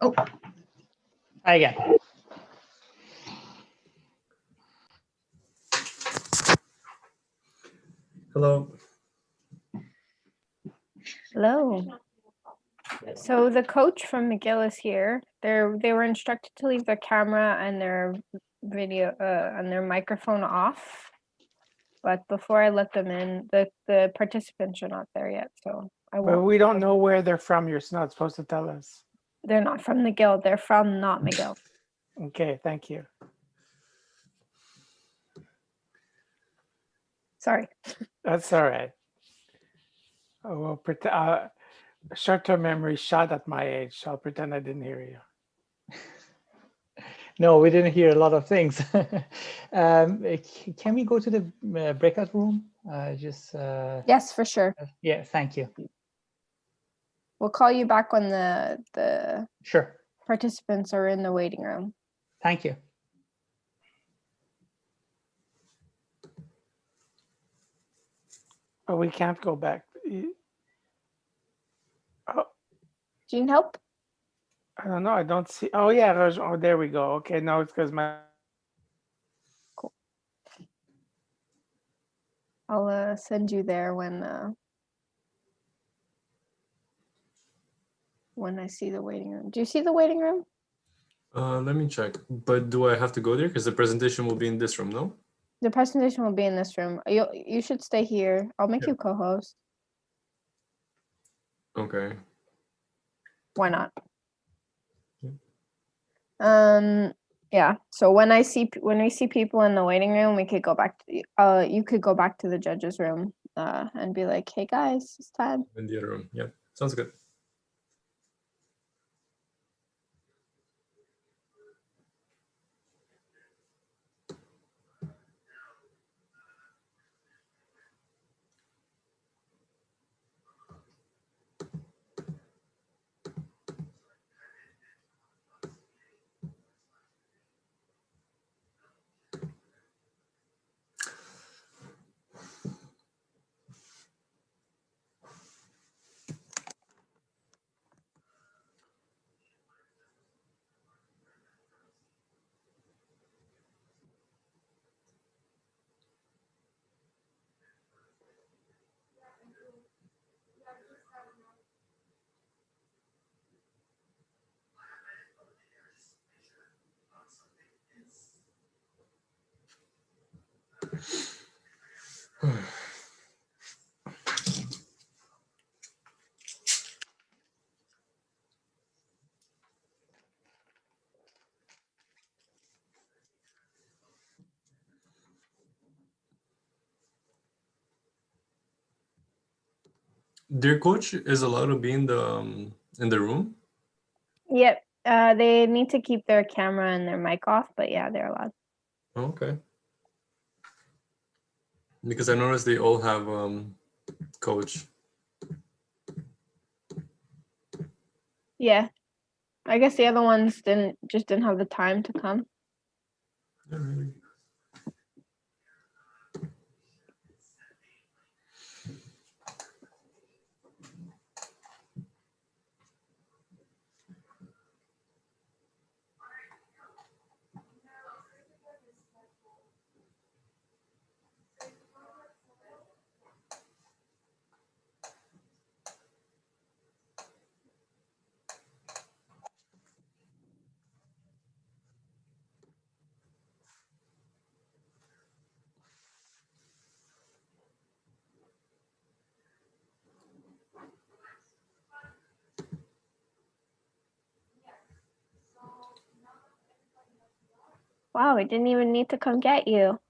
E: Oh,
F: Hi again.
D: Hello.
B: Hello. So the coach from McGill is here. They were instructed to leave their camera and their video and their microphone off. But before I let them in, the participants are not there yet, so I
G: But
B: won't.
G: we don't know where they're from. You're not supposed to tell us.
B: They're not from the guild. They're from not McGill.
G: Okay, thank you.
B: Sorry.
G: That's all right. Oh, well, short-term memory shot at my age. I'll pretend I didn't hear you.
F: No, we didn't hear a lot of things. Can we go to the breakout room?
B: Yes, for sure.
F: Yeah, thank you.
B: We'll call you back when the
F: Sure.
B: participants are in the waiting room.
F: Thank you.
G: But we can't go back. Oh,
B: Do you need help?
G: I don't know. I don't see. Oh, yeah. Oh, there we go. Okay, no, it's because my.
B: Cool. I'll send you there when I see the waiting room. Do you see the waiting room?
D: Let me check. But do I have to go there? Because the presentation will be in this room, no?
B: The presentation will be in this room. You should stay here. I'll make you co-host.
D: Okay.
B: Why not? Yeah. So when we see people in the waiting room, we could go back to you could go back to the judge's room and be like, hey guys, it's time.
D: In the other room. Yeah. Sounds good. Their coach is allowed to be in the room.
B: Yep. They need to keep their camera and their mic off, but yeah, they're allowed.
D: Okay. Because I noticed they all have coach.
B: Yeah. I guess the other ones didn't have the time to come.
D: Yeah, maybe.
B: Wow, we didn't even need to come get you.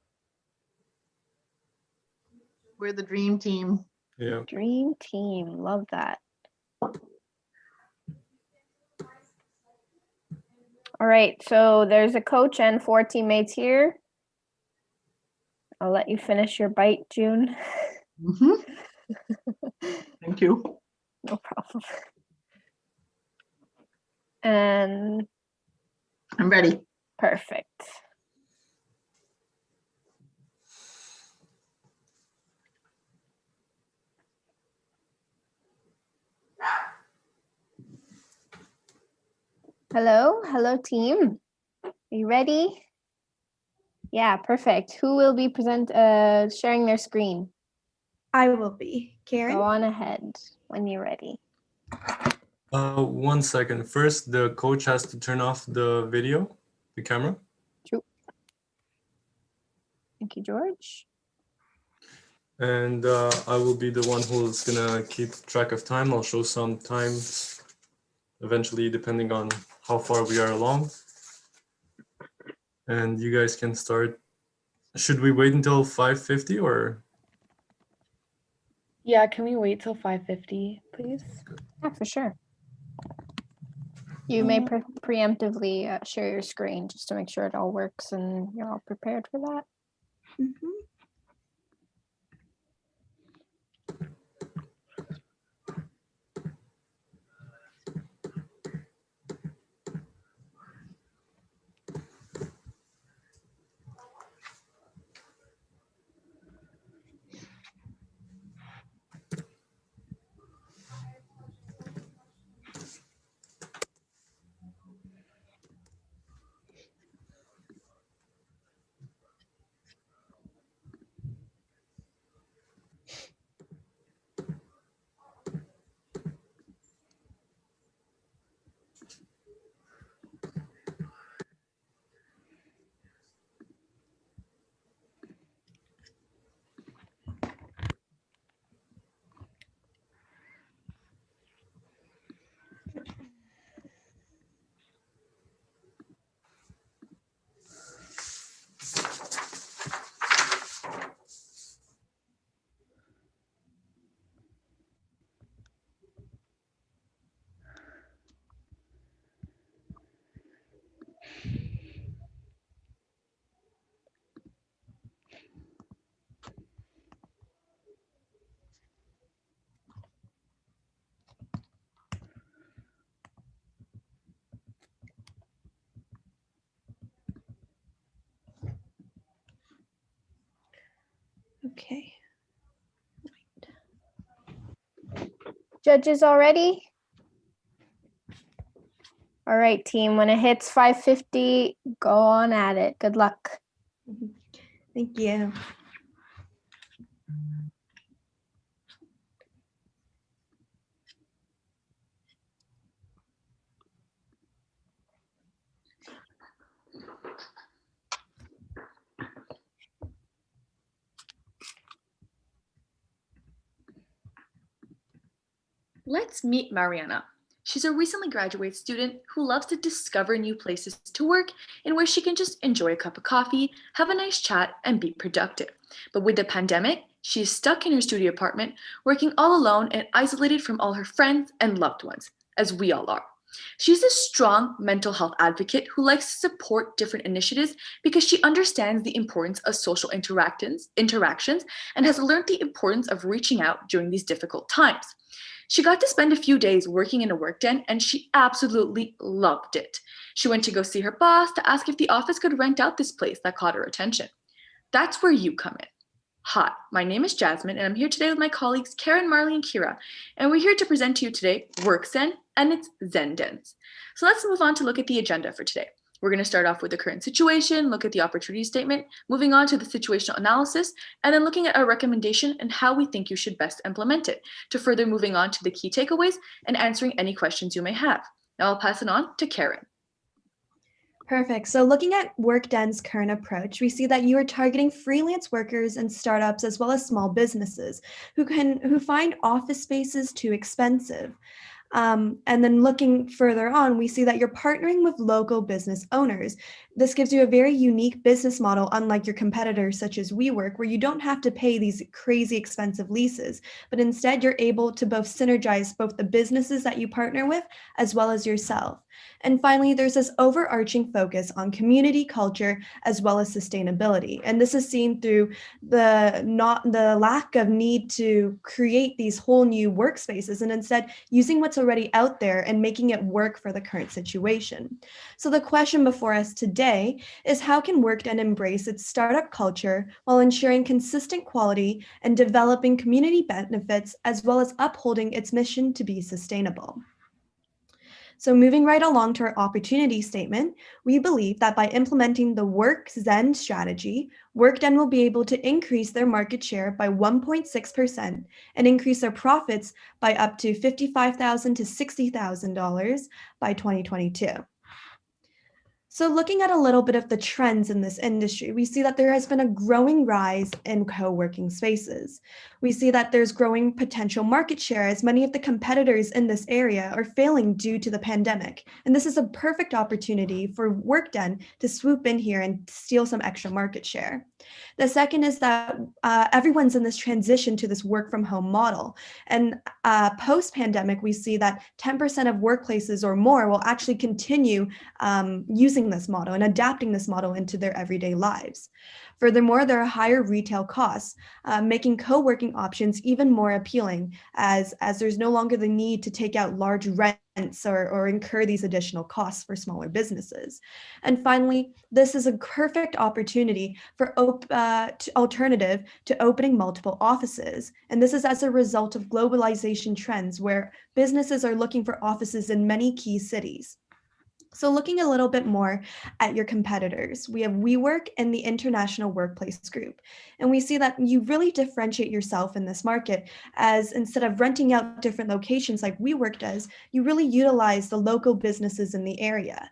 E: We're the dream team.
D: Yeah.
B: Dream team. Love that. All right, so there's a coach and 4 teammates here. I'll let you finish your bite, June.
E: Thank you.
B: No problem. And
E: I'm ready.
B: perfect. Hello team. Are you ready? Yeah, perfect. Who will be sharing their screen?
M: I will be. Karen?
B: Go on ahead when you're ready.
D: 1 second. First, the coach has to turn off the video, the camera.
B: True. Thank you, George.
D: And I will be the one who's gonna keep track of time. I'll show some times eventually, depending on how far we are along. And you guys can start. Should we wait until 5:50 or?
N: Yeah, can we wait till 5:50, please?
B: Yeah, for sure. You may preemptively share your screen just to make sure it all works and you're all prepared for that.
M: Okay.
B: Judges all ready? All right, team, when it hits 5:50, go on at it. Good luck.
M: Thank you.
P: Let's meet Mariana. She's a recently graduated student who loves to discover new places to work and where she can just enjoy a cup of coffee, have a nice chat, and be productive. But with the pandemic, she is stuck in her studio apartment, working all alone and isolated from all her friends and loved ones, as we all are. She's a strong mental health advocate who likes to support different initiatives because she understands the importance of social interactions and has learned the importance of reaching out during these difficult times. She got to spend a few days working in a Workden and she absolutely loved it. She went to go see her boss to ask if the office could rent out this place that caught her attention. That's where you come in. Hi, my name is Jasmine and I'm here today with my colleagues Karen, Marley, and Kira, and we're here to present to you today Workzen and its Zendens. So let's move on to look at the agenda for today. We're going to start off with the current situation, look at the opportunity statement, moving on to the situational analysis, and then looking at our recommendation and how we think you should best implement it, to further moving on to the key takeaways and answering any questions you may have. Now I'll pass it on to Karen.
Q: Perfect. So looking at Workden's current approach, we see that you are targeting freelance workers and startups as well as small businesses who find office spaces too expensive. And then looking further on, we see that you're partnering with local business owners. This gives you a very unique business model, unlike your competitors such as WeWork, where you don't have to pay these crazy expensive leases, but instead you're able to both synergize both the businesses that you partner with as well as yourself. And finally, there's this overarching focus on community culture as well as sustainability. And this is seen through the lack of need to create these whole new workspaces and instead using what's already out there and making it work for the current situation. So the question before us today is, how can Workden embrace its startup culture while ensuring consistent quality and developing community benefits as well as upholding its mission to be sustainable? So moving right along to our opportunity statement, we believe that by implementing the Workzen strategy, Workden will be able to increase their market share by 1.6% and increase their profits by up to $55,000 to $60,000 by 2022. So looking at a little bit of the trends in this industry, we see that there has been a growing rise in co-working spaces. We see that there's growing potential market share as many of the competitors in this area are failing due to the pandemic. And this is a perfect opportunity for Workden to swoop in here and steal some extra market share. The second is that everyone's in this transition to this work from home model. And post-pandemic, we see that 10% of workplaces or more will actually continue using this model and adapting this model into their everyday lives. Furthermore, there are higher retail costs, making co-working options even more appealing as there's no longer the need to take out large rents or incur these additional costs for smaller businesses. And finally, this is a perfect opportunity for alternative to opening multiple offices. And this is as a result of globalization trends where businesses are looking for offices in many key cities. So looking a little bit more at your competitors, we have WeWork and the International Workplace Group. And we see that you really differentiate yourself in this market as instead of renting out different locations like WeWork does, you really utilize the local businesses in the area.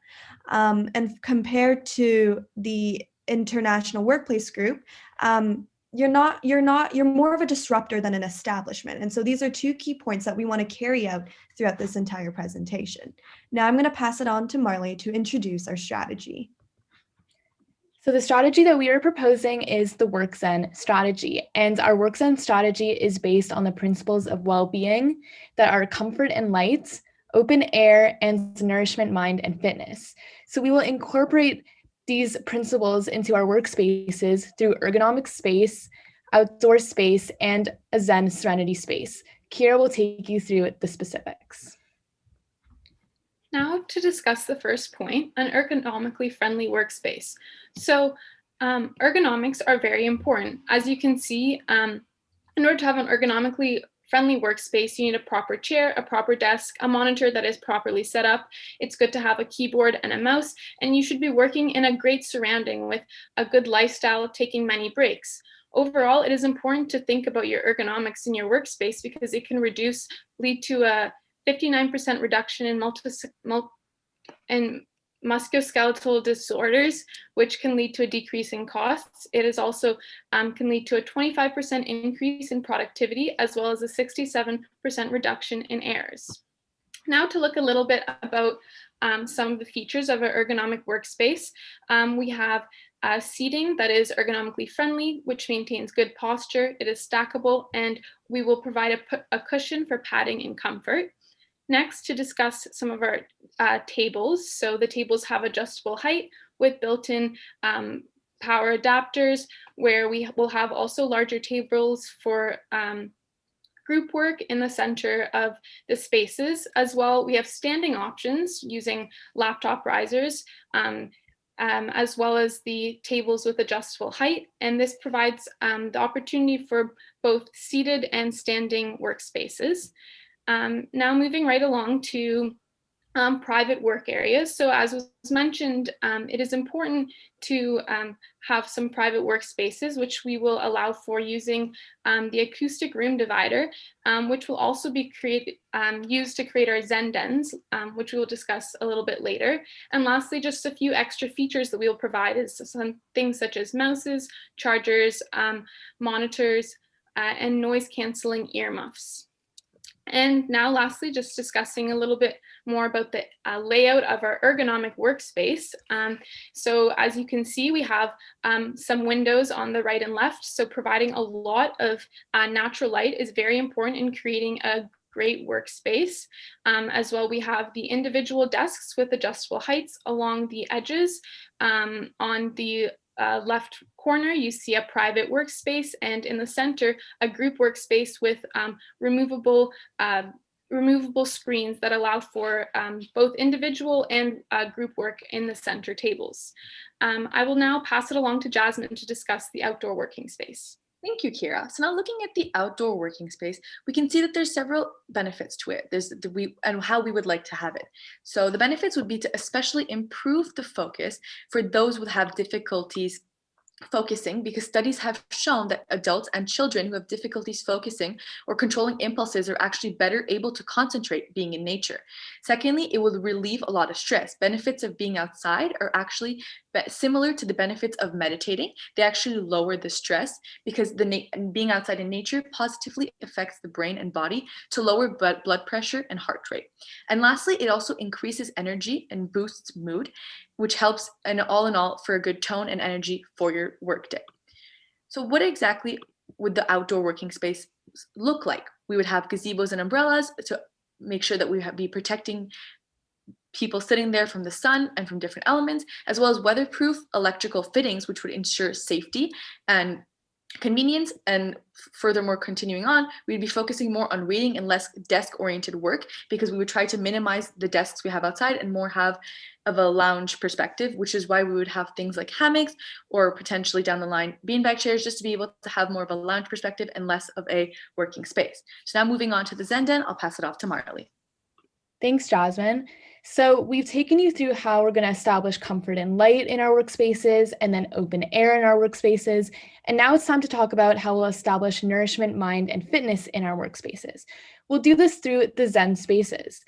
Q: And compared to the International Workplace Group, you're more of a disruptor than an establishment. And so these are two key points that we want to carry out throughout this entire presentation. Now I'm going to pass it on to Marley to introduce our strategy.
R: So the strategy that we are proposing is the Workzen strategy. And our Workzen strategy is based on the principles of well-being that are comfort and light, open air, and nourishment, mind, and fitness. So we will incorporate these principles into our workspaces through ergonomic space, outdoor space, and a Zen serenity space. Kira will take you through the specifics.
K: Now to discuss the first point, an ergonomically friendly workspace. So ergonomics are very important. As you can see, in order to have an ergonomically friendly workspace, you need a proper chair, a proper desk, a monitor that is properly set up. It's good to have a keyboard and a mouse, and you should be working in a great surrounding with a good lifestyle, taking many breaks. Overall, it is important to think about your ergonomics in your workspace because it can lead to a 59% reduction in musculoskeletal disorders, which can lead to a decrease in costs. It is also can lead to a 25% increase in productivity, as well as a 67% reduction in errors.
S: Now to look a little bit about some of the features of an ergonomic workspace. We have seating that is ergonomically friendly, which maintains good posture. It is stackable, and we will provide a cushion for padding and comfort. Next, to discuss some of our tables. So the tables have adjustable height with built-in power adapters, where we will have also larger tables for group work in the center of the spaces. As well, we have standing options using laptop risers, as well as the tables with adjustable height. And this provides the opportunity for both seated and standing workspaces. Now moving right along to private work areas. So as was mentioned, it is important to have some private workspaces, which we will allow for using the acoustic room divider, which will also be used to create our Zen dens, which we will discuss a little bit later. And lastly, just a few extra features that we will provide is some things such as mouses, chargers, monitors, and noise canceling earmuffs. And now lastly, just discussing a little bit more about the layout of our ergonomic workspace. So as you can see, we have some windows on the right and left. So providing a lot of natural light is very important in creating a great workspace. As well, we have the individual desks with adjustable heights along the edges. On the left corner, you see a private workspace, and in the center, a group workspace with removable screens that allow for both individual and group work in the center tables. I will now pass it along to Jasmine to discuss the outdoor working space.
P: Thank you, Kira. So now looking at the outdoor working space, we can see that there's several benefits to it. There's and how we would like to have it. So the benefits would be to especially improve the focus for those who have difficulties focusing, because studies have shown that adults and children who have difficulties focusing or controlling impulses are actually better able to concentrate being in nature. Secondly, it will relieve a lot of stress. Benefits of being outside are actually similar to the benefits of meditating. They actually lower the stress because being outside in nature positively affects the brain and body to lower blood pressure and heart rate. And lastly, it also increases energy and boosts mood, which helps in all for a good tone and energy for your workday. So what exactly would the outdoor working space look like? We would have gazebos and umbrellas to make sure that we be protecting people sitting there from the sun and from different elements, as well as weatherproof electrical fittings, which would ensure safety and convenience. And furthermore, continuing on, we'd be focusing more on reading and less desk-oriented work, because we would try to minimize the desks we have outside and more have of a lounge perspective, which is why we would have things like hammocks or potentially down the line beanbag chairs, just to be able to have more of a lounge perspective and less of a working space. So now moving on to the Zen Den, I'll pass it off to Marley.
R: Thanks, Jasmine. So we've taken you through how we're going to establish comfort and light in our workspaces and then open air in our workspaces. And now it's time to talk about how we'll establish nourishment, mind, and fitness in our workspaces. We'll do this through the Zen spaces.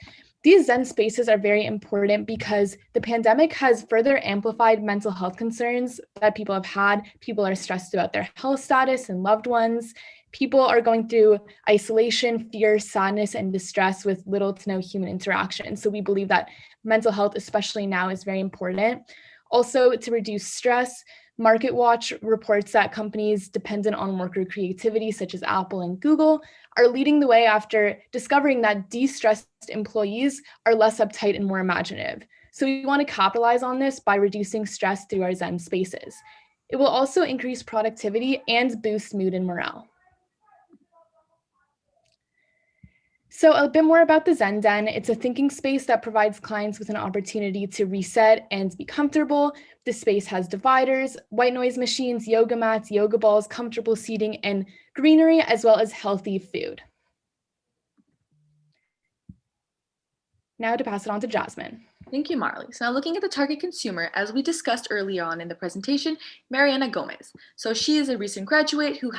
R: These Zen spaces are very important because the pandemic has further amplified mental health concerns that people have had. People are stressed about their health status and loved ones. People are going through isolation, fear, sadness, and distress with little to no human interaction. So we believe that mental health, especially now, is very important. Also, to reduce stress, MarketWatch reports that companies dependent on worker creativity, such as Apple and Google, are leading the way after discovering that de-stressed employees are less uptight and more imaginative. So we want to capitalize on this by reducing stress through our Zen spaces. It will also increase productivity and boost mood and morale. So a bit more about the Zen Den. It's a thinking space that provides clients with an opportunity to reset and be comfortable. The space has dividers, white noise machines, yoga mats, yoga balls, comfortable seating, and greenery, as well as healthy food. Now to pass it on to Jasmine.
P: Thank you, Marley. So now looking at the target consumer, as we discussed earlier on in the presentation, Mariana Gomez. So she is a recent graduate who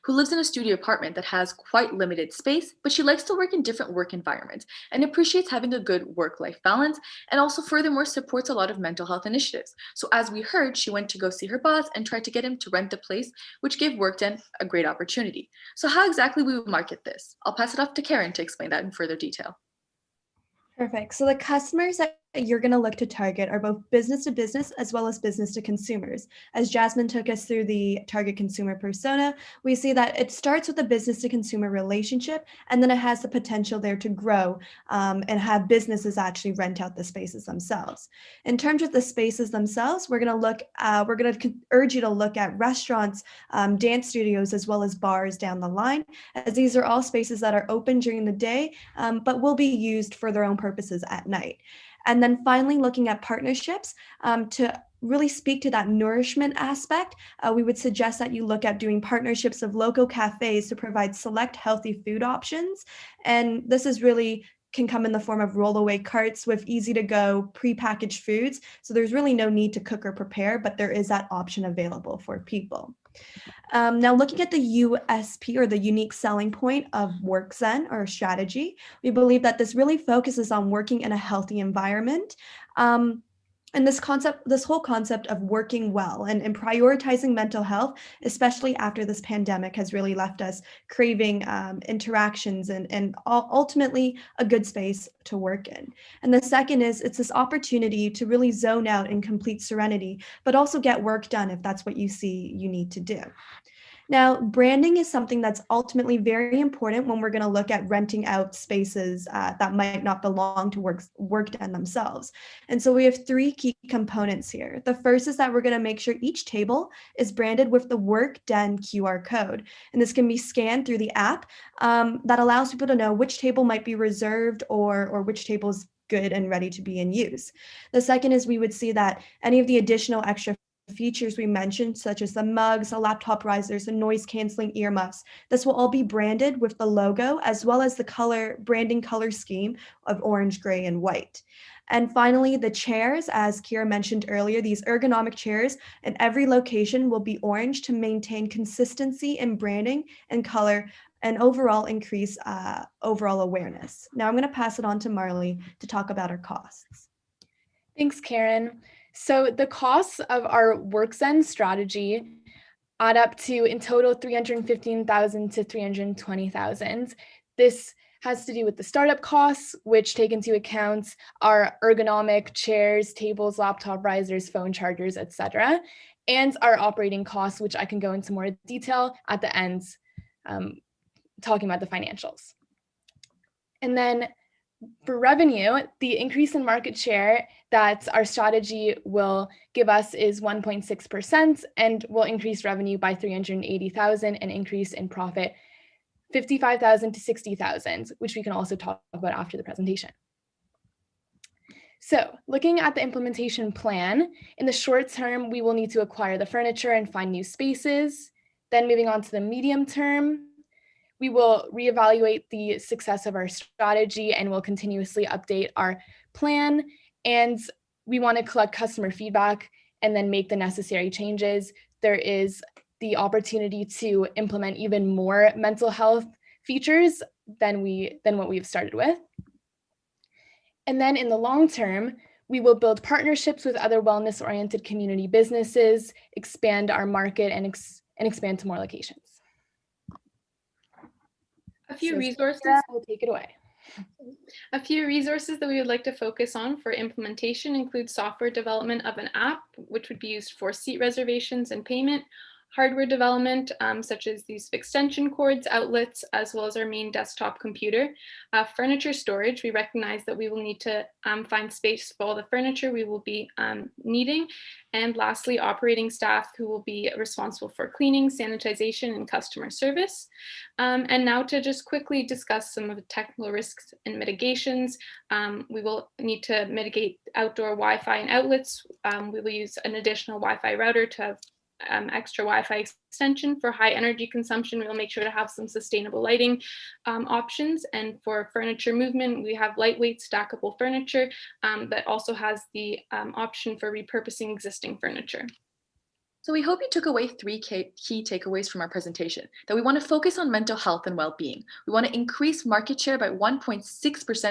P: lives in a studio apartment that has quite limited space, but she likes to work in different work environments and appreciates having a good work-life balance, and also furthermore supports a lot of mental health initiatives. So as we heard, she went to go see her boss and tried to get him to rent the place, which gave Workden a great opportunity. So how exactly we would market this? I'll pass it off to Karen to explain that in further detail.
Q: Perfect. So the customers that you're going to look to target are both business to business as well as business to consumers. As Jasmine took us through the target consumer persona, we see that it starts with a business to consumer relationship, and then it has the potential there to grow and have businesses actually rent out the spaces themselves. In terms of the spaces themselves, we're going to urge you to look at restaurants, dance studios, as well as bars down the line, as these are all spaces that are open during the day, but will be used for their own purposes at night. And then finally, looking at partnerships to really speak to that nourishment aspect, we would suggest that you look at doing partnerships of local cafes to provide select healthy food options. And this is really can come in the form of rollaway carts with easy to go prepackaged foods. So there's really no need to cook or prepare, but there is that option available for people. Now, looking at the USP or the unique selling point of WorkZen or strategy, we believe that this really focuses on working in a healthy environment. And this whole concept of working well and prioritizing mental health, especially after this pandemic, has really left us craving interactions and ultimately a good space to work in. And the second is it's this opportunity to really zone out in complete serenity, but also get work done if that's what you see you need to do. Now, branding is something that's ultimately very important when we're going to look at renting out spaces that might not belong to Workden themselves. And so we have three key components here. The first is that we're going to make sure each table is branded with the Workden QR code. And this can be scanned through the app that allows people to know which table might be reserved or which table is good and ready to be in use. The second is we would see that any of the additional extra features we mentioned, such as the mugs, the laptop risers, the noise canceling earmuffs, this will all be branded with the logo as well as the branding color scheme of orange, gray, and white. And finally, the chairs, as Kira mentioned earlier, these ergonomic chairs in every location will be orange to maintain consistency in branding and color and overall increase overall awareness. Now I'm going to pass it on to Marley to talk about our costs.
R: Thanks, Karen. So the costs of our WorkZen strategy add up to, in total, $315,000 to $320,000. This has to do with the startup costs, which take into account our ergonomic chairs, tables, laptop risers, phone chargers, etc., and our operating costs, which I can go into more detail at the end, talking about the financials. And then for revenue, the increase in market share that our strategy will give us is 1.6% and will increase revenue by $380,000 and increase in profit $55,000 to $60,000, which we can also talk about after the presentation. So looking at the implementation plan, in the short term, we will need to acquire the furniture and find new spaces. Then moving on to the medium term, we will reevaluate the success of our strategy and will continuously update our plan. And we want to collect customer feedback and then make the necessary changes. There is the opportunity to implement even more mental health features than what we've started with. And then in the long term, we will build partnerships with other wellness-oriented community businesses, expand our market, and expand to more locations.
S: A few resources.
R: Will take it away.
S: A few resources that we would like to focus on for implementation include software development of an app, which would be used for seat reservations and payment, hardware development, such as these extension cords, outlets, as well as our main desktop computer. Furniture storage, we recognize that we will need to find space for all the furniture we will be needing. And lastly, operating staff who will be responsible for cleaning, sanitization, and customer service. And now to just quickly discuss some of the technical risks and mitigations. We will need to mitigate outdoor Wi-Fi and outlets. We will use an additional Wi-Fi router to have extra Wi-Fi extension. For high energy consumption, we'll make sure to have some sustainable lighting options. And for furniture movement, we have lightweight stackable furniture that also has the option for repurposing existing furniture.
P: So we hope you took away three key takeaways from our presentation, that we want to focus on mental health and well-being. We want to increase market share by 1.6%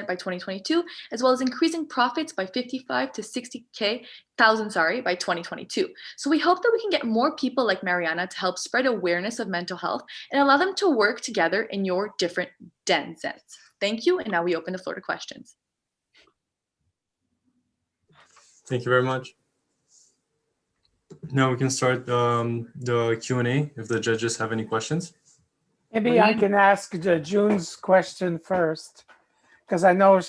P: by 2022, as well as increasing profits by 55 to 60,000 by 2022. So we hope that we can get more people like Mariana to help spread awareness of mental health and allow them to work together in your different dens. Thank you, and now we open the floor to questions.
D: Thank you very much. Now we can start the Q&A if the judges have any questions.
G: Maybe I can ask June's question first, because I know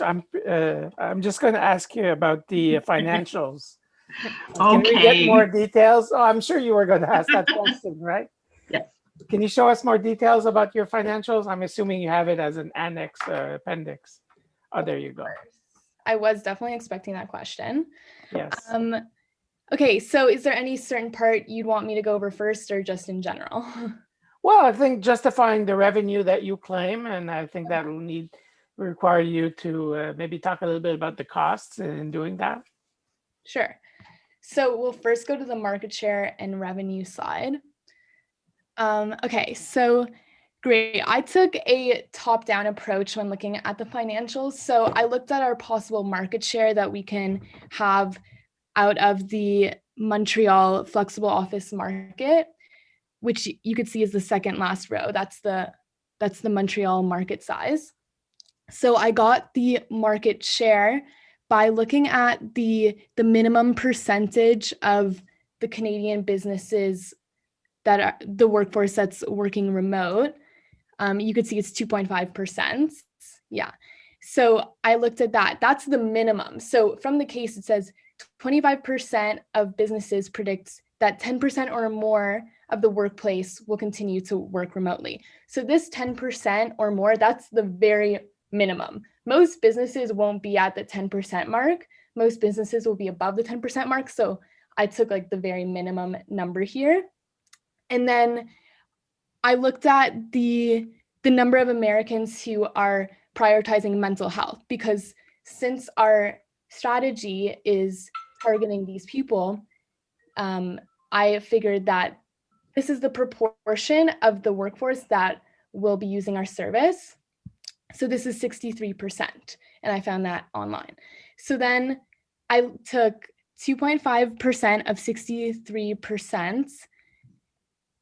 G: I'm just going to ask you about the financials. Can we get more details? Oh, I'm sure you were going to ask that question, right?
E: Yes.
G: Can you show us more details about your financials? I'm assuming you have it as an annex appendix. Oh, there you go.
R: I was definitely expecting that question.
G: Yes.
R: Okay, so is there any certain part you'd want me to go over first or just in general?
G: Well, I think justifying the revenue that you claim, and I think that will require you to maybe talk a little bit about the costs in doing that.
R: Sure. So we'll first go to the market share and revenue slide. Okay, so great. I took a top-down approach when looking at the financials. So I looked at our possible market share that we can have out of the Montreal flexible office market, which you could see is the second last row. That's the Montreal market size. So I got the market share by looking at the minimum percentage of the Canadian businesses that are the workforce that's working remote. You could see it's 2.5%. Yeah. So I looked at that. That's the minimum. So from the case, it says 25% of businesses predicts that 10% or more of the workplace will continue to work remotely. So this 10% or more, that's the very minimum. Most businesses won't be at the 10% mark. Most businesses will be above the 10% mark. So I took like the very minimum number here. And then I looked at the number of Americans who are prioritizing mental health, because since our strategy is targeting these people, I figured that this is the proportion of the workforce that will be using our service. So this is 63%, and I found that online. So then I took 2.5% of 63%,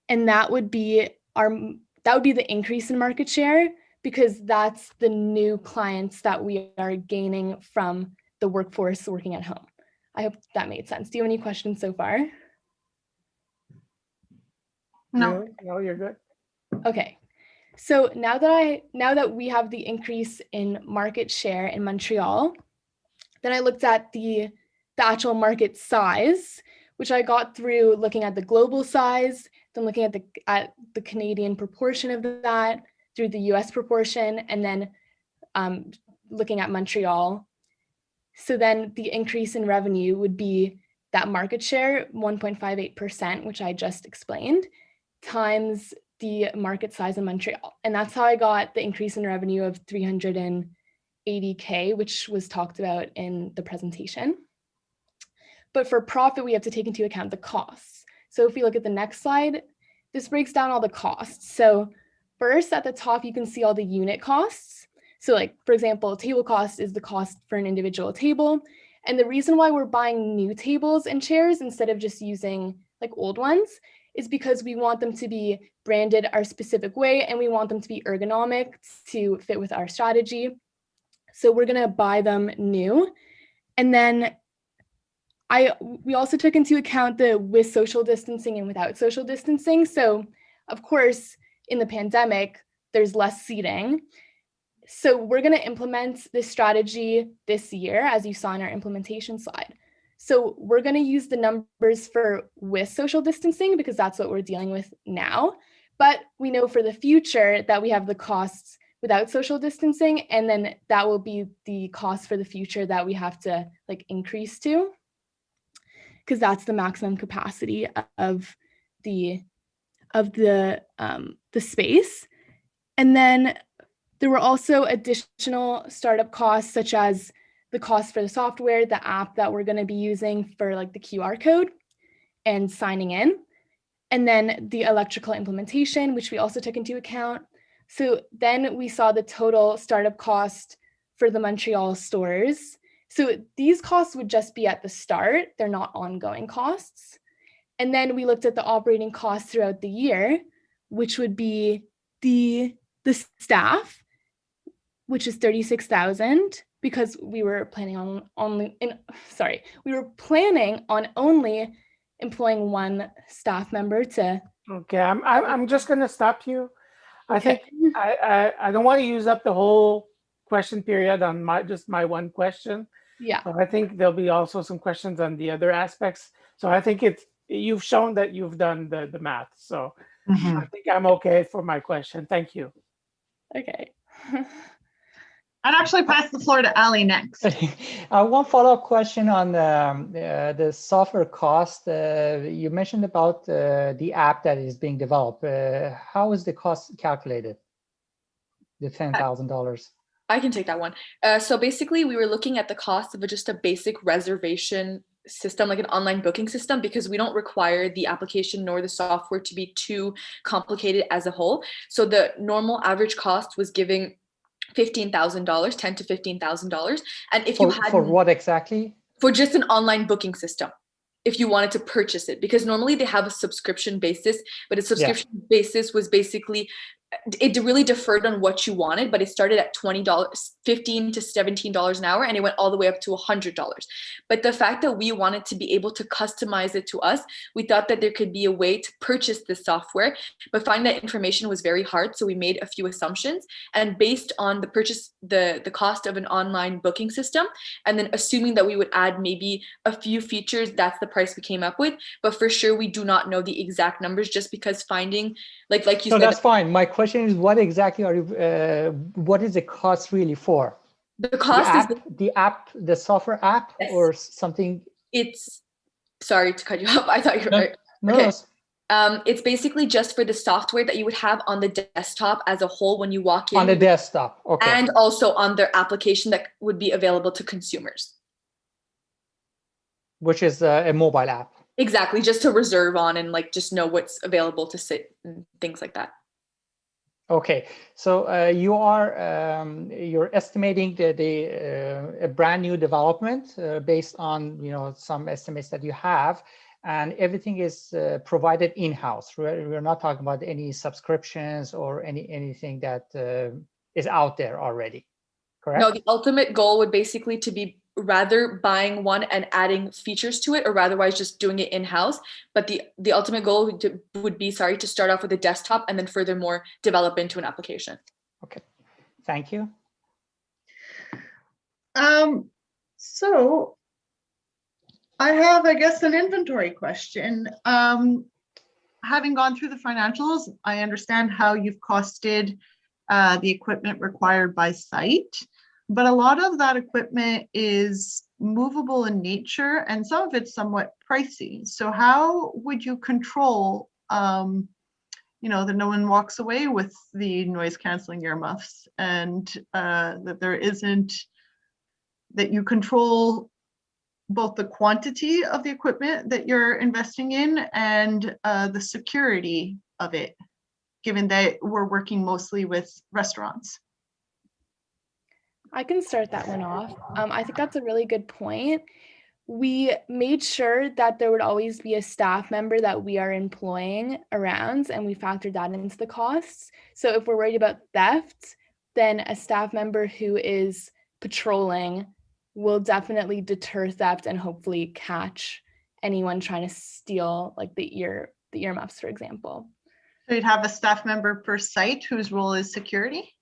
R: and that would be the increase in market share, because that's the new clients that we are gaining from the workforce working at home. I hope that made sense. Do you have any questions so far?
E: No.
G: No, you're good.
R: Okay. So now that we have the increase in market share in Montreal, then I looked at the actual market size, which I got through looking at the global size, then looking at the Canadian proportion of that, through the US proportion, and then looking at Montreal. So then the increase in revenue would be that market share, 1.58%, which I just explained, times the market size in Montreal. And that's how I got the increase in revenue of 380K, which was talked about in the presentation. But for profit, we have to take into account the costs. So if we look at the next slide, this breaks down all the costs. So first at the top, you can see all the unit costs. So like, for example, table cost is the cost for an individual table. And the reason why we're buying new tables and chairs instead of just using like old ones is because we want them to be branded our specific way, and we want them to be ergonomic to fit with our strategy. So we're gonna buy them new. And then we also took into account the with social distancing and without social distancing. So of course, in the pandemic, there's less seating. So we're gonna implement this strategy this year, as you saw in our implementation slide. So we're gonna use the numbers for with social distancing because that's what we're dealing with now. But we know for the future that we have the costs without social distancing, and then that will be the cost for the future that we have to like increase to, because that's the maximum capacity of the space. And then there were also additional startup costs, such as the cost for the software, the app that we're going to be using for like the QR code and signing in, and then the electrical implementation, which we also took into account. So then we saw the total startup cost for the Montreal stores. So these costs would just be at the start, they're not ongoing costs. And then we looked at the operating costs throughout the year, which would be the staff, which is 36,000, because we were planning on only employing one staff member to.
G: Okay, I'm just gonna stop you. I think I don't want to use up the whole question period on my one question.
R: Yeah.
G: So I think there'll be also some questions on the other aspects. So I think you've shown that you've done the math. So I think I'm okay for my question. Thank you.
R: Okay.
E: I'd actually pass the floor to Ali next.
F: One follow-up question on the software cost. You mentioned about the app that is being developed. How is the cost calculated? The $10,000.
P: I can take that one. So basically, we were looking at the cost of just a basic reservation system, like an online booking system, because we don't require the application nor the software to be too complicated as a whole. So the normal average cost was giving $15,000, $10,000 to $15,000. And if you had
F: for what exactly?
P: For just an online booking system, if you wanted to purchase it, because normally they have a subscription basis, but a subscription basis was basically, it really deferred on what you wanted, but it started at $20, $15 to $17 an hour, and it went all the way up to $100. But the fact that we wanted to be able to customize it to us, we thought that there could be a way to purchase this software, but finding that information was very hard. So we made a few assumptions, and based on the purchase, the cost of an online booking system, and then assuming that we would add maybe a few features, that's the price we came up with. But for sure, we do not know the exact numbers, just because finding, like you said.
F: No, that's fine. My question is, what exactly are you? What is the cost really for?
P: The cost is
F: the software app, or something.
P: It's, sorry to cut you off. I thought you were right.
F: No,
P: okay. It's basically just for the software that you would have on the desktop as a whole when you walk in.
F: On the desktop, okay.
P: And also on their application that would be available to consumers.
F: Which is a mobile app.
P: Exactly, just to reserve on and like just know what's available to sit and things like that.
F: Okay, so you're estimating a brand new development based on some estimates that you have, and everything is provided in-house. We're not talking about any subscriptions or anything that is out there already, correct?
P: No, the ultimate goal would basically to be rather buying one and adding features to it, or otherwise just doing it in-house. But the ultimate goal would be to start off with a desktop and then furthermore develop into an application.
F: Okay, thank you.
E: So I have, I guess, an inventory question. Having gone through the financials, I understand how you've costed the equipment required by site. But a lot of that equipment is movable in nature, and some of it's somewhat pricey. So how would you control, that no one walks away with the noise canceling earmuffs, and that you control both the quantity of the equipment that you're investing in and the security of it, given that we're working mostly with restaurants?
R: I can start that one off. I think that's a really good point. We made sure that there would always be a staff member that we are employing around, and we factored that into the costs. So if we're worried about theft, then a staff member who is patrolling will definitely deter theft and hopefully catch anyone trying to steal like the earmuffs, for example.
E: So you'd have a staff member per site whose role is security?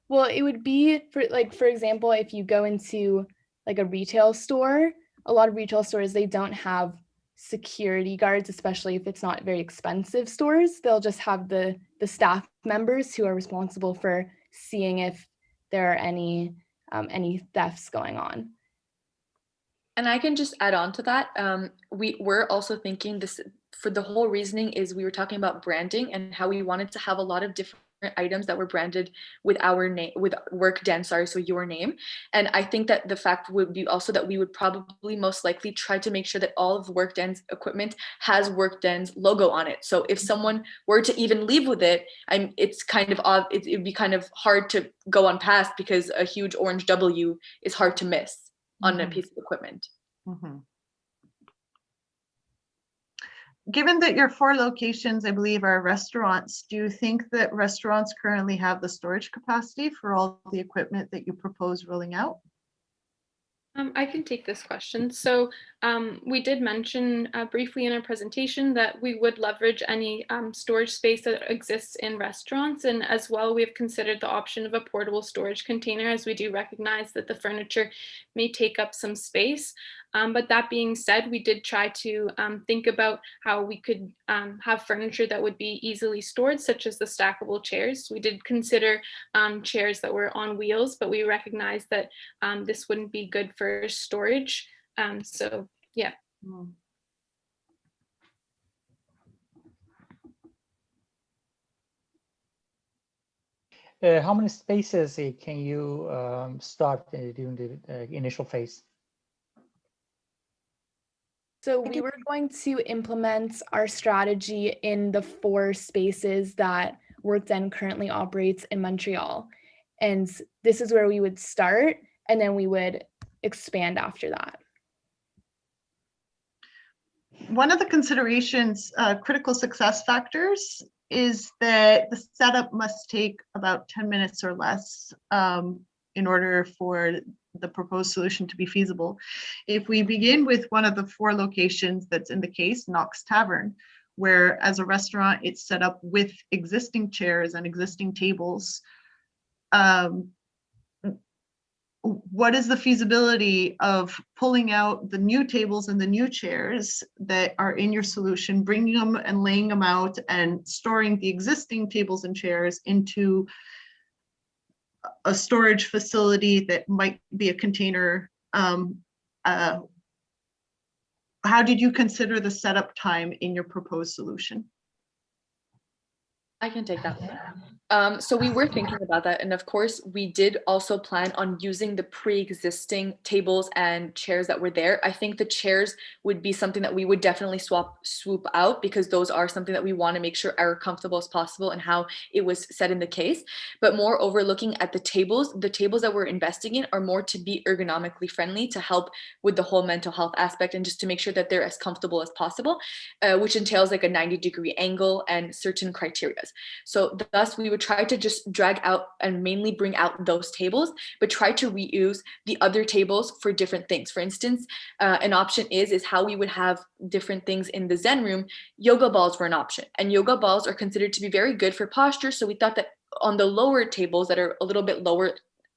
R: Well, it would be for example, if you go into like a retail store, a lot of retail stores, they don't have security guards, especially if it's not very expensive stores. They'll just have the staff members who are responsible for seeing if there are any thefts going on.
P: And I can just add on to that. We're also thinking this, for the whole reasoning is we were talking about branding and how we wanted to have a lot of different items that were branded with our name, with Workden, so your name. And I think that the fact would be also that we would probably most likely try to make sure that all of Workden's equipment has Workden's logo on it. So if someone were to even leave with it, it's kind of odd, it'd be kind of hard to go on past, because a huge orange W is hard to miss on a piece of equipment.
E: given that your 4 locations, I believe, are restaurants, do you think that restaurants currently have the storage capacity for all the equipment that you propose rolling out?
S: I can take this question. So we did mention briefly in our presentation that we would leverage any storage space that exists in restaurants. And as well, we have considered the option of a portable storage container, as we do recognize that the furniture may take up some space. But that being said, we did try to think about how we could have furniture that would be easily stored, such as the stackable chairs. We did consider chairs that were on wheels, but we recognize that this wouldn't be good for storage. So yeah.
F: How many spaces can you start during the initial phase?
R: So we were going to implement our strategy in the 4 spaces that Workden currently operates in Montreal. And this is where we would start, and then we would expand after that.
E: One of the considerations, critical success factors, is that the setup must take about 10 minutes or less in order for the proposed solution to be feasible. If we begin with one of the 4 locations that's in the case, Knox Tavern, where as a restaurant it's set up with existing chairs and existing tables, what is the feasibility of pulling out the new tables and the new chairs that are in your solution, bringing them and laying them out and storing the existing tables and chairs into a storage facility that might be a container? How did you consider the setup time in your proposed solution?
P: I can take that one. So we were thinking about that. And of course, we did also plan on using the pre-existing tables and chairs that were there. I think the chairs would be something that we would definitely swoop out, because those are something that we want to make sure are comfortable as possible and how it was set in the case. But moreover, looking at the tables that we're investing in are more to be ergonomically friendly, to help with the whole mental health aspect and just to make sure that they're as comfortable as possible, which entails like a 90-degree angle and certain criteria. So thus we would try to just drag out and mainly bring out those tables, but try to reuse the other tables for different things. For instance, an option is how we would have different things in the Zen room. Yoga balls were an option, and yoga balls are considered to be very good for posture. So we thought that on the lower tables that are a little bit lower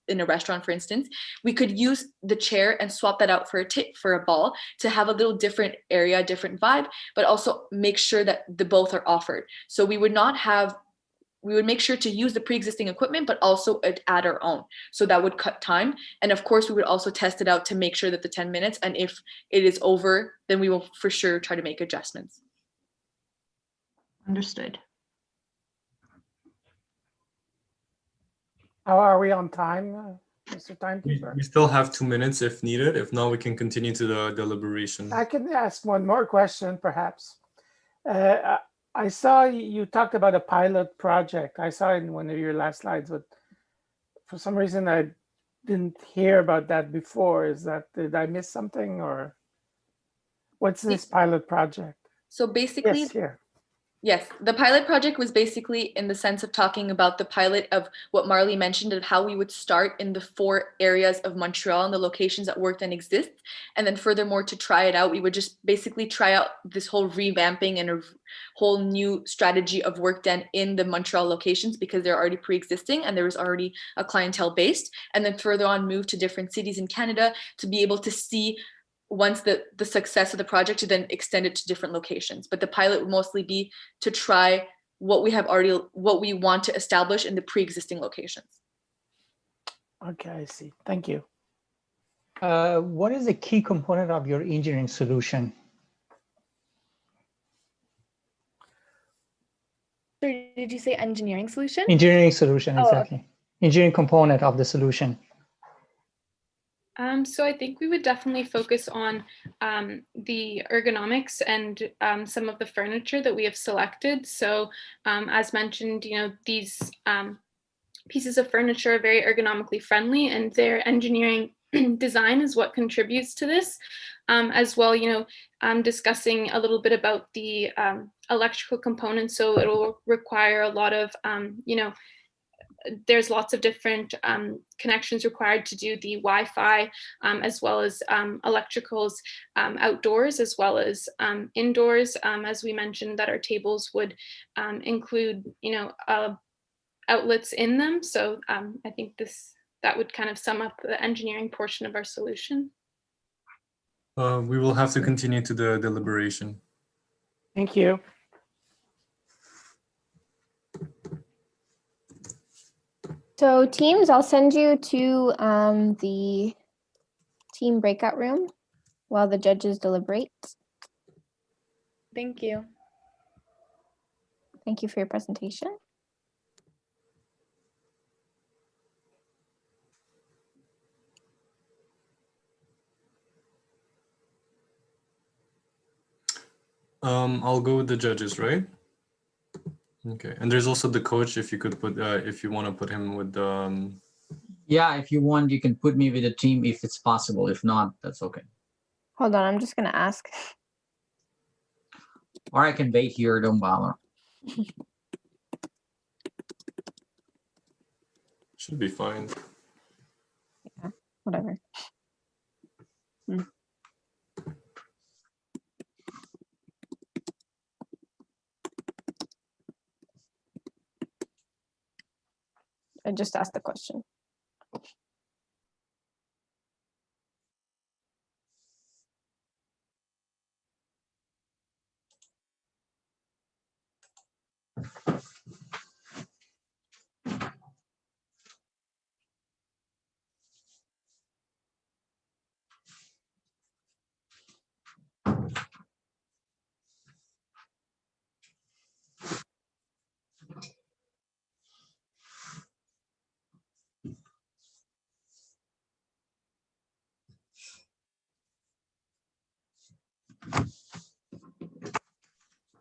P: in a restaurant, for instance, we could use the chair and swap that out for a ball to have a little different area, different vibe, but also make sure that the both are offered. So we would make sure to use the pre-existing equipment, but also add our own. So that would cut time. And of course, we would also test it out to make sure that the 10 minutes, and if it is over, then we will for sure try to make adjustments.
E: Understood.
G: How are we on time, Mr. Timekeeper?
D: We still have 2 minutes if needed. If not, we can continue to the deliberation.
G: I can ask one more question, perhaps. I saw you talked about a pilot project. I saw it in one of your last slides, but for some reason I didn't hear about that before. Did I miss something, or what's this pilot project?
P: So basically,
G: yes, here.
P: Yes, the pilot project was basically in the sense of talking about the pilot of what Marley mentioned, of how we would start in the 4 areas of Montreal and the locations that Workden exists. And then furthermore, to try it out, we would just basically try out this whole revamping and a whole new strategy of Workden in the Montreal locations, because they're already pre-existing and there was already a clientele based. And then further on, move to different cities in Canada to be able to see once the success of the project, to then extend it to different locations. But the pilot would mostly be to try what we want to establish in the pre-existing locations.
G: Okay, I see. Thank you.
F: What is the key component of your engineering solution?
R: Sorry, did you say engineering solution?
F: Engineering solution, exactly.
R: Okay.
F: Engineering component of the solution.
S: So I think we would definitely focus on the ergonomics and some of the furniture that we have selected. So as mentioned, these pieces of furniture are very ergonomically friendly, and their engineering design is what contributes to this. As well, discussing a little bit about the electrical components. So it'll require a lot of, there's lots of different connections required to do the Wi-Fi, as well as electricals outdoors, as well as indoors. As we mentioned, that our tables would include, outlets in them. So I think that would kind of sum up the engineering portion of our solution.
D: We will have to continue to the deliberation.
G: Thank you.
B: So teams, I'll send you to the team breakout room while the judges deliberate.
R: Thank you.
B: Thank you for your presentation.
D: I'll go with the judges, right? Okay, and there's also the coach. If you could put, if you want to put him with the.
T: Yeah, if you want, you can put me with the team if it's possible. If not, that's okay.
B: Hold on, I'm just gonna ask.
T: Or I can wait here. Don't bother.
D: Should be fine.
B: Yeah, whatever. I just asked the question.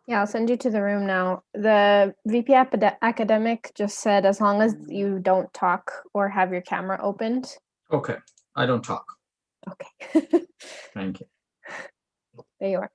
B: Yeah, I'll send you to the room now. The VP academic just said as long as you don't talk or have your camera opened.
T: Okay, I don't talk.
B: Okay.
T: Thank you.
B: There you are.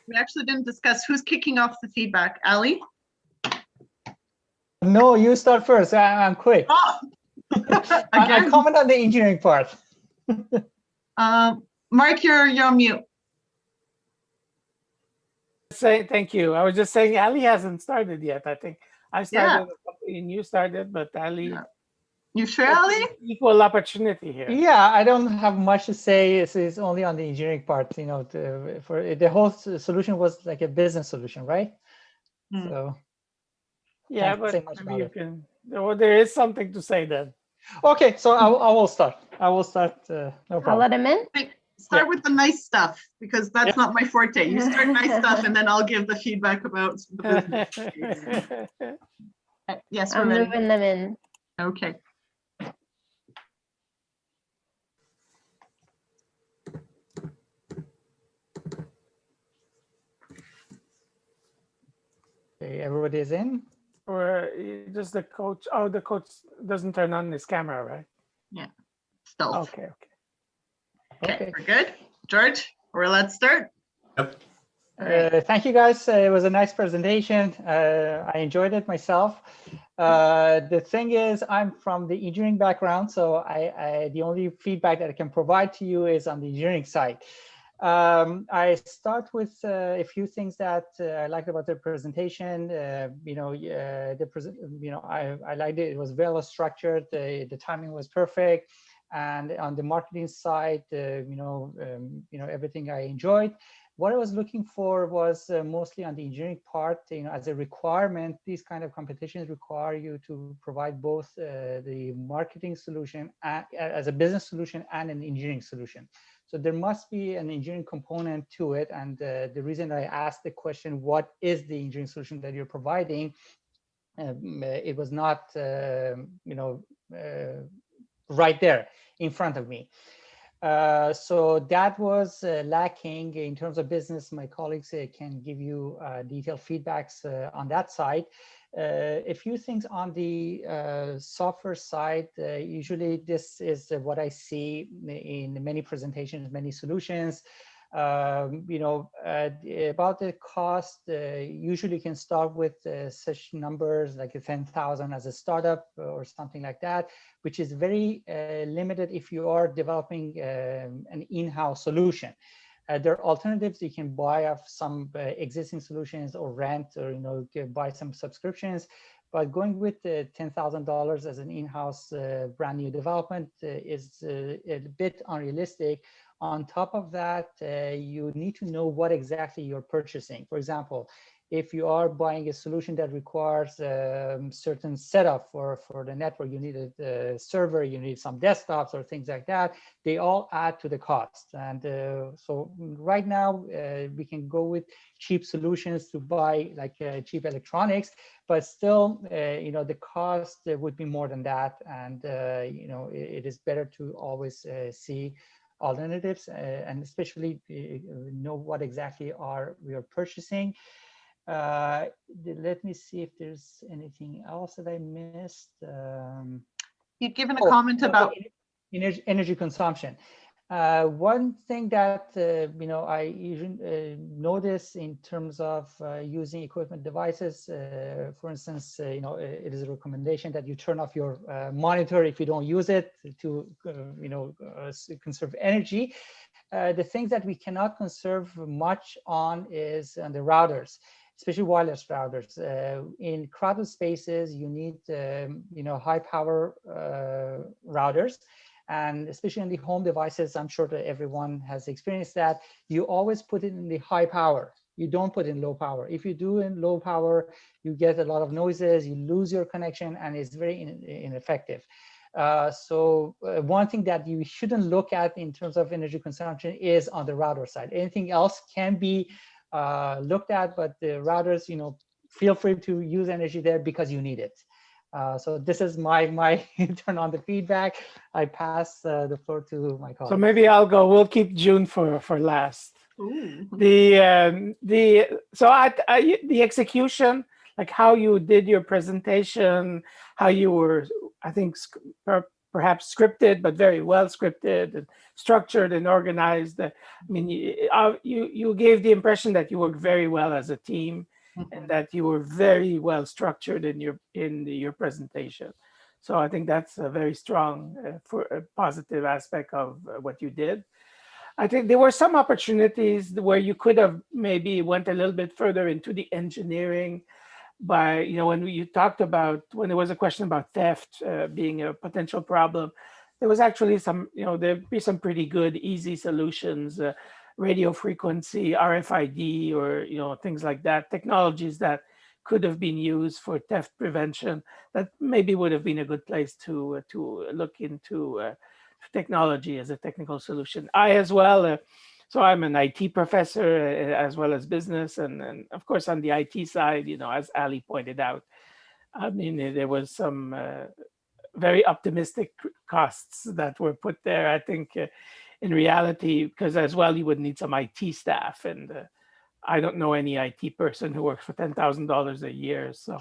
E: We actually didn't discuss who's kicking off the feedback. Ali?
F: No, you start first. I'm quick.
E: Oh.
F: I comment on the engineering part.
E: Mark, you're on mute.
G: Say thank you. I was just saying Ali hasn't started yet. I think I started and you started, but Ali.
E: Yeah. You sure, Ali?
G: Equal opportunity here.
F: Yeah, I don't have much to say. It's only on the engineering part. You know, for the whole solution was like a business solution, right? So
G: yeah,
F: can't say
G: but
F: much
G: maybe
F: about
G: you
F: it.
G: can. Well, there is something to say then.
F: Okay, so I will start. I will start. No problem.
B: I'll let him in.
E: Start with the nice stuff, because that's not my forte. You start nice stuff, and then I'll give the feedback about the business. Yes, we're
B: I'm
E: ready.
B: moving them in.
E: Okay.
F: Okay, everybody is in.
G: Or just the coach. Oh, the coach doesn't turn on his camera, right?
E: Yeah. Stealth.
G: Okay.
E: Okay, we're good. George, let's start.
D: Yep.
F: Thank you, guys. It was a nice presentation. I enjoyed it myself. The thing is, I'm from the engineering background, so the only feedback that I can provide to you is on the engineering side. I start with a few things that I liked about the presentation. I liked it. It was well structured. The timing was perfect. And on the marketing side, everything I enjoyed. What I was looking for was mostly on the engineering part. As a requirement, these kind of competitions require you to provide both the marketing solution as a business solution and an engineering solution. So there must be an engineering component to it. And the reason I asked the question, what is the engineering solution that you're providing? It was not, right there in front of me. So that was lacking in terms of business. My colleagues can give you detailed feedbacks on that side. A few things on the software side. Usually this is what I see in many presentations, many solutions. About the cost, usually you can start with such numbers like 10,000 as a startup or something like that, which is very limited if you are developing an in-house solution. There are alternatives. You can buy off some existing solutions or rent, or buy some subscriptions. But going with $10,000 as an in-house brand new development is a bit unrealistic. On top of that, you need to know what exactly you're purchasing. For example, if you are buying a solution that requires certain setup for the network, you need a server, you need some desktops or things like that, they all add to the cost. And so right now, we can go with cheap solutions to buy like cheap electronics, but still, the cost would be more than that. And, it is better to always see alternatives and especially know what exactly we are purchasing. Let me see if there's anything else that I missed.
E: You'd given a comment about
F: energy consumption. One thing that I usually notice in terms of using equipment devices, for instance, it is a recommendation that you turn off your monitor if you don't use it to conserve energy. The things that we cannot conserve much on is on the routers, especially wireless routers. In crowded spaces, you need high power routers. And especially in the home devices, I'm sure that everyone has experienced that. You always put it in the high power. You don't put in low power. If you do in low power, you get a lot of noises, you lose your connection, and it's very ineffective. So one thing that you shouldn't look at in terms of energy consumption is on the router side. Anything else can be looked at, but the routers, feel free to use energy there because you need it. So this is my turn on the feedback. I pass the floor to my colleague.
G: So maybe I'll go. We'll keep June for last.
E: Ooh.
G: The execution, like how you did your presentation, how you were, I think, perhaps scripted, but very well scripted and structured and organized. I mean, you gave the impression that you worked very well as a team, and that you were very well structured in your presentation. So I think that's a very strong for a positive aspect of what you did. I think there were some opportunities where you could have maybe went a little bit further into the engineering by, when you talked about, when there was a question about theft being a potential problem, there was actually some, there'd be some pretty good, easy solutions, radio frequency, RFID, or, things like that, technologies that could have been used for theft prevention. That maybe would have been a good place to look into technology as a technical solution. I as well, so I'm an IT professor as well as business. And of course, on the IT side, as Ali pointed out, I mean, there was some very optimistic costs that were put there. I think in reality, because as well, you would need some IT staff. And I don't know any IT person who works for $10,000 a year. So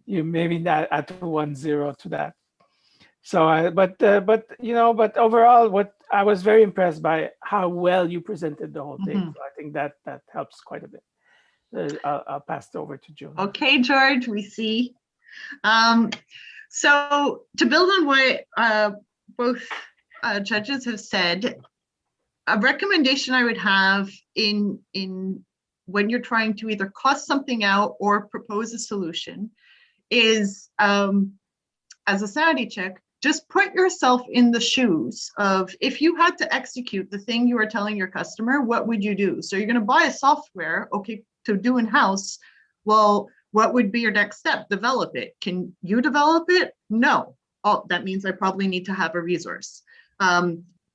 G: you maybe not add 1 0 to that. So, but overall, what I was very impressed by how well you presented the whole thing. So I think that helps quite a bit. I'll pass it over to June.
E: Okay, George, we see. So to build on what both judges have said, a recommendation I would have in when you're trying to either cost something out or propose a solution is, as a sanity check, just put yourself in the shoes of, if you had to execute the thing you are telling your customer, what would you do? So you're going to buy a software, okay, to do in-house. Well, what would be your next step? Develop it. Can you develop it? No. Oh, that means I probably need to have a resource.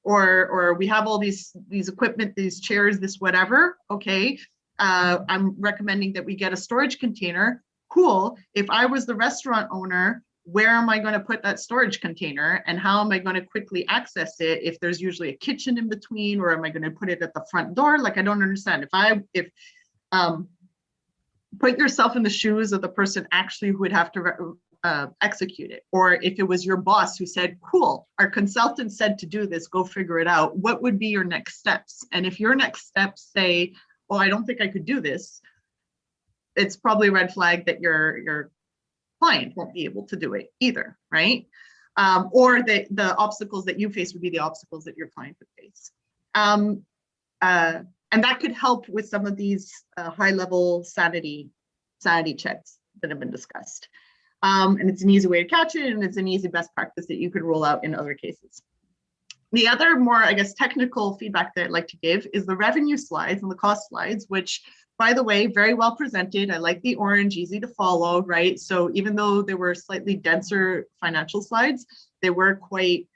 E: Or we have all these equipment, these chairs, this whatever. Okay, I'm recommending that we get a storage container. Cool. If I was the restaurant owner, where am I going to put that storage container, and how am I going to quickly access it if there's usually a kitchen in between, or am I going to put it at the front door? Like, I don't understand. If put yourself in the shoes of the person actually who would have to execute it. Or if it was your boss who said, cool, our consultant said to do this, go figure it out. What would be your next steps? And if your next steps say, well, I don't think I could do this, it's probably a red flag that your client won't be able to do it either, right? Or the obstacles that you face would be the obstacles that your client would face. And that could help with some of these high-level sanity checks that have been discussed. And it's an easy way to catch it, and it's an easy best practice that you could roll out in other cases. The other more, I guess, technical feedback that I'd like to give is the revenue slides and the cost slides, which, by the way, very well presented. I like the orange, easy to follow, right? So even though there were slightly denser financial slides, they were quite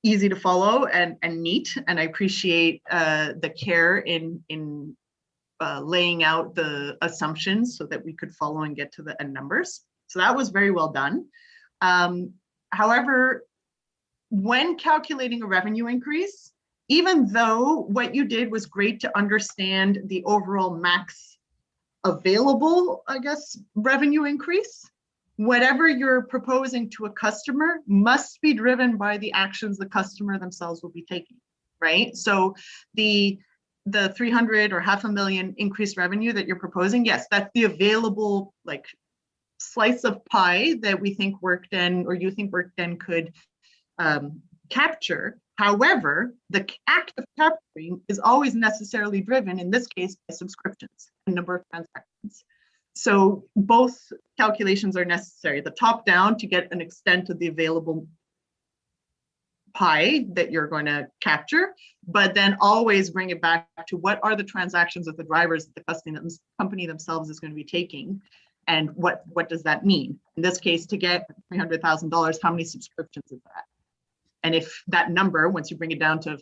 E: easy to follow and neat. And I appreciate the care in laying out the assumptions so that we could follow and get to the end numbers. So that was very well done. However, when calculating a revenue increase, even though what you did was great to understand the overall max available, I guess, revenue increase, whatever you're proposing to a customer must be driven by the actions the customer themselves will be taking, right? So the 300 or $500,000 increased revenue that you're proposing, yes, that's the available like slice of pie that we think Workden, or you think Workden could capture. However, the act of capturing is always necessarily driven, in this case, by subscriptions and number of transactions. So both calculations are necessary. The top down to get an extent of the available pie that you're going to capture, but then always bring it back to what are the transactions of the drivers that the company themselves is going to be taking, and what does that mean? In this case, to get $300,000, how many subscriptions is that? And if that number, once you bring it down to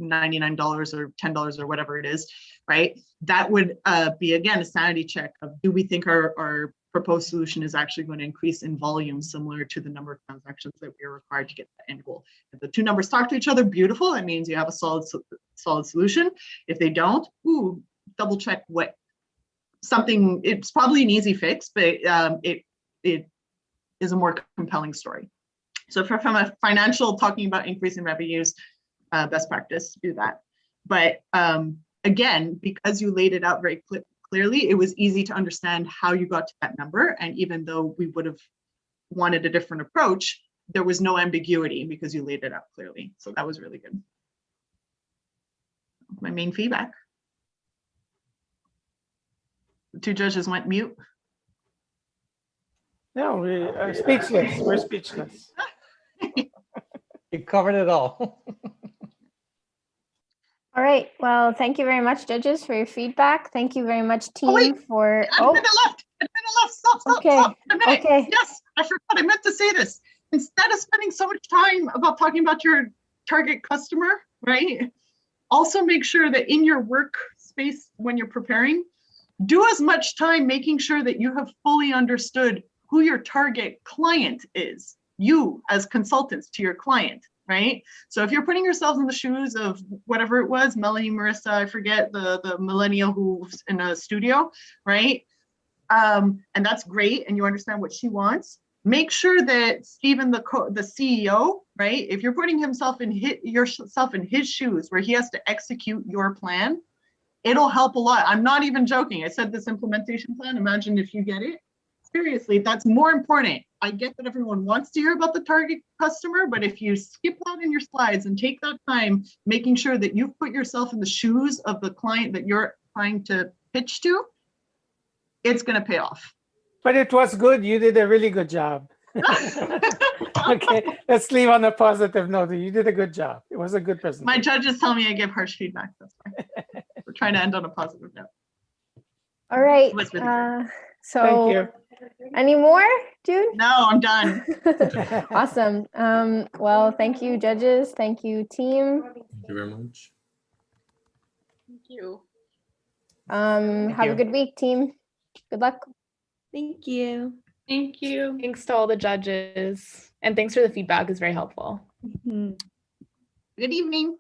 E: $99 or $10 or whatever it is, right, that would be, again, a sanity check of, do we think our proposed solution is actually going to increase in volume similar to the number of transactions that we are required to get the end goal? If the two numbers talk to each other, beautiful. That means you have a solid solution. If they don't, double check what something. It's probably an easy fix, but it is a more compelling story. So from a financial, talking about increasing revenues, best practice, do that. But again, because you laid it out very clearly, it was easy to understand how you got to that number. And even though we would have wanted a different approach, there was no ambiguity because you laid it out clearly. So that was really good. My main feedback. The two judges went mute.
G: No, we are speechless. We're speechless.
F: You covered it all.
B: All right. Well, thank you very much, judges, for your feedback. Thank you very much, team, for.
E: A minute left. Stop.
B: Okay.
E: Stop. A minute.
B: Okay.
E: Yes, I forgot. I meant to say this. Instead of spending so much time about talking about your target customer, right? Also make sure that in your workspace, when you're preparing, do as much time making sure that you have fully understood who your target client is, you as consultants to your client, right? So if you're putting yourselves in the shoes of whatever it was, Melanie, Marissa, I forget, the millennial who's in a studio, right? And that's great, and you understand what she wants. Make sure that Stephen, the CEO, right? If you're putting yourself in his shoes where he has to execute your plan, it'll help a lot. I'm not even joking. I said this implementation plan. Imagine if you get it. Seriously, that's more important. I get that everyone wants to hear about the target customer, but if you skip that in your slides and take that time, making sure that you've put yourself in the shoes of the client that you're trying to pitch to, it's going to pay off.
G: But it was good. You did a really good job. Okay, let's leave on a positive note. You did a good job. It was a good presentation.
E: My judges tell me I give harsh feedback. That's fine. We're trying to end on a positive note.
B: All right.
E: It was really good.
B: So
G: Thank you.
B: any more, Jude?
E: No, I'm done.
B: Awesome. Well, thank you, judges. Thank you, team.
D: Thank you very much.
S: Thank you.
B: Have a good week, team. Good luck.
Q: Thank you.
S: Thank you.
R: Thanks to all the judges. And thanks for the feedback. It's very helpful.
E: Good evening.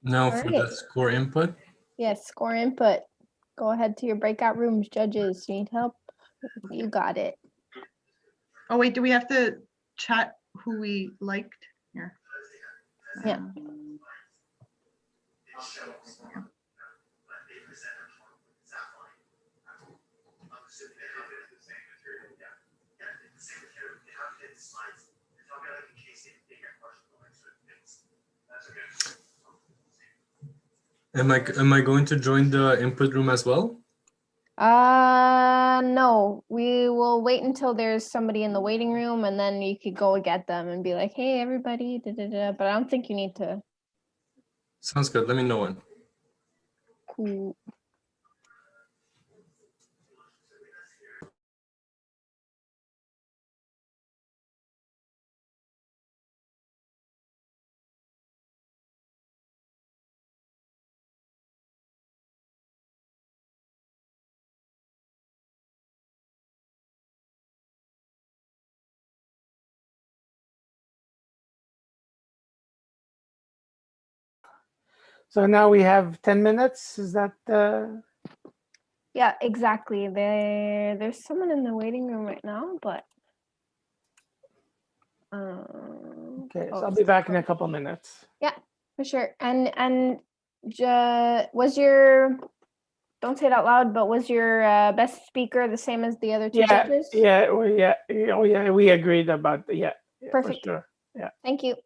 D: Now
B: All
D: for
B: right.
D: the score input.
B: Yes, score input. Go ahead to your breakout rooms, judges. You need help? You got it.
E: Oh, wait, do we have to chat who we liked? Here.
B: Yeah.
D: Am I going to join the input room as well?
B: No, we will wait until there's somebody in the waiting room and then you could go get them and be like, hey, everybody, da, da, da. But I don't think you need to.
D: Sounds good. Let me know when.
B: Cool.
G: So now we have 10 minutes. Is that
B: Yeah, exactly. There's someone in the waiting room right now, but
G: okay? So
B: oh,
G: I'll be back in a couple minutes.
B: yeah, for sure. And was your, don't say it out loud, but was your best speaker the same as the other two judges?
G: Oh yeah, we agreed about yeah,
B: Perfect.
G: for sure. Yeah.
B: Thank you.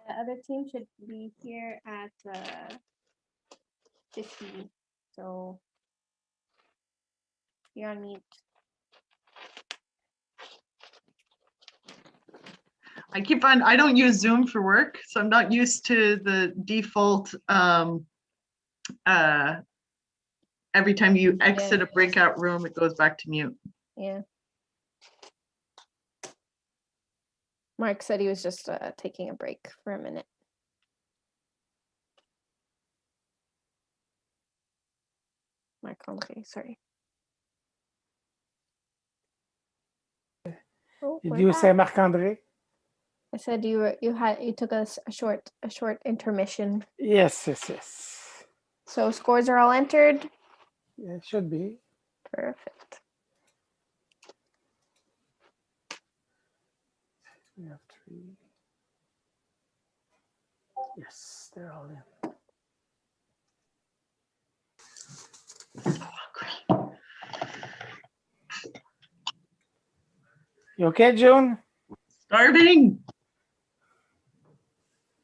B: The other team should be here at 50. So you're on mute.
E: I don't use Zoom for work, so I'm not used to the default every time you exit a breakout room, it goes back to mute.
B: Yeah. Mark said he was just taking a break for a minute. Mark Andre, sorry. Oh,
G: Did
B: we're
G: you say
B: back.
G: Marc-André?
B: I said you took a short intermission.
G: Yes.
B: So scores are all entered.
G: Yeah, it should be.
B: Perfect.
G: We have 3. Yes, they're all in. You okay, June?
E: Starving.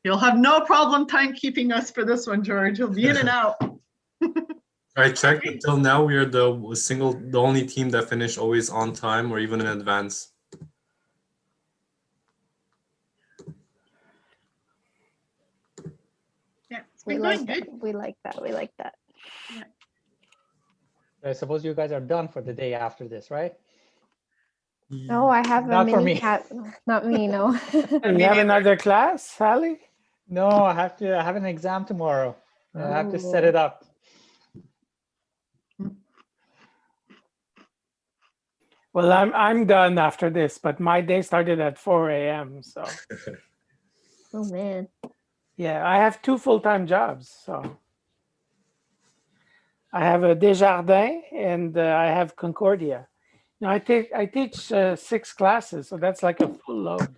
E: You'll have no problem timekeeping us for this one, George. You'll be in and out.
D: I checked until now. We are the only team that finished always on time or even in advance.
E: Yeah,
B: We like that. We like that. We like that.
E: Yeah.
F: I suppose you guys are done for the day after this, right?
B: No, I have
F: Not
B: a
F: for
B: mini
F: me.
B: cat. Not me, no.
G: You have another class, Sally?
F: No, I have an exam tomorrow. I have to set
B: Oh.
F: it up.
G: Well, I'm done after this, but my day started at 4 a.m. So
B: Oh man.
G: yeah, I have 2 full-time jobs. So I have a Desjardins and I have Concordia. Now I teach 6 classes, so that's like a full load.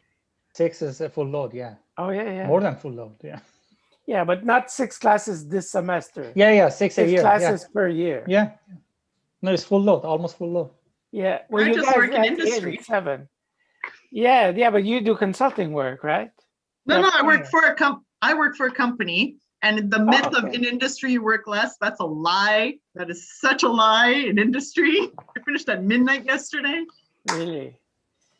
F: 6 is a full load, yeah.
G: Oh yeah.
F: More than full load, yeah.
G: Yeah, but not 6 classes this semester.
F: Yeah, 6 a
G: 6
F: year.
G: classes per year.
F: Yeah. No, it's full load, almost full load.
G: Yeah. Well,
E: I
G: you
E: just
G: guys
E: work in
G: at
E: industry.
G: 8 and 7. Yeah, but you do consulting work, right?
E: No,
G: Yeah,
E: I work for a company, and the myth of in industry you work less, that's a lie. That is such a lie in industry. I finished at midnight yesterday.
G: Really?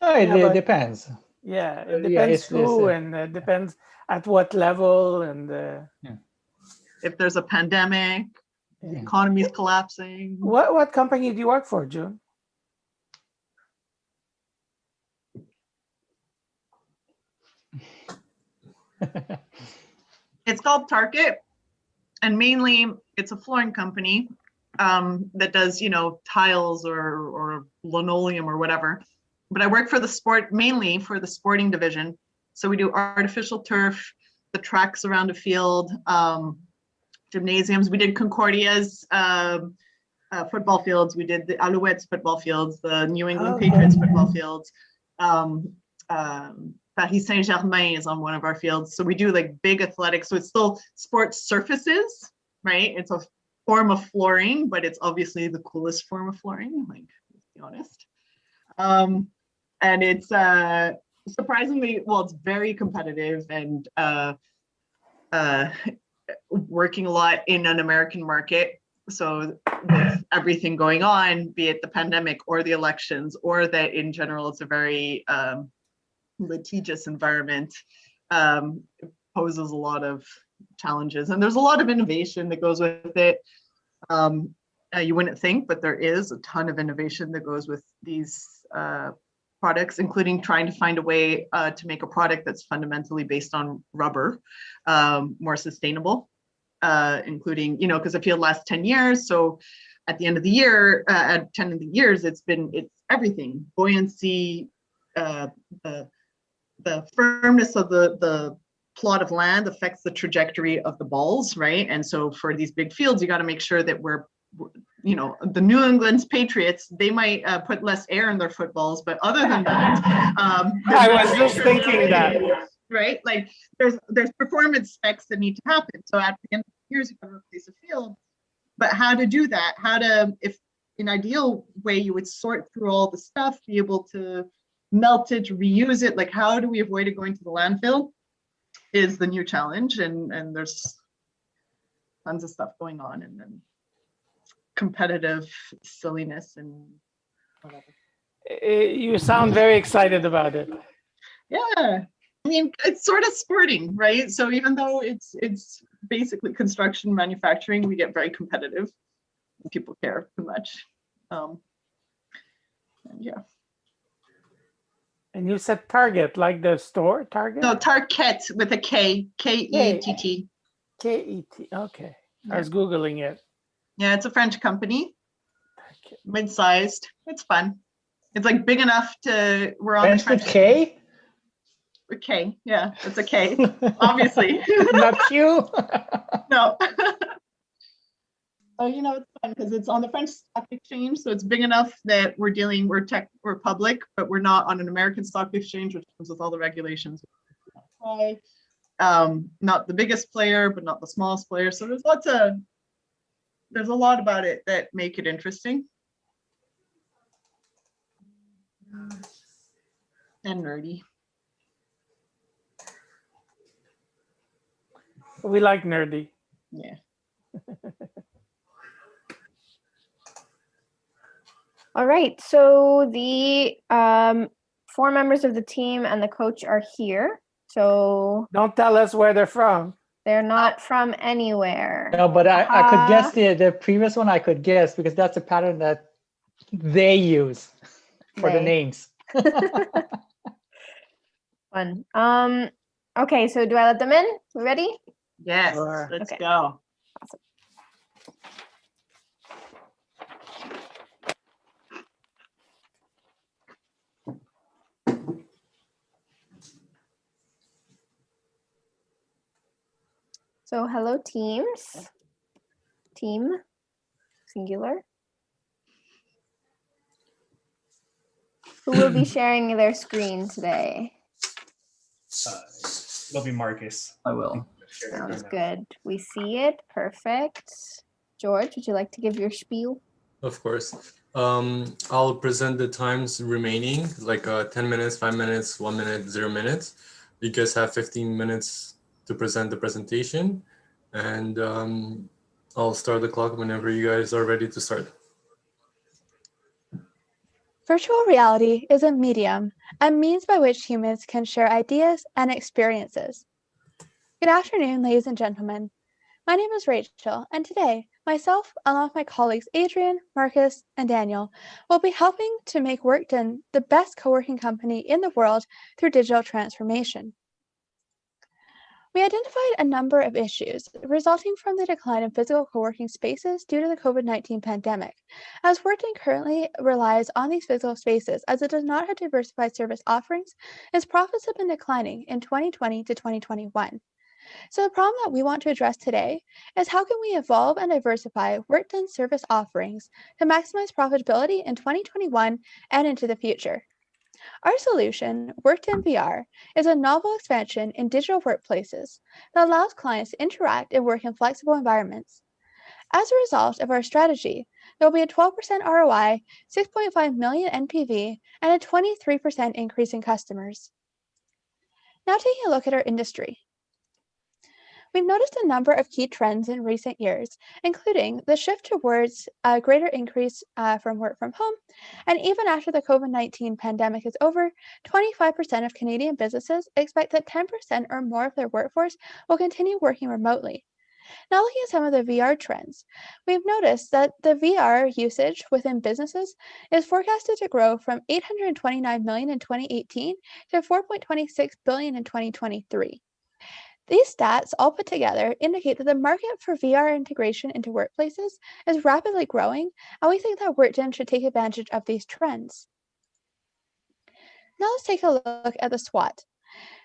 F: It depends.
G: Yeah, it depends who and depends at what level and
E: if there's a pandemic, the economy's collapsing.
G: What company do you work for, June?
E: It's called Target, and mainly it's a flooring company that does, tiles or linoleum or whatever. But I work for mainly for the sporting division. So we do artificial turf, the tracks around a field, gymnasiums. We did Concordia's football fields. We did the Alouettes football fields, the New England Patriots football fields. Paris Saint-Germain is on one of our fields. So we do like big athletics. So it's still sports surfaces, right? It's a form of flooring, but it's obviously the coolest form of flooring, like, let's be honest. And it's surprisingly, it's very competitive and working a lot in an American market. So with everything going on, be it the pandemic or the elections, or that in general, it's a very litigious environment, it poses a lot of challenges. And there's a lot of innovation that goes with it. You wouldn't think, but there is a ton of innovation that goes with these products, including trying to find a way to make a product that's fundamentally based on rubber, more sustainable, including, because a field lasts 10 years. So at the end of the year, at 10 of the years, it's everything, buoyancy, the firmness of the plot of land affects the trajectory of the balls, right? And so for these big fields, you got to make sure that the New England's Patriots, they might put less air in their footballs, but other than that,
G: I was just thinking that,
E: right? Like there's performance specs that need to happen. So at the end of the years, you got to replace a field. But how to do that? If in ideal way, you would sort through all the stuff, be able to melt it, reuse it. Like, how do we avoid it going to the landfill? is the new challenge, and there's tons of stuff going on, and then competitive silliness and whatever.
G: You sound very excited about it.
E: Yeah, I mean, it's sort of sporting, right? So even though it's basically construction manufacturing, we get very competitive. People care too much. And yeah.
G: And you said Target, like the store Target?
E: No, Target with a K, K-E-T-T.
G: K-E-T, okay. I
E: Yeah.
G: was Googling it.
E: Yeah, it's a French company, mid-sized. It's fun. It's like big enough to, we're on
F: French
E: the French.
F: with K?
E: With K, yeah, it's a K, obviously.
F: Not Q?
E: No. Oh, you know, it's fun because it's on the French stock exchange, so it's big enough that we're public, but we're not on an American stock exchange, which comes with all the regulations. Not the biggest player, but not the smallest player. So there's a lot about it that make it interesting and nerdy.
G: We like nerdy.
E: Yeah.
B: All right, so the 4 members of the team and the coach are here. So
G: don't tell us where they're from.
B: They're not from anywhere.
F: No, but I could guess the previous one. I could guess because that's a pattern that they use for the names.
B: Fun. Okay, so do I let them in? We ready?
E: Yes, let's go.
B: Awesome. So hello teams, team, singular. Who will be sharing their screen today?
U: It'll be Marcus.
T: I will.
B: Sounds good. We see it. Perfect. George, would you like to give your spiel?
D: Of course. I'll present the times remaining, like 10 minutes, 5 minutes, 1 minute, 0 minutes. You guys have 15 minutes to present the presentation, and I'll start the clock whenever you guys are ready to start.
V: Virtual reality is a medium, a means by which humans can share ideas and experiences. Good afternoon, ladies and gentlemen. My name is Rachel, and today, myself, along with my colleagues Adrian, Marcus, and Daniel, will be helping to make Workden the best co-working company in the world through digital transformation. We identified a number of issues resulting from the decline in physical co-working spaces due to the COVID-19 pandemic, as Workden currently relies on these physical spaces as it does not have diversified service offerings, its profits have been declining in 2020 to 2021. So the problem that we want to address today is how can we evolve and diversify Workden's service offerings to maximize profitability in 2021 and into the future. Our solution, Workden VR, is a novel expansion in digital workplaces that allows clients to interact and work in flexible environments. As a result of our strategy, there will be a 12% ROI, 6.5 million NPV, and a 23% increase in customers. Now taking a look at our industry. We've noticed a number of key trends in recent years, including the shift towards a greater increase from work from home, and even after the COVID-19 pandemic is over, 25% of Canadian businesses expect that 10% or more of their workforce will continue working remotely. Now looking at some of the VR trends, we've noticed that the VR usage within businesses is forecasted to grow from 829 million in 2018 to 4.26 billion in 2023. These stats all put together indicate that the market for VR integration into workplaces is rapidly growing, and we think that Workden should take advantage of these trends. Now let's take a look at the SWOT.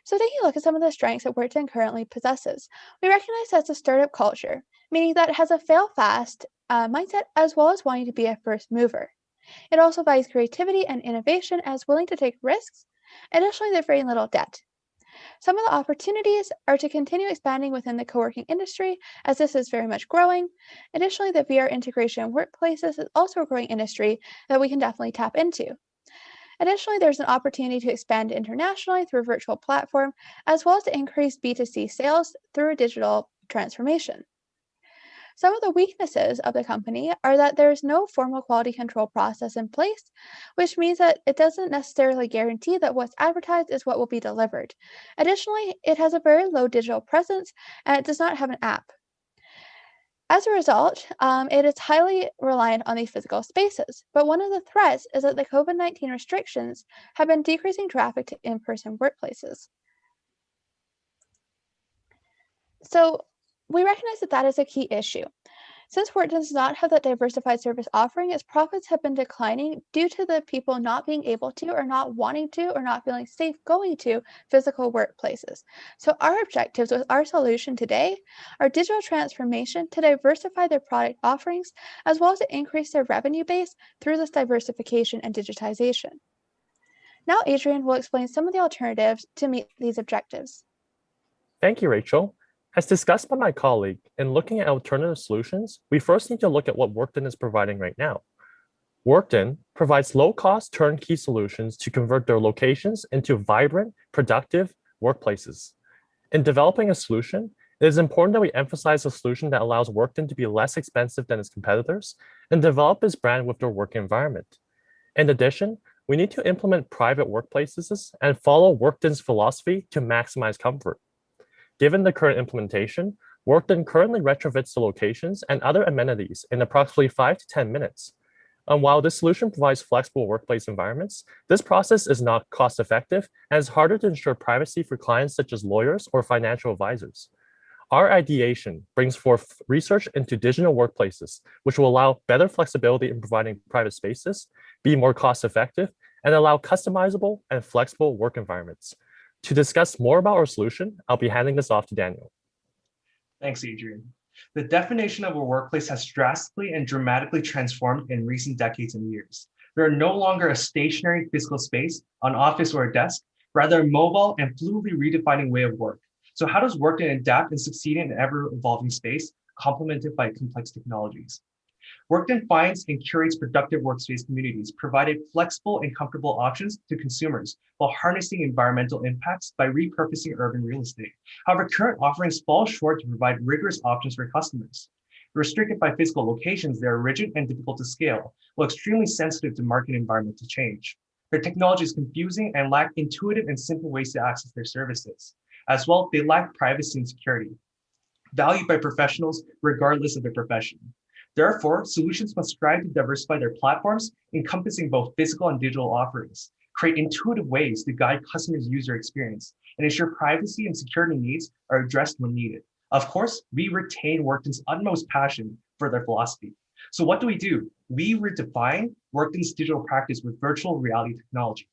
V: So taking a look at some of the strengths that Workden currently possesses, we recognize that it's a startup culture, meaning that it has a fail-fast mindset as well as wanting to be a first mover. It also values creativity and innovation as willing to take risks. Additionally, there's very little debt. Some of the opportunities are to continue expanding within the co-working industry, as this is very much growing. Additionally, the VR integration in workplaces is also a growing industry that we can definitely tap into. Additionally, there's an opportunity to expand internationally through a virtual platform, as well as to increase B2C sales through digital transformation. Some of the weaknesses of the company are that there is no formal quality control process in place, which means that it doesn't necessarily guarantee that what's advertised is what will be delivered. Additionally, it has a very low digital presence and it does not have an app. As a result, it is highly reliant on these physical spaces. But one of the threats is that the COVID-19 restrictions have been decreasing traffic to in-person workplaces. So we recognize that that is a key issue. Since Workden does not have that diversified service offering, its profits have been declining due to the people not being able to, or not wanting to, or not feeling safe going to physical workplaces. So our objectives with our solution today are digital transformation to diversify their product offerings, as well as to increase their revenue base through this diversification and digitization. Now Adrian will explain some of the alternatives to meet these objectives.
A: Thank you, Rachel. As discussed by my colleague, in looking at alternative solutions, we first need to look at what Workden is providing right now. Workden provides low-cost turnkey solutions to convert their locations into vibrant, productive workplaces. In developing a solution, it is important that we emphasize a solution that allows Workden to be less expensive than its competitors and develop its brand with their work environment. In addition, we need to implement private workplaces and follow Workden's philosophy to maximize comfort. Given the current implementation, Workden currently retrofits the locations and other amenities in approximately 5 to 10 minutes. And while this solution provides flexible workplace environments, this process is not cost-effective and is harder to ensure privacy for clients such as lawyers or financial advisors. Our ideation brings forth research into digital workplaces, which will allow better flexibility in providing private spaces, be more cost-effective, and allow customizable and flexible work environments. To discuss more about our solution, I'll be handing this off to Daniel.
U: Thanks, Adrian. The definition of a workplace has drastically and dramatically transformed in recent decades and years. They are no longer a stationary physical space, an office or a desk, rather a mobile and fluidly redefining way of work. So how does Workden adapt and succeed in an ever-evolving space, complemented by complex technologies? Workden finds and curates productive workspace communities, provided flexible and comfortable options to consumers while harnessing environmental impacts by repurposing urban real estate. However, current offerings fall short to provide rigorous options for customers. Restricted by physical locations, they are rigid and difficult to scale, while extremely sensitive to market environmental change. Their technology is confusing and lack intuitive and simple ways to access their services. As well, they lack privacy and security, valued by professionals regardless of their profession. Therefore, solutions must strive to diversify their platforms, encompassing both physical and digital offerings, create intuitive ways to guide customers' user experience, and ensure privacy and security needs are addressed when needed. Of course, we retain Workden's utmost passion for their philosophy. So what do? We redefine Workden's digital practice with virtual reality technology.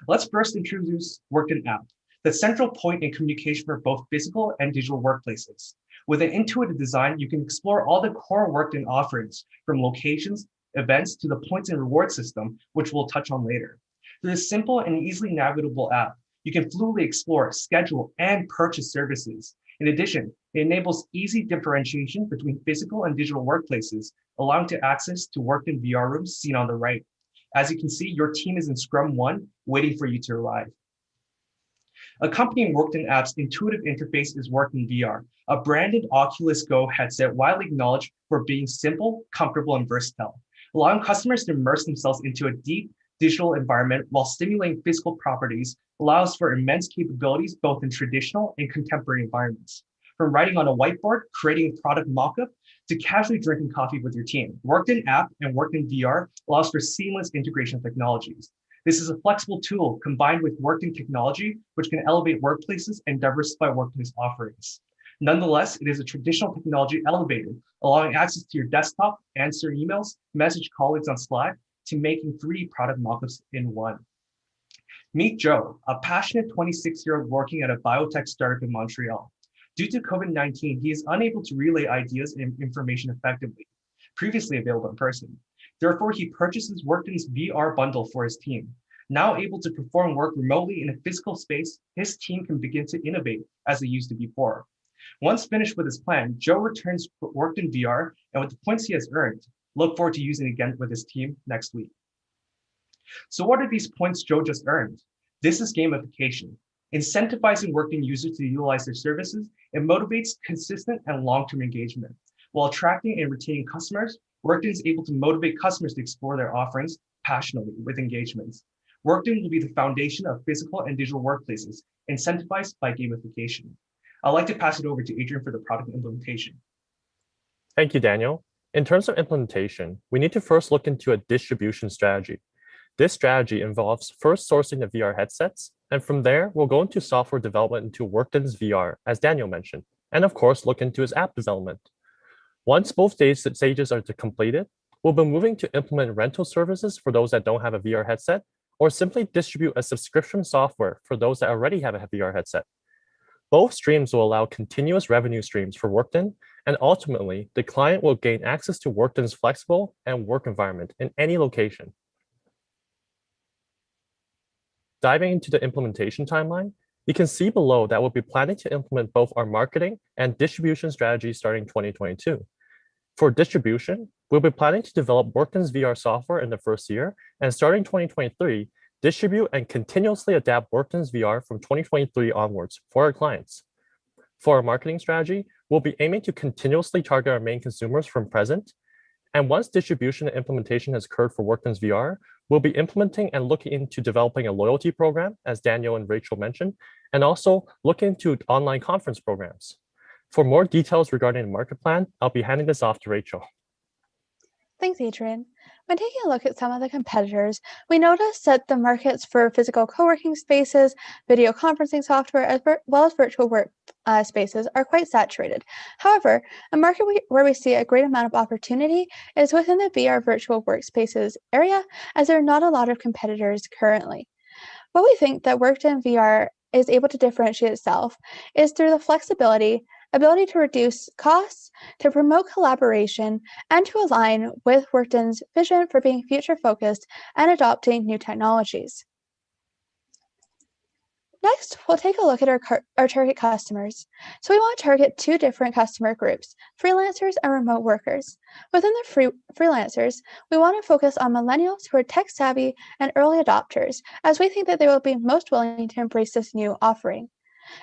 U: Let's first introduce Workden app, the central point in communication for both physical and digital workplaces. With an intuitive design, you can explore all the core Workden offerings, from locations, events, to the points and reward system, which we'll touch on later. Through this simple and easily navigable app, you can fluidly explore, schedule, and purchase services. In addition, it enables easy differentiation between physical and digital workplaces, allowing to access to Workden VR rooms seen on the right. As you can see, your team is in Scrum 1, waiting for you to arrive. Accompanying Workden app's intuitive interface is Workden VR, a branded Oculus Go headset widely acknowledged for being simple, comfortable, and versatile, allowing customers to immerse themselves into a deep digital environment while stimulating physical properties allows for immense capabilities both in traditional and contemporary environments. From writing on a whiteboard, creating a product mockup, to casually drinking coffee with your team, Workden app and Workden VR allows for seamless integration of technologies. This is a flexible tool combined with Workden technology, which can elevate workplaces and diversify workplace offerings. Nonetheless, it is a traditional technology elevated, allowing access to your desktop, answer emails, message colleagues on Slack, to making 3 product mockups in one. Meet Joe, a passionate 26-year-old working at a biotech startup in Montreal. Due to COVID-19, he is unable to relay ideas and information effectively, previously available in person. Therefore, he purchases Workden's VR bundle for his team. Now able to perform work remotely in a physical space, his team can begin to innovate as they used to before. Once finished with his plan, Joe returns to Workden VR, and with the points he has earned, look forward to using it again with his team next week. So what are these points Joe just earned? This is gamification. Incentivizing Workden users to utilize their services, it motivates consistent and long-term engagement. While attracting and retaining customers, Workden is able to motivate customers to explore their offerings passionately with engagements. Workden will be the foundation of physical and digital workplaces, incentivized by gamification. I'd like to pass it over to Adrian for the product implementation.
A: Thank you, Daniel. In terms of implementation, we need to first look into a distribution strategy. This strategy involves first sourcing the VR headsets, and from there, we'll go into software development into Workden's VR, as Daniel mentioned, and of course, look into his app development. Once both stages are completed, we'll be moving to implement rental services for those that don't have a VR headset, or simply distribute a subscription software for those that already have a VR headset. Both streams will allow continuous revenue streams for Workden, and ultimately, the client will gain access to Workden's flexible and work environment in any location. Diving into the implementation timeline, you can see below that we'll be planning to implement both our marketing and distribution strategies starting 2022. For distribution, we'll be planning to develop Workden's VR software in the first year, and starting 2023, distribute and continuously adapt Workden's VR from 2023 onwards for our clients. For our marketing strategy, we'll be aiming to continuously target our main consumers from present. And once distribution and implementation has occurred for Workden's VR, we'll be implementing and looking into developing a loyalty program, as Daniel and Rachel mentioned, and also looking into online conference programs. For more details regarding the market plan, I'll be handing this off to Rachel.
V: Thanks, Adrian. When taking a look at some of the competitors, we noticed that the markets for physical co-working spaces, video conferencing software, as well as virtual work spaces are quite saturated. However, a market where we see a great amount of opportunity is within the VR virtual workspaces area, as there are not a lot of competitors currently. What we think that Workden VR is able to differentiate itself is through the flexibility, ability to reduce costs, to promote collaboration, and to align with Workden's vision for being future-focused and adopting new technologies. Next, we'll take a look at our target customers. So we want to target two different customer groups, freelancers and remote workers. Within the freelancers, we want to focus on millennials who are tech-savvy and early adopters, as we think that they will be most willing to embrace this new offering.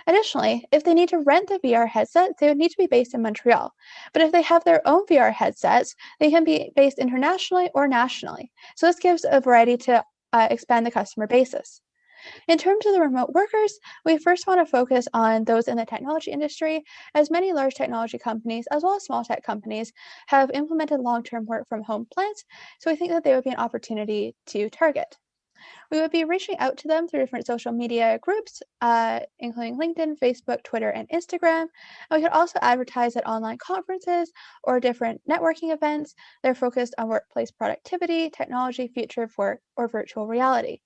V: Additionally, if they need to rent the VR headsets, they would need to be based in Montreal. But if they have their own VR headsets, they can be based internationally or nationally. So this gives a variety to expand the customer basis. In terms of the remote workers, we first want to focus on those in the technology industry, as many large technology companies, as well as small tech companies, have implemented long-term work from home plans. So we think that they would be an opportunity to target. We would be reaching out to them through different social media groups, including LinkedIn, Facebook, Twitter, and Instagram. And we could also advertise at online conferences or different networking events. They're focused on workplace productivity, technology, future of work, or virtual reality.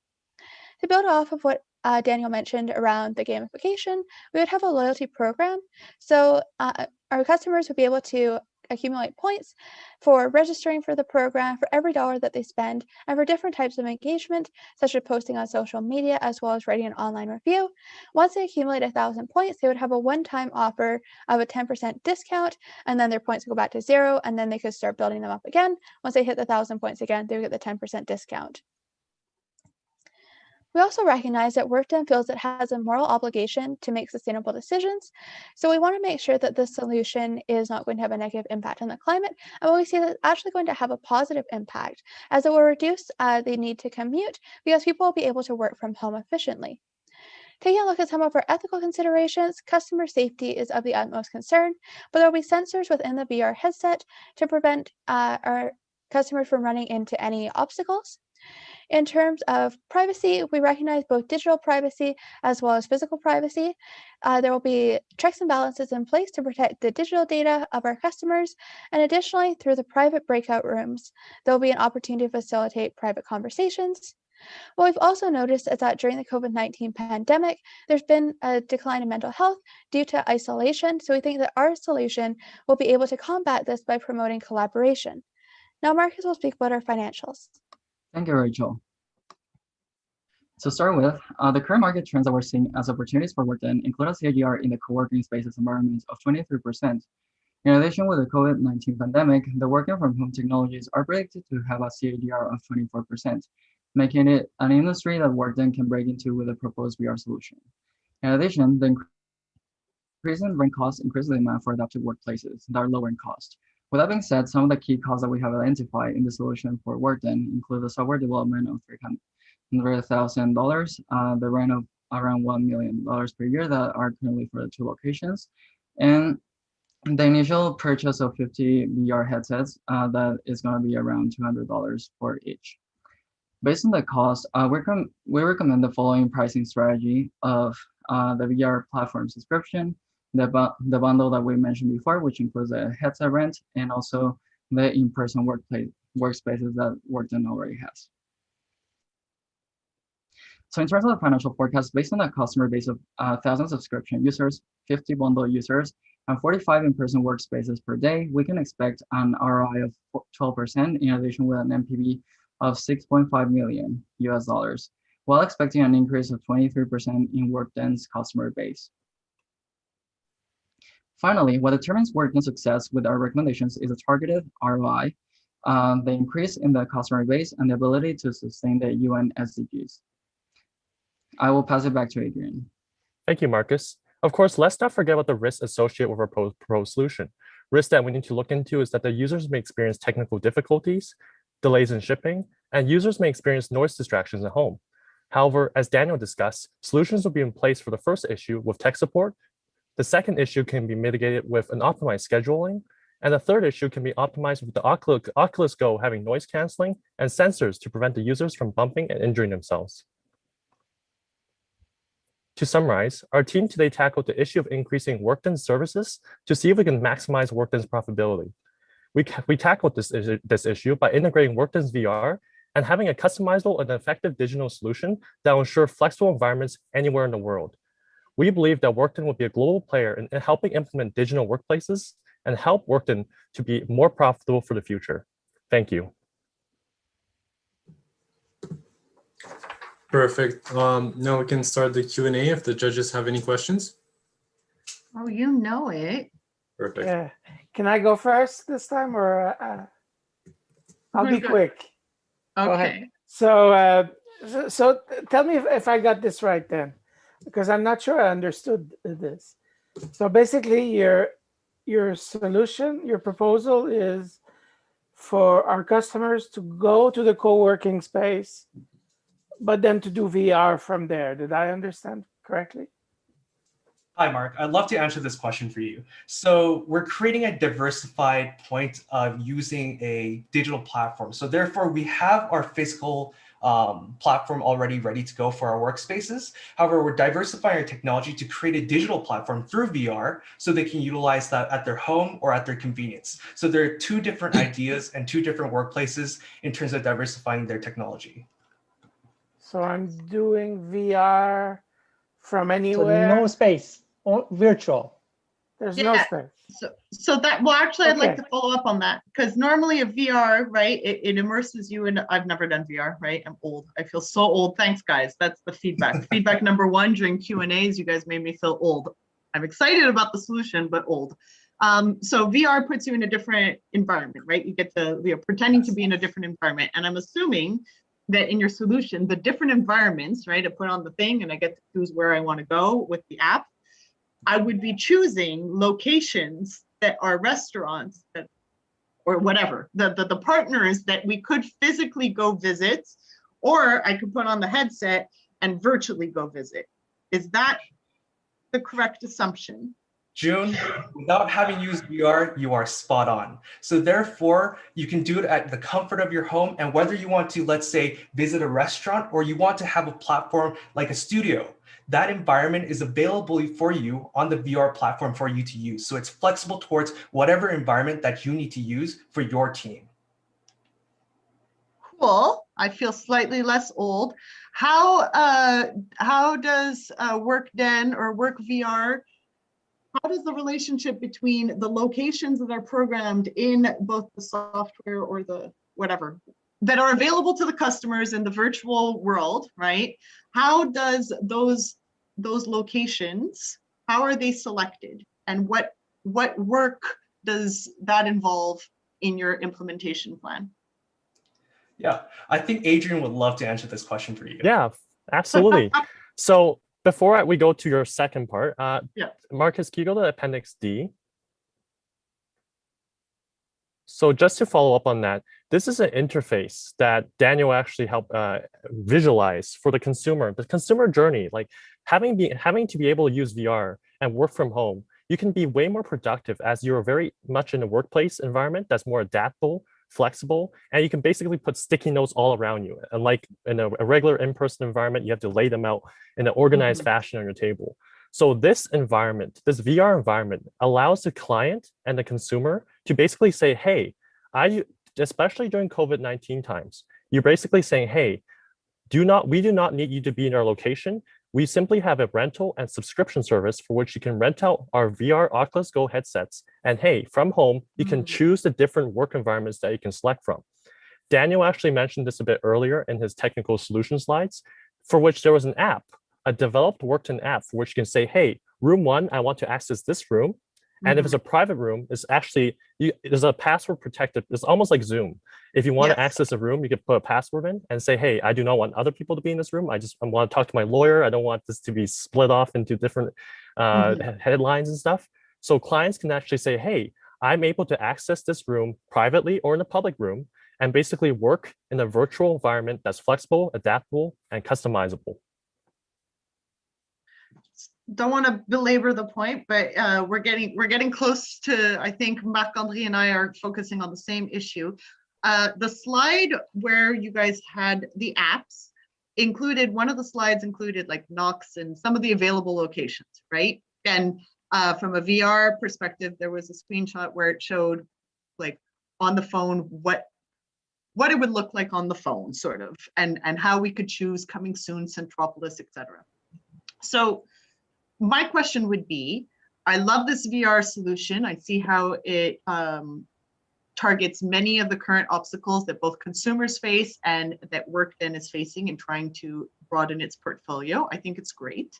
V: To build off of what Daniel mentioned around the gamification, we would have a loyalty program. So our customers would be able to accumulate points for registering for the program for every dollar that they spend, and for different types of engagement, such as posting on social media, as well as writing an online review. Once they accumulate 1,000 points, they would have a one-time offer of a 10% discount, and then their points would go back to 0, and then they could start building them up again. Once they hit the 1,000 points again, they would get the 10% discount. We also recognize that Workden feels it has a moral obligation to make sustainable decisions. So we want to make sure that this solution is not going to have a negative impact on the climate. And we see that it's actually going to have a positive impact, as it will reduce the need to commute, because people will be able to work from home efficiently. Taking a look at some of our ethical considerations, customer safety is of the utmost concern, but there will be sensors within the VR headset to prevent our customers from running into any obstacles. In terms of privacy, we recognize both digital privacy as well as physical privacy. There will be checks and balances in place to protect the digital data of our customers. And additionally, through the private breakout rooms, there will be an opportunity to facilitate private conversations. What we've also noticed is that during the COVID-19 pandemic, there's been a decline in mental health due to isolation. So we think that our solution will be able to combat this by promoting collaboration. Now, Marcus will speak about our financials.
C: Thank you, Rachel. So starting with, the current market trends that we're seeing as opportunities for Workden include a CAGR in the co-working spaces environments of 23%. In addition, with the COVID-19 pandemic, the working from home technologies are predicted to have a CAGR of 24%. making it an industry that Workden can break into with a proposed VR solution. In addition, the increase in rent costs increases the demand for adaptive workplaces that are lower in cost. With that being said, some of the key costs that we have identified in the solution for Workden include the software development of $300,000, the rent of around $1 million per year that are currently for the 2 locations, and the initial purchase of 50 VR headsets that is going to be around $200 for each. Based on the cost, we recommend the following pricing strategy of the VR platform subscription, the bundle that we mentioned before, which includes a headset rent and also the in-person workspaces that Workden already has. So in terms of the financial forecast, based on a customer base of 1,000 subscription users, 50 bundle users, and 45 in-person workspaces per day, we can expect an ROI of 12% in addition with an NPV of $6.5 million US, while expecting an increase of 23% in Workden's customer base. Finally, what determines Workden's success with our recommendations is a targeted ROI, the increase in the customer base, and the ability to sustain the UN SDGs. I will pass it back to Adrian.
A: Thank you, Marcus. Of course, let's not forget about the risks associated with our proposed solution. Risks that we need to look into is that the users may experience technical difficulties, delays in shipping, and users may experience noise distractions at home. However, as Daniel discussed, solutions will be in place for the first issue with tech support. The second issue can be mitigated with an optimized scheduling, and the third issue can be optimized with the Oculus Go having noise canceling and sensors to prevent the users from bumping and injuring themselves. To summarize, our team today tackled the issue of increasing Workden's services to see if we can maximize Workden's profitability. We tackled this issue by integrating Workden's VR and having a customizable and effective digital solution that will ensure flexible environments anywhere in the world. We believe that Workden will be a global player in helping implement digital workplaces and help Workden to be more profitable for the future. Thank you.
D: Perfect. Now we can start the Q&A if the judges have any questions.
E: Oh, you know it.
D: Perfect.
G: Yeah. Can I go first this time, or I'll be quick?
E: Okay.
G: So tell me if I got this right then, because I'm not sure I understood this. So basically, your solution, your proposal is for our customers to go to the co-working space, but then to do VR from there. Did I understand correctly?
U: Hi, Mark. I'd love to answer this question for you. So we're creating a diversified point of using a digital platform. So therefore, we have our physical platform already ready to go for our workspaces. However, we're diversifying our technology to create a digital platform through VR so they can utilize that at their home or at their convenience. So there are 2 different ideas and 2 different workplaces in terms of diversifying their technology.
G: So I'm doing VR from anywhere.
F: So no space, virtual.
G: There's no space.
E: So that, well, actually, I'd like to follow up on that, because normally a VR, right, it immerses you in, I've never done VR, right? I'm old. I feel so old. Thanks, guys. That's the feedback. Feedback number 1 during Q&As, you guys made me feel old. I'm excited about the solution, but old. So VR puts you in a different environment, right? You get to, you're pretending to be in a different environment. And I'm assuming that in your solution, the different environments, right? I put on the thing and I get to choose where I want to go with the app. I would be choosing locations that are restaurants that, or whatever, the partners that we could physically go visit, or I could put on the headset and virtually go visit. Is that the correct assumption?
U: June, without having used VR, you are spot on. So therefore, you can do it at the comfort of your home. And whether you want to, let's say, visit a restaurant, or you want to have a platform like a studio, that environment is available for you on the VR platform for you to use. So it's flexible towards whatever environment that you need to use for your team.
E: Cool. I feel slightly less old. How does Workden or WorkVR, how does the relationship between the locations that are programmed in both the software or the whatever that are available to the customers in the virtual world, right? How does those locations, how are they selected? And what work does that involve in your implementation plan?
U: Yeah, I think Adrian would love to answer this question for you.
A: Yeah, absolutely. So before we go to your second part,
E: Yeah.
A: Marcus, can you go to Appendix D? So just to follow up on that, this is an interface that Daniel actually helped visualize for the consumer journey, like having to be able to use VR and work from home. You can be way more productive as you're very much in a workplace environment that's more adaptable, flexible, and you can basically put sticky notes all around you. And like in a regular in-person environment, you have to lay them out in an organized fashion on your table. So this environment, this VR environment, allows the client and the consumer to basically say, hey, especially during COVID-19 times, you're basically saying, hey, we do not need you to be in our location. We simply have a rental and subscription service for which you can rent out our VR Oculus Go headsets. And hey, from home, you can choose the different work environments that you can select from. Daniel actually mentioned this a bit earlier in his technical solution slides, for which there was an app, a developed Workden app for which you can say, hey, room 1, I want to access this room. And if it's a private room, it's actually, there's a password protected. It's almost like Zoom. If you want to access a room, you can put a password in and say, hey, I do not want other people to be in this room. I want to talk to my lawyer. I don't want this to be split off into different headlines and stuff. So clients can actually say, hey, I'm able to access this room privately or in a public room and basically work in a virtual environment that's flexible, adaptable, and customizable.
E: Don't want to belabor the point, but we're getting close to, I think Marc-André and I are focusing on the same issue. The slide where you guys had the apps included, one of the slides included like Knox and some of the available locations, right? And from a VR perspective, there was a screenshot where it showed like on the phone what it would look like on the phone, sort of, and how we could choose coming soon, Centropolis, etc. So my question would be, I love this VR solution. I see how it targets many of the current obstacles that both consumers face and that Workden is facing in trying to broaden its portfolio. I think it's great.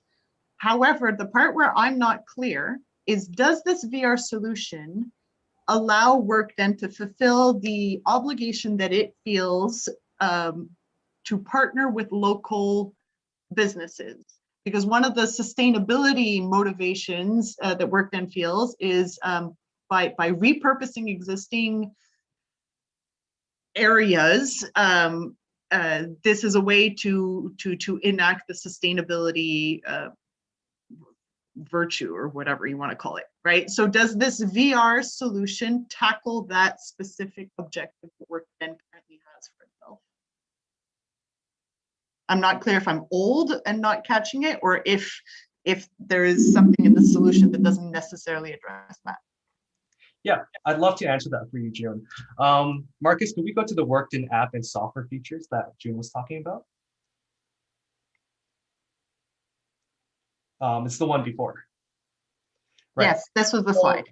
E: However, the part where I'm not clear is, does this VR solution allow Workden to fulfill the obligation that it feels to partner with local businesses? Because one of the sustainability motivations that Workden feels is by repurposing existing areas, this is a way to enact the sustainability virtue, or whatever you want to call it, right? So does this VR solution tackle that specific objective that Workden currently has for itself? I'm not clear if I'm old and not catching it, or if there is something in the solution that doesn't necessarily address that.
U: Yeah, I'd love to answer that for you, June. Marcus, can we go to the Workden app and software features that June was talking about? It's the one before. Right.
E: Yes, this was the slide.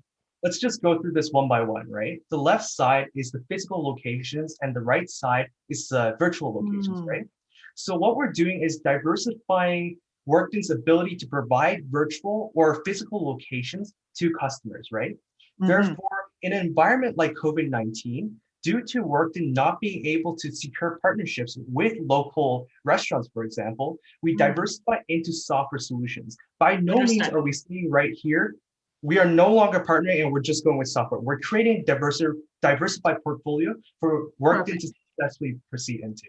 U: Let's just go through this one by one, right? The left side is the physical locations and the right side is virtual locations, right? So what we're doing is diversifying Workden's ability to provide virtual or physical locations to customers, right? Therefore, in an environment like COVID-19, due to Workden not being able to secure partnerships with local restaurants, for example, we diversify into software solutions. By no means are we seeing right here, we are no longer partnering and we're just going with software. We're creating a diversified portfolio for Workden to successfully proceed into.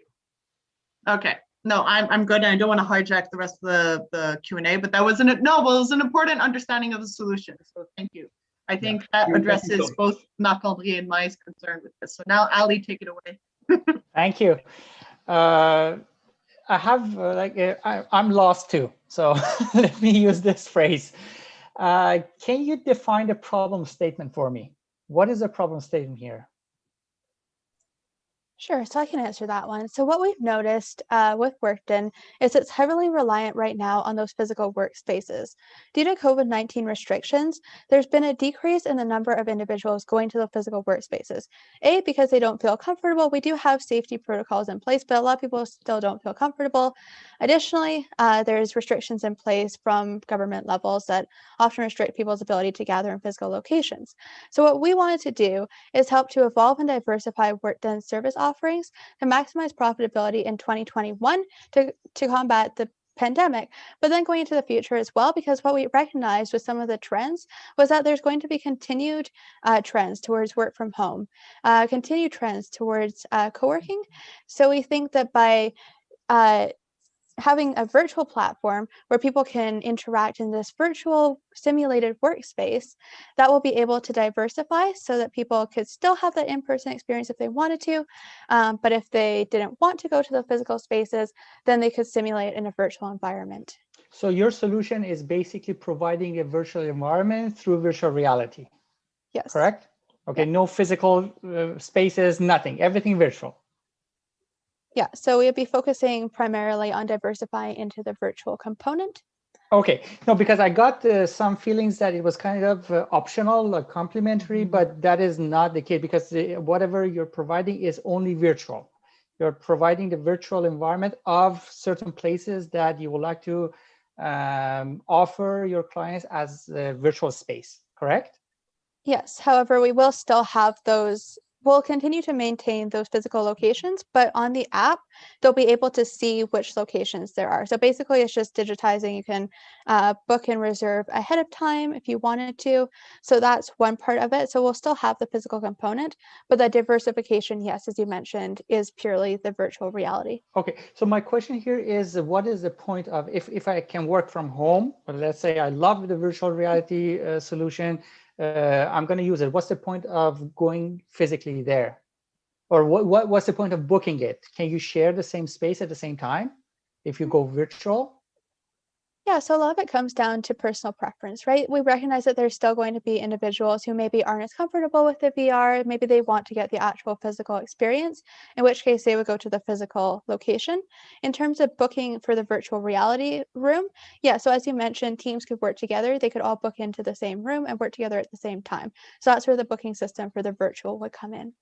E: Okay, no, I'm good, and I don't want to hijack the rest of the Q&A, but that wasn't it. No, well, it was an important understanding of the solution. So thank you. I think that addresses both Marc-André and my concern with this. So now, Ali, take it away.
F: Thank you. I have I'm lost too. So let me use this phrase. Can you define the problem statement for me? What is a problem statement here?
V: Sure, so I can answer that one. So what we've noticed with Workden is it's heavily reliant right now on those physical workspaces. Due to COVID-19 restrictions, there's been a decrease in the number of individuals going to the physical workspaces. A, because they don't feel comfortable. We do have safety protocols in place, but a lot of people still don't feel comfortable. Additionally, there's restrictions in place from government levels that often restrict people's ability to gather in physical locations. So what we wanted to do is help to evolve and diversify Workden's service offerings to maximize profitability in 2021 to combat the pandemic, but then going into the future as well, because what we recognized with some of the trends was that there's going to be continued trends towards work from home, continued trends towards co-working. So we think that by having a virtual platform where people can interact in this virtual simulated workspace, that will be able to diversify so that people could still have that in-person experience if they wanted to, but if they didn't want to go to the physical spaces, then they could simulate in a virtual environment.
F: So your solution is basically providing a virtual environment through virtual reality.
V: Yes.
F: Correct? Okay, no physical spaces, nothing, everything virtual.
V: Yeah, so we'll be focusing primarily on diversifying into the virtual component.
F: Okay, no, because I got some feelings that it was kind of optional, complimentary, but that is not the case, because whatever you're providing is only virtual. You're providing the virtual environment of certain places that you would like to offer your clients as a virtual space, correct?
V: Yes, however, we will still have those. We'll continue to maintain those physical locations, but on the app, they'll be able to see which locations there are. So basically, it's just digitizing. You can book and reserve ahead of time if you wanted to. So that's one part of it. So we'll still have the physical component, but the diversification, yes, as you mentioned, is purely the virtual reality.
F: Okay, so my question here is, what is the point of, if I can work from home, but let's say I love the virtual reality solution, I'm going to use it. What's the point of going physically there? Or what's the point of booking it? Can you share the same space at the same time if you go virtual?
V: Yeah, so a lot of it comes down to personal preference, right? We recognize that there's still going to be individuals who maybe aren't as comfortable with the VR. Maybe they want to get the actual physical experience, in which case they would go to the physical location. In terms of booking for the virtual reality room, yeah, so as you mentioned, teams could work together. They could all book into the same room and work together at the same time. So that's where the booking system for the virtual would come in.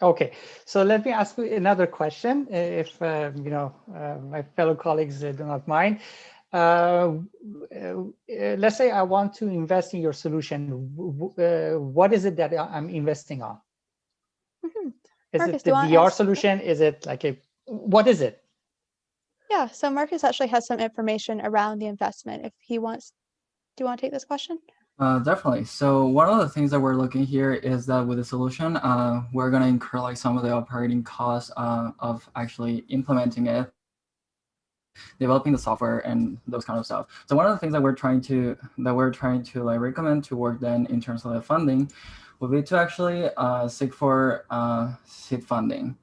F: Okay, so let me ask you another question, if my fellow colleagues do not mind. Let's say I want to invest in your solution. What is it that I'm investing on? Is
V: Marcus,
F: it the VR solution? Is it like what is it?
V: Yeah, so Marcus actually has some information around the investment if he wants. Do you want to take this question?
C: Definitely. So one of the things that we're looking here is that with the solution, we're going to incur like some of the operating costs of actually implementing it, developing the software, and those kind of stuff. So one of the things that we're trying to like recommend to Workden in terms of the funding would be to actually seek for seed funding.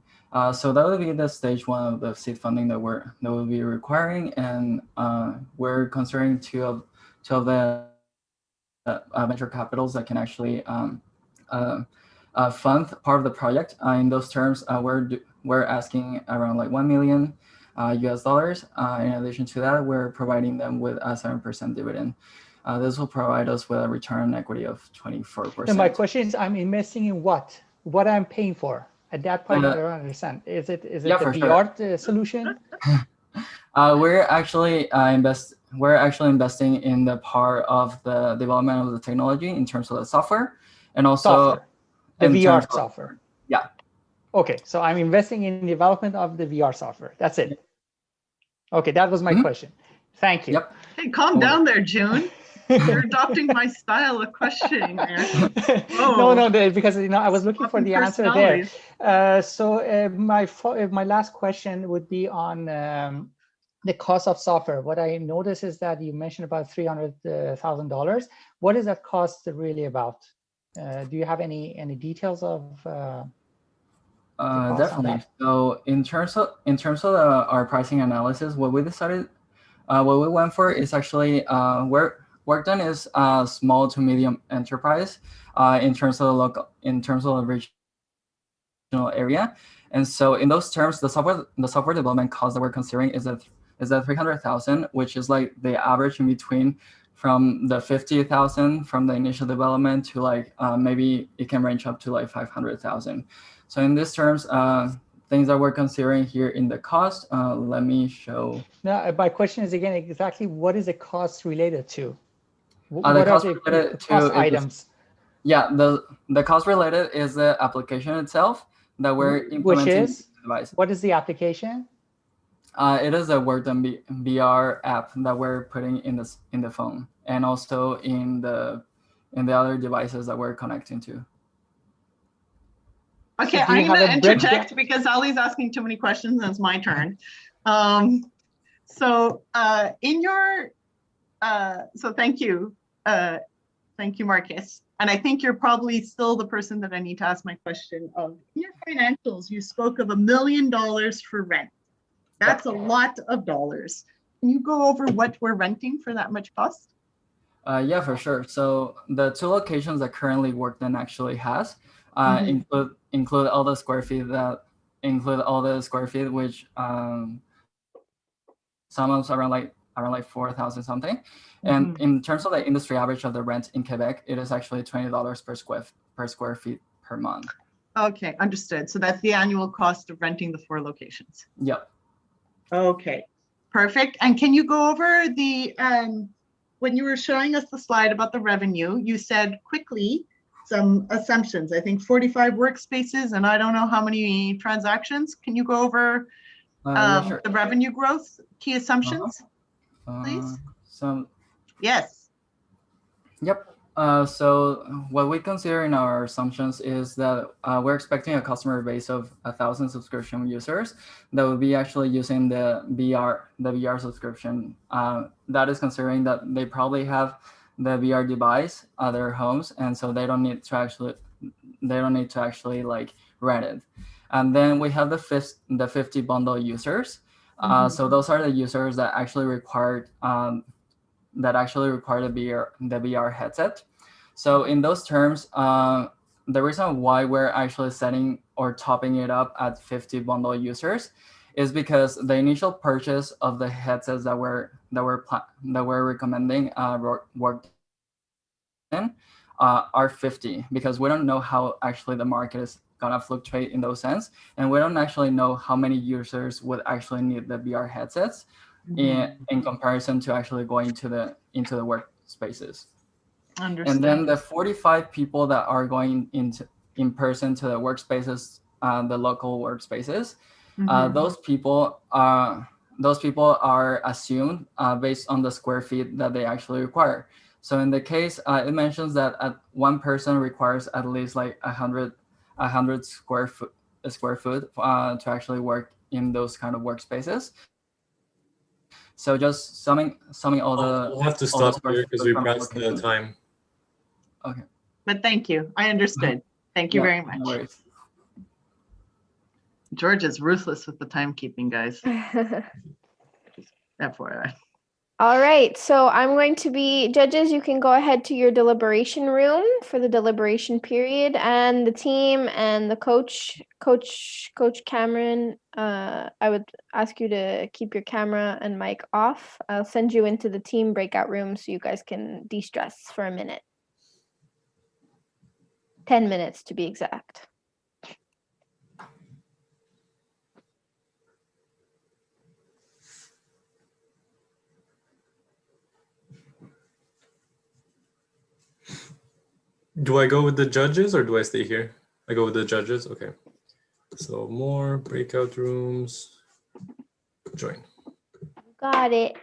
C: So that would be the stage one of the seed funding that we'll be requiring, and we're considering two of the venture capitals that can actually fund part of the project. In those terms, we're asking around like $1 million US dollars. In addition to that, we're providing them with a 7% dividend. This will provide us with a return on equity of 24%.
F: And my question is, I'm investing in what? What I'm paying for? At that point, I don't understand. Is it the VR solution?
C: We're actually investing in the part of the development of the technology in terms of the software, and also
F: the VR software.
C: Yeah.
F: Okay, so I'm investing in development of the VR software. That's it. Okay, that was my question. Thank you.
C: Yep.
E: Hey, calm down there, June. You're adopting my style of questioning there.
F: No, because I was looking for the answer there. So my last question would be on the cost of software. What I noticed is that you mentioned about $300,000. What is that cost really about? Do you have any details of?
C: Definitely. So in terms of our pricing analysis, what we went for is actually Workden is a small to medium enterprise in terms of the regional area, and so in those terms, the software development cost that we're considering is at $300,000, which is like the average in between from the $50,000 from the initial development to like maybe it can range up to like $500,000. So in these terms, things that we're considering here in the cost, let me show.
F: Now, my question is again, exactly what is the cost related to?
C: What are the
F: cost items?
C: Yeah, the cost related is the application itself, that we're
F: Which
C: implementing
F: is,
C: device.
F: what is the application?
C: It is a Workden VR app that we're putting in the phone and also in the other devices that we're connecting to.
E: Okay,
F: So do you
E: I'm
F: have
E: going to
F: a breakdown?
E: interject because Ali's asking too many questions and it's my turn. So in your, so thank you. Thank you, Marcus. And I think you're probably still the person that I need to ask my question of. In your financials, you spoke of $1 million for rent. That's a lot of dollars. Can you go over what we're renting for that much cost?
C: Yeah, for sure. So the 2 locations that currently Workden actually has include all the square feet which some of around like 4,000 something. And in terms of the industry average of the rent in Quebec, it is actually $20 per square feet per month.
E: Okay, understood. So that's the annual cost of renting the 4 locations.
C: Yep.
E: Okay, perfect. And can you go over the, when you were showing us the slide about the revenue, you said quickly some assumptions. I think 45 workspaces and I don't know how many transactions. Can you go over
C: Yeah, sure.
E: the revenue growth key assumptions, please? Yes.
C: Yep. So what we consider in our assumptions is that we're expecting a customer base of 1,000 subscription users that will be actually using the VR subscription. That is considering that they probably have the VR device at their homes, and so they don't need to actually like rent it. And then we have the 50 bundle users. So those are the users that actually require the VR headset. So in those terms, the reason why we're actually setting or topping it up at 50 bundle users is because the initial purchase of the headsets that we're recommending Workden are 50, because we don't know how actually the market is gonna fluctuate in those sense, and we don't actually know how many users would actually need the VR headsets in comparison to actually going into the workspaces.
E: Understood.
C: And then the 45 people that are going in person to the workspaces, the local workspaces, those people are assumed based on the square feet that they actually require. So in the case, it mentions that one person requires at least like 100 square foot to actually work in those kind of workspaces. So just summing all the.
D: We'll have to stop here because we passed the time.
C: Okay.
E: But thank you. I understood. Thank you very much.
C: No worries.
E: George is ruthless with the timekeeping, guys. FYI.
B: All right, so I'm going to be, judges, you can go ahead to your deliberation room for the deliberation period, and the team and the coach Cameron, I would ask you to keep your camera and mic off. I'll send you into the team breakout room so you guys can de-stress for a minute. 10 minutes to be exact.
D: Do I go with the judges or do I stay here? I go with the judges. Okay. So more breakout rooms. Join.
B: Got it.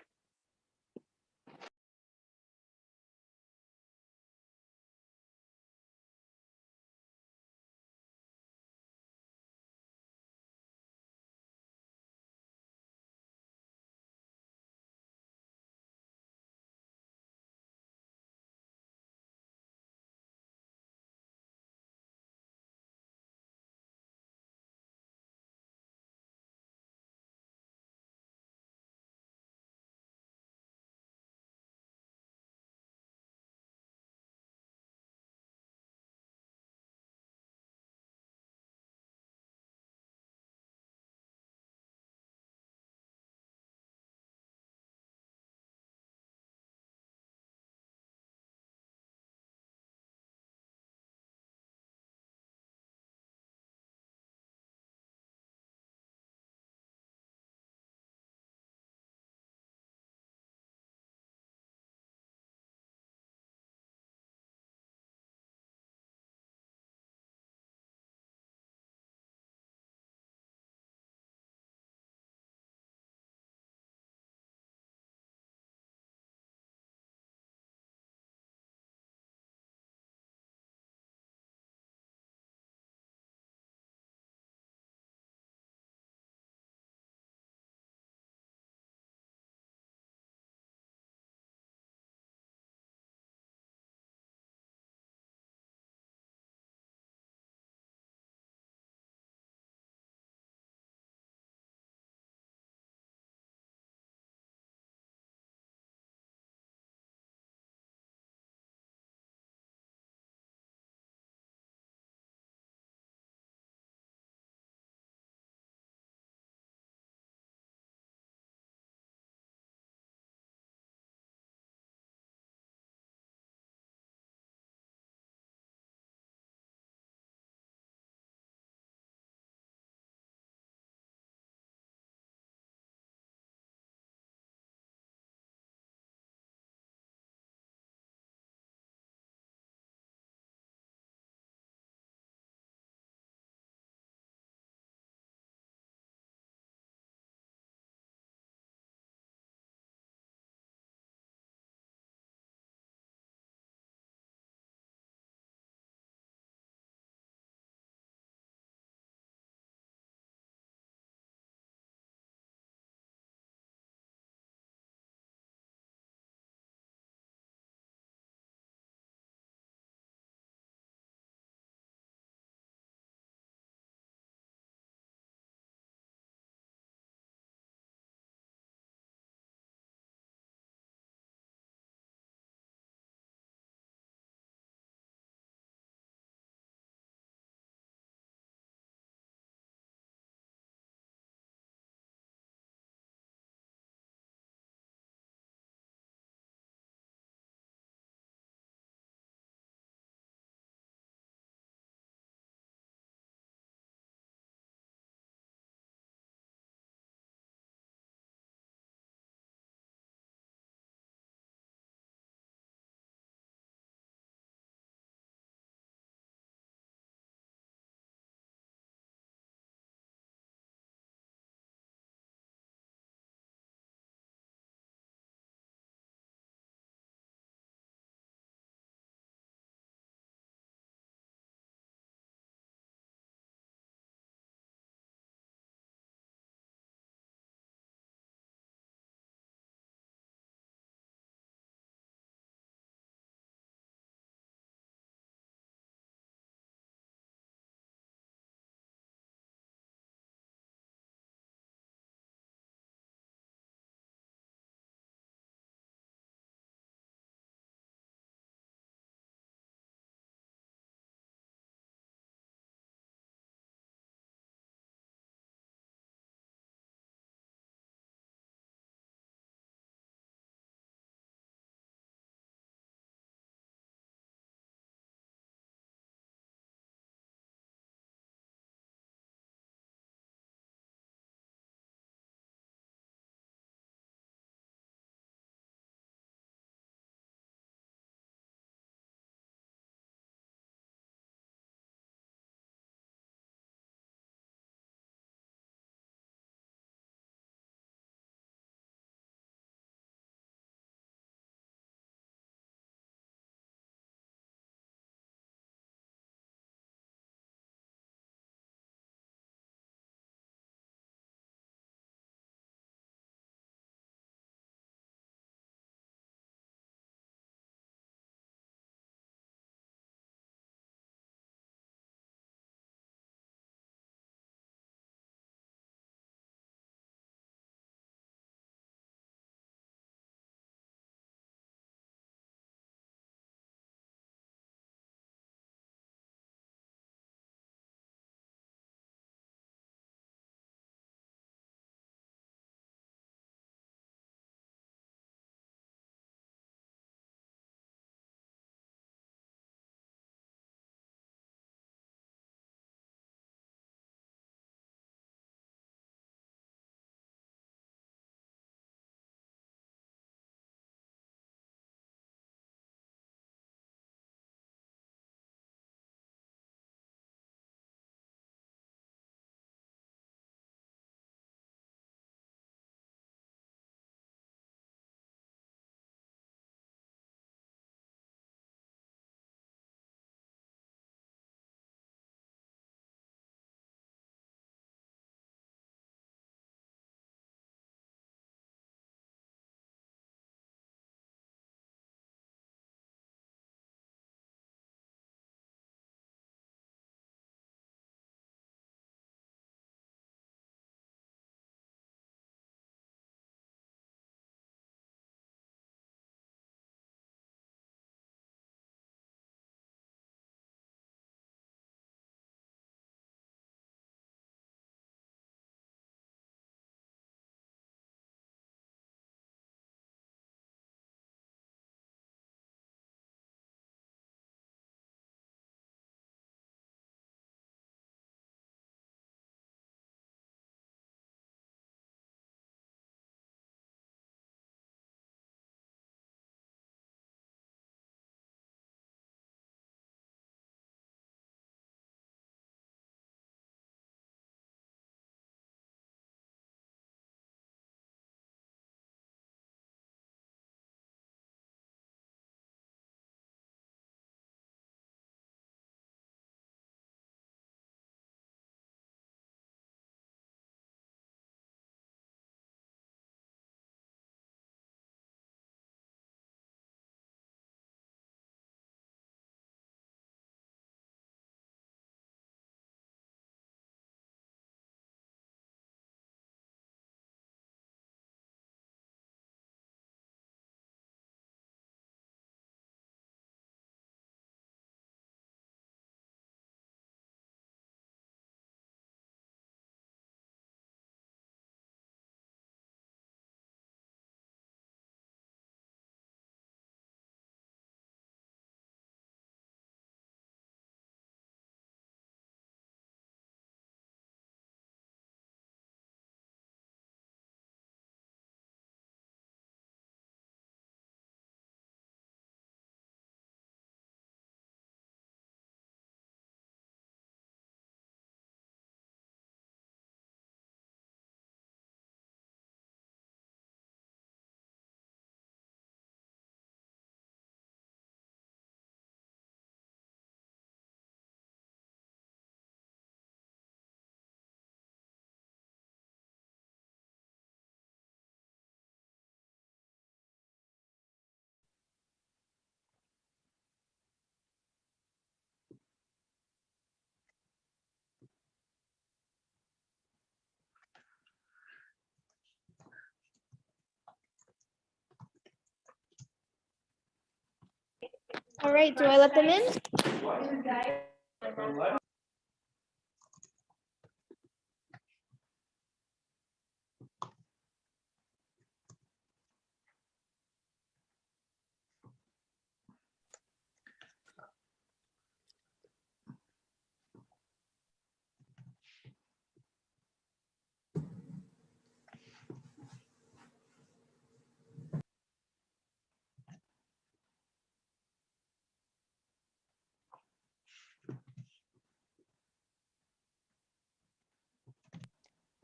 B: All right, do I let them in?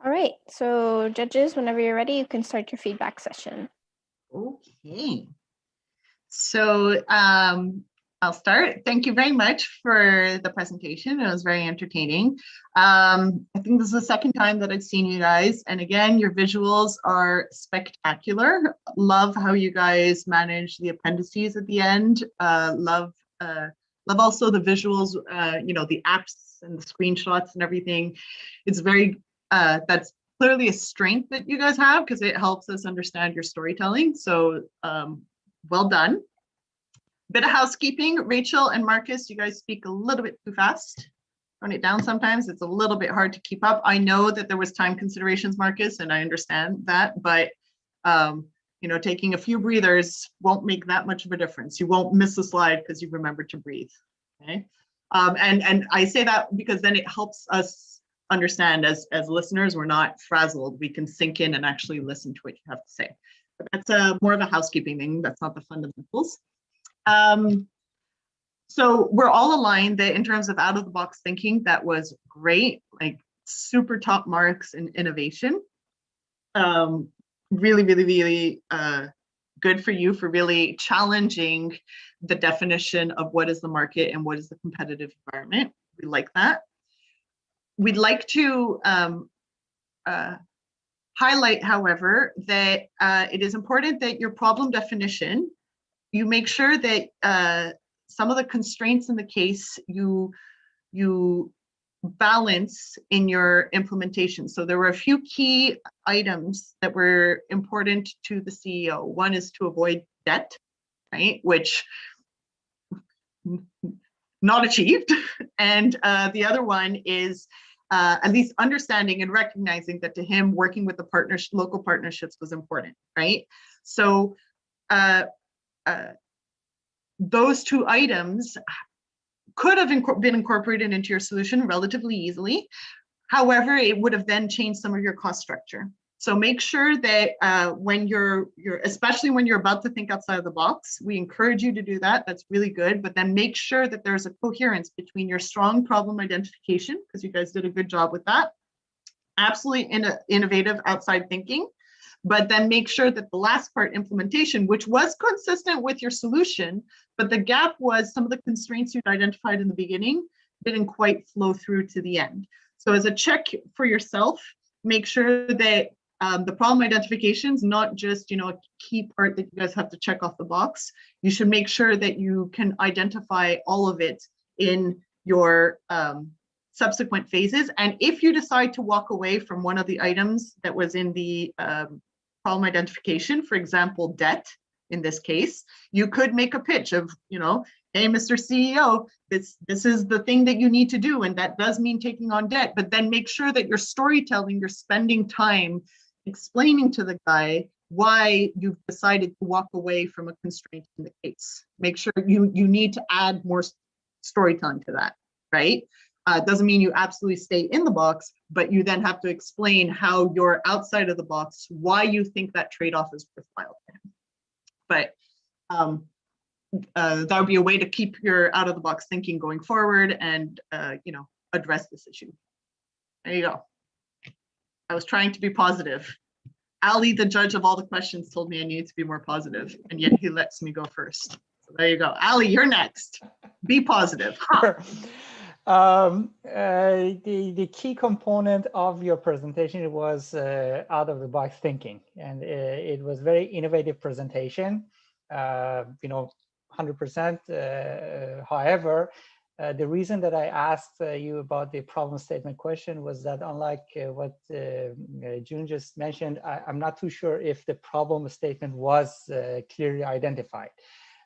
B: All right, so judges, whenever you're ready, you can start your feedback session.
E: Okay. So I'll start. Thank you very much for the presentation. It was very entertaining. I think this is the second time that I've seen you guys. And again, your visuals are spectacular. Love how you guys manage the appendices at the end. Love also the visuals, the apps and the screenshots and everything. It's very, that's clearly a strength that you guys have because it helps us understand your storytelling. So well done. Bit of housekeeping. Rachel and Marcus, you guys speak a little bit too fast. Tone it down sometimes. It's a little bit hard to keep up. I know that there was time considerations, Marcus, and I understand that, but taking a few breathers won't make that much of a difference. You won't miss a slide because you remembered to breathe. Okay. And I say that because then it helps us understand as listeners, we're not frazzled. We can sink in and actually listen to what you have to say. But that's more of a housekeeping thing. That's not the fundamentals. So we're all aligned that in terms of out of the box thinking, that was great, like super top marks in innovation. Really, really, really good for you for really challenging the definition of what is the market and what is the competitive environment. We like that. We'd like to highlight, however, that it is important that your problem definition, you make sure that some of the constraints in the case you balance in your implementation. So there were a few key items that were important to the CEO. One is to avoid debt, right? Which not achieved. And the other one is at least understanding and recognizing that to him, working with the local partnerships was important, right? So those two items could have been incorporated into your solution relatively easily. However, it would have then changed some of your cost structure. So make sure that when you're especially when you're about to think outside of the box, we encourage you to do that. That's really good. But then make sure that there's a coherence between your strong problem identification, because you guys did a good job with that. Absolutely innovative outside thinking. But then make sure that the last part, implementation, which was consistent with your solution, but the gap was some of the constraints you'd identified in the beginning didn't quite flow through to the end. So as a check for yourself, make sure that the problem identification is not just a key part that you guys have to check off the box. You should make sure that you can identify all of it in your subsequent phases. And if you decide to walk away from one of the items that was in the problem identification, for example, debt, in this case, you could make a pitch of, hey, Mr. CEO, this is the thing that you need to do, and that does mean taking on debt, but then make sure that your storytelling, you're spending time explaining to the guy why you've decided to walk away from a constraint in the case. Make sure you need to add more storytelling to that, right? Doesn't mean you absolutely stay in the box, but you then have to explain how you're outside of the box, why you think that trade-off is worthwhile to him. But that would be a way to keep your out-of-the-box thinking going forward and address this issue. There you go. I was trying to be positive. Ali, the judge of all the questions, told me I needed to be more positive, and yet he lets me go first. So there you go. Ali, you're next. Be positive. Huh.
F: The key component of your presentation was out of the box thinking, and it was very innovative presentation. 100%. However, the reason that I asked you about the problem statement question was that unlike what June just mentioned, I'm not too sure if the problem statement was clearly identified.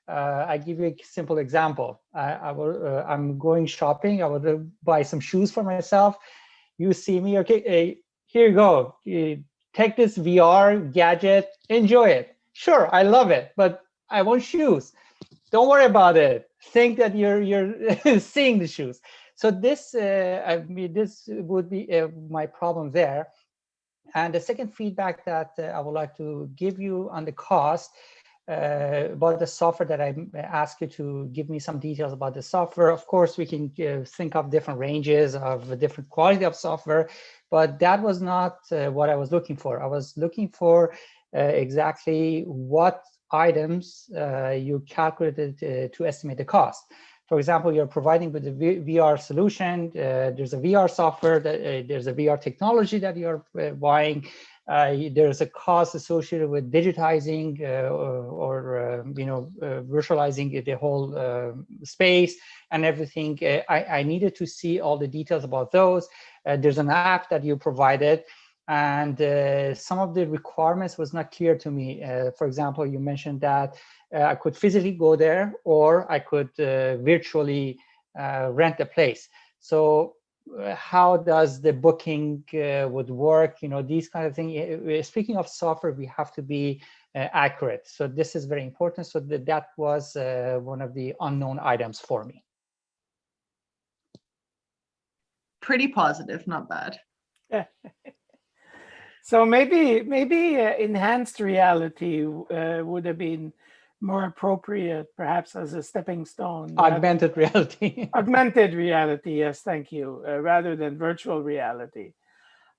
F: I give you a simple example. I'm going shopping. I would buy some shoes for myself. You see me, okay, here you go. Take this VR gadget, enjoy it. Sure, I love it, but I want shoes. Don't worry about it. Think that you're seeing the shoes. So this, this would be my problem there. And the second feedback that I would like to give you on the cost about the software, that I ask you to give me some details about the software. Of course, we can think of different ranges of different quality of software, but that was not what I was looking for. I was looking for exactly what items you calculated to estimate the cost. For example, you're providing with the VR solution, there's a VR software, there's a VR technology that you're buying. There's a cost associated with digitizing or virtualizing the whole space and everything. I needed to see all the details about those. There's an app that you provided, and some of the requirements was not clear to me. For example, you mentioned that I could physically go there, or I could virtually rent a place. So how does the booking would work? These kind of things. Speaking of software, we have to be accurate. So this is very important. So that was one of the unknown items for me.
E: Pretty positive, not bad.
G: So maybe enhanced reality would have been more appropriate, perhaps as a stepping stone.
F: Augmented reality.
G: Augmented reality, yes, thank you, rather than virtual reality.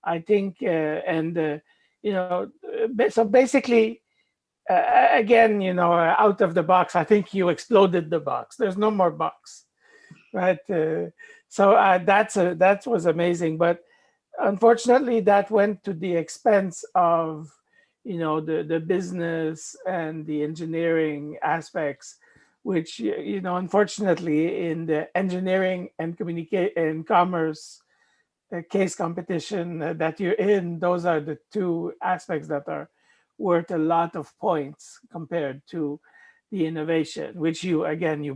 G: I think, so basically, again, out of the box, I think you exploded the box. There's no more box, right? So that was amazing, but unfortunately, that went to the expense of the business and the engineering aspects, which unfortunately in the engineering and commerce case competition that you're in, those are the two aspects that are worth a lot of points compared to the innovation, which you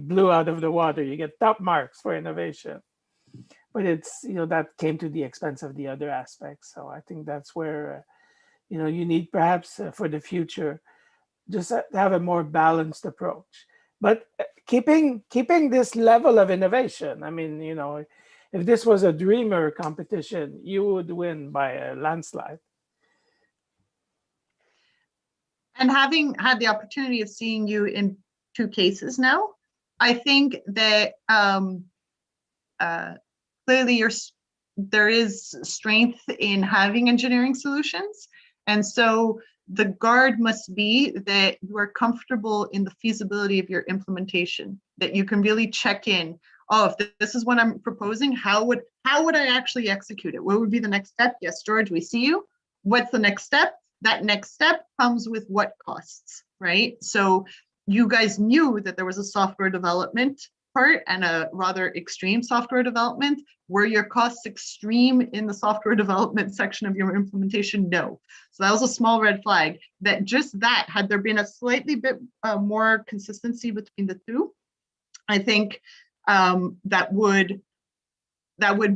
G: blew out of the water. You get top marks for innovation, but it's that came to the expense of the other aspects. So I think that's where you need perhaps for the future just to have a more balanced approach, but keeping this level of innovation. I mean, if this was a dreamer competition, you would win by a landslide.
E: And having had the opportunity of seeing you in 2 cases now, I think that clearly there is strength in having engineering solutions. And so the guard must be that you are comfortable in the feasibility of your implementation, that you can really check in. Oh, if this is what I'm proposing, how would I actually execute it? What would be the next step? Yes, George, we see you. What's the next step? That next step comes with what costs, right? So you guys knew that there was a software development part and a rather extreme software development. Were your costs extreme in the software development section of your implementation? No. So that was a small red flag. That had there been a slightly bit more consistency between the two, I think that would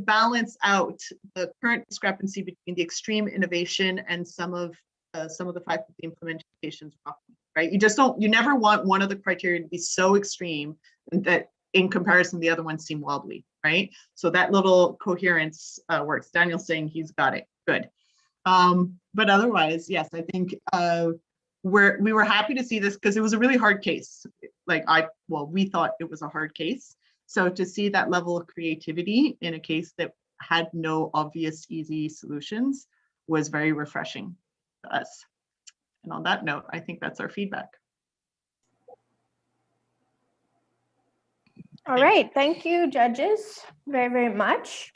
E: balance out the current discrepancy between the extreme innovation and some of the fact that the implementations right. You never want one of the criteria to be so extreme that in comparison, the other ones seem wobbly, right? So that little coherence works. Daniel's saying he's got it. Good. But otherwise, yes, I think we were happy to see this because it was a really hard case. We thought it was a hard case. So to see that level of creativity in a case that had no obvious, easy solutions was very refreshing to us. And on that note, I think that's our feedback.
B: All right, thank you, judges, very, very much.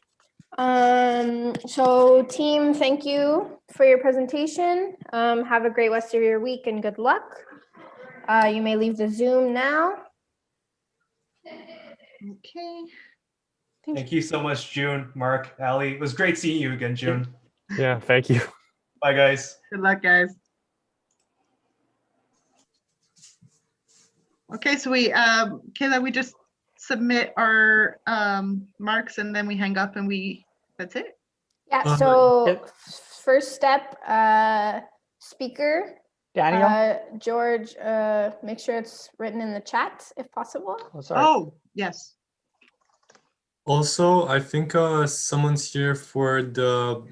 B: So team, thank you for your presentation. Have a great rest of your week and good luck. You may leave the Zoom now.
E: Okay.
U: Thank you so much, June, Mark, Ali. It was great seeing you again, June.
A: Yeah, thank you.
U: Bye, guys.
E: Good luck, guys. Okay, so we, Kayla, we just submit our marks and then we hang up and that's it?
B: Yeah, so first step, speaker.
F: Daniel?
B: George, make sure it's written in the chat if possible.
F: Oh, sorry.
E: Oh, yes.
D: Also, I think someone's here for the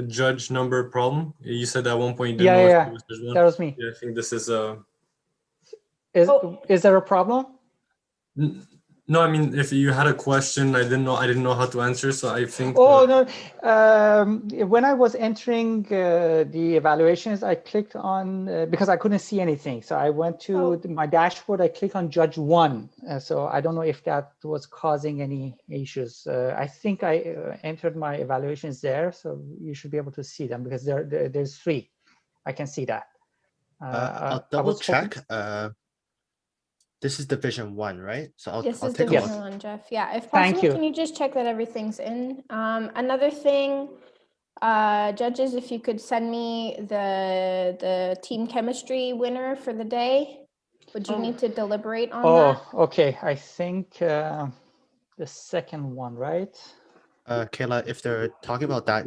D: judge number problem. You said at one point you didn't know if it was judge one.
F: That was me.
D: Yeah, I think this is
F: Is there a problem?
D: No, I mean, if you had a question, I didn't know how to answer, so I think.
F: Oh no! When I was entering the evaluations, I clicked on because I couldn't see anything. So I went to my dashboard. I clicked on Judge 1. So I don't know if that was causing any issues. I think I entered my evaluations there, so you should be able to see them because there's 3. I can see that.
H: I'll double check. This is division 1, right? So I'll
B: This is
H: take a
B: division
H: look.
B: 1, Jeff. Yeah, if possible, can you just check that everything's in? Another thing, judges, if you could send me the team chemistry winner for the day. Would you need to deliberate on that?
F: Oh, okay. I think the second one, right?
H: Kayla, if they're talking about that,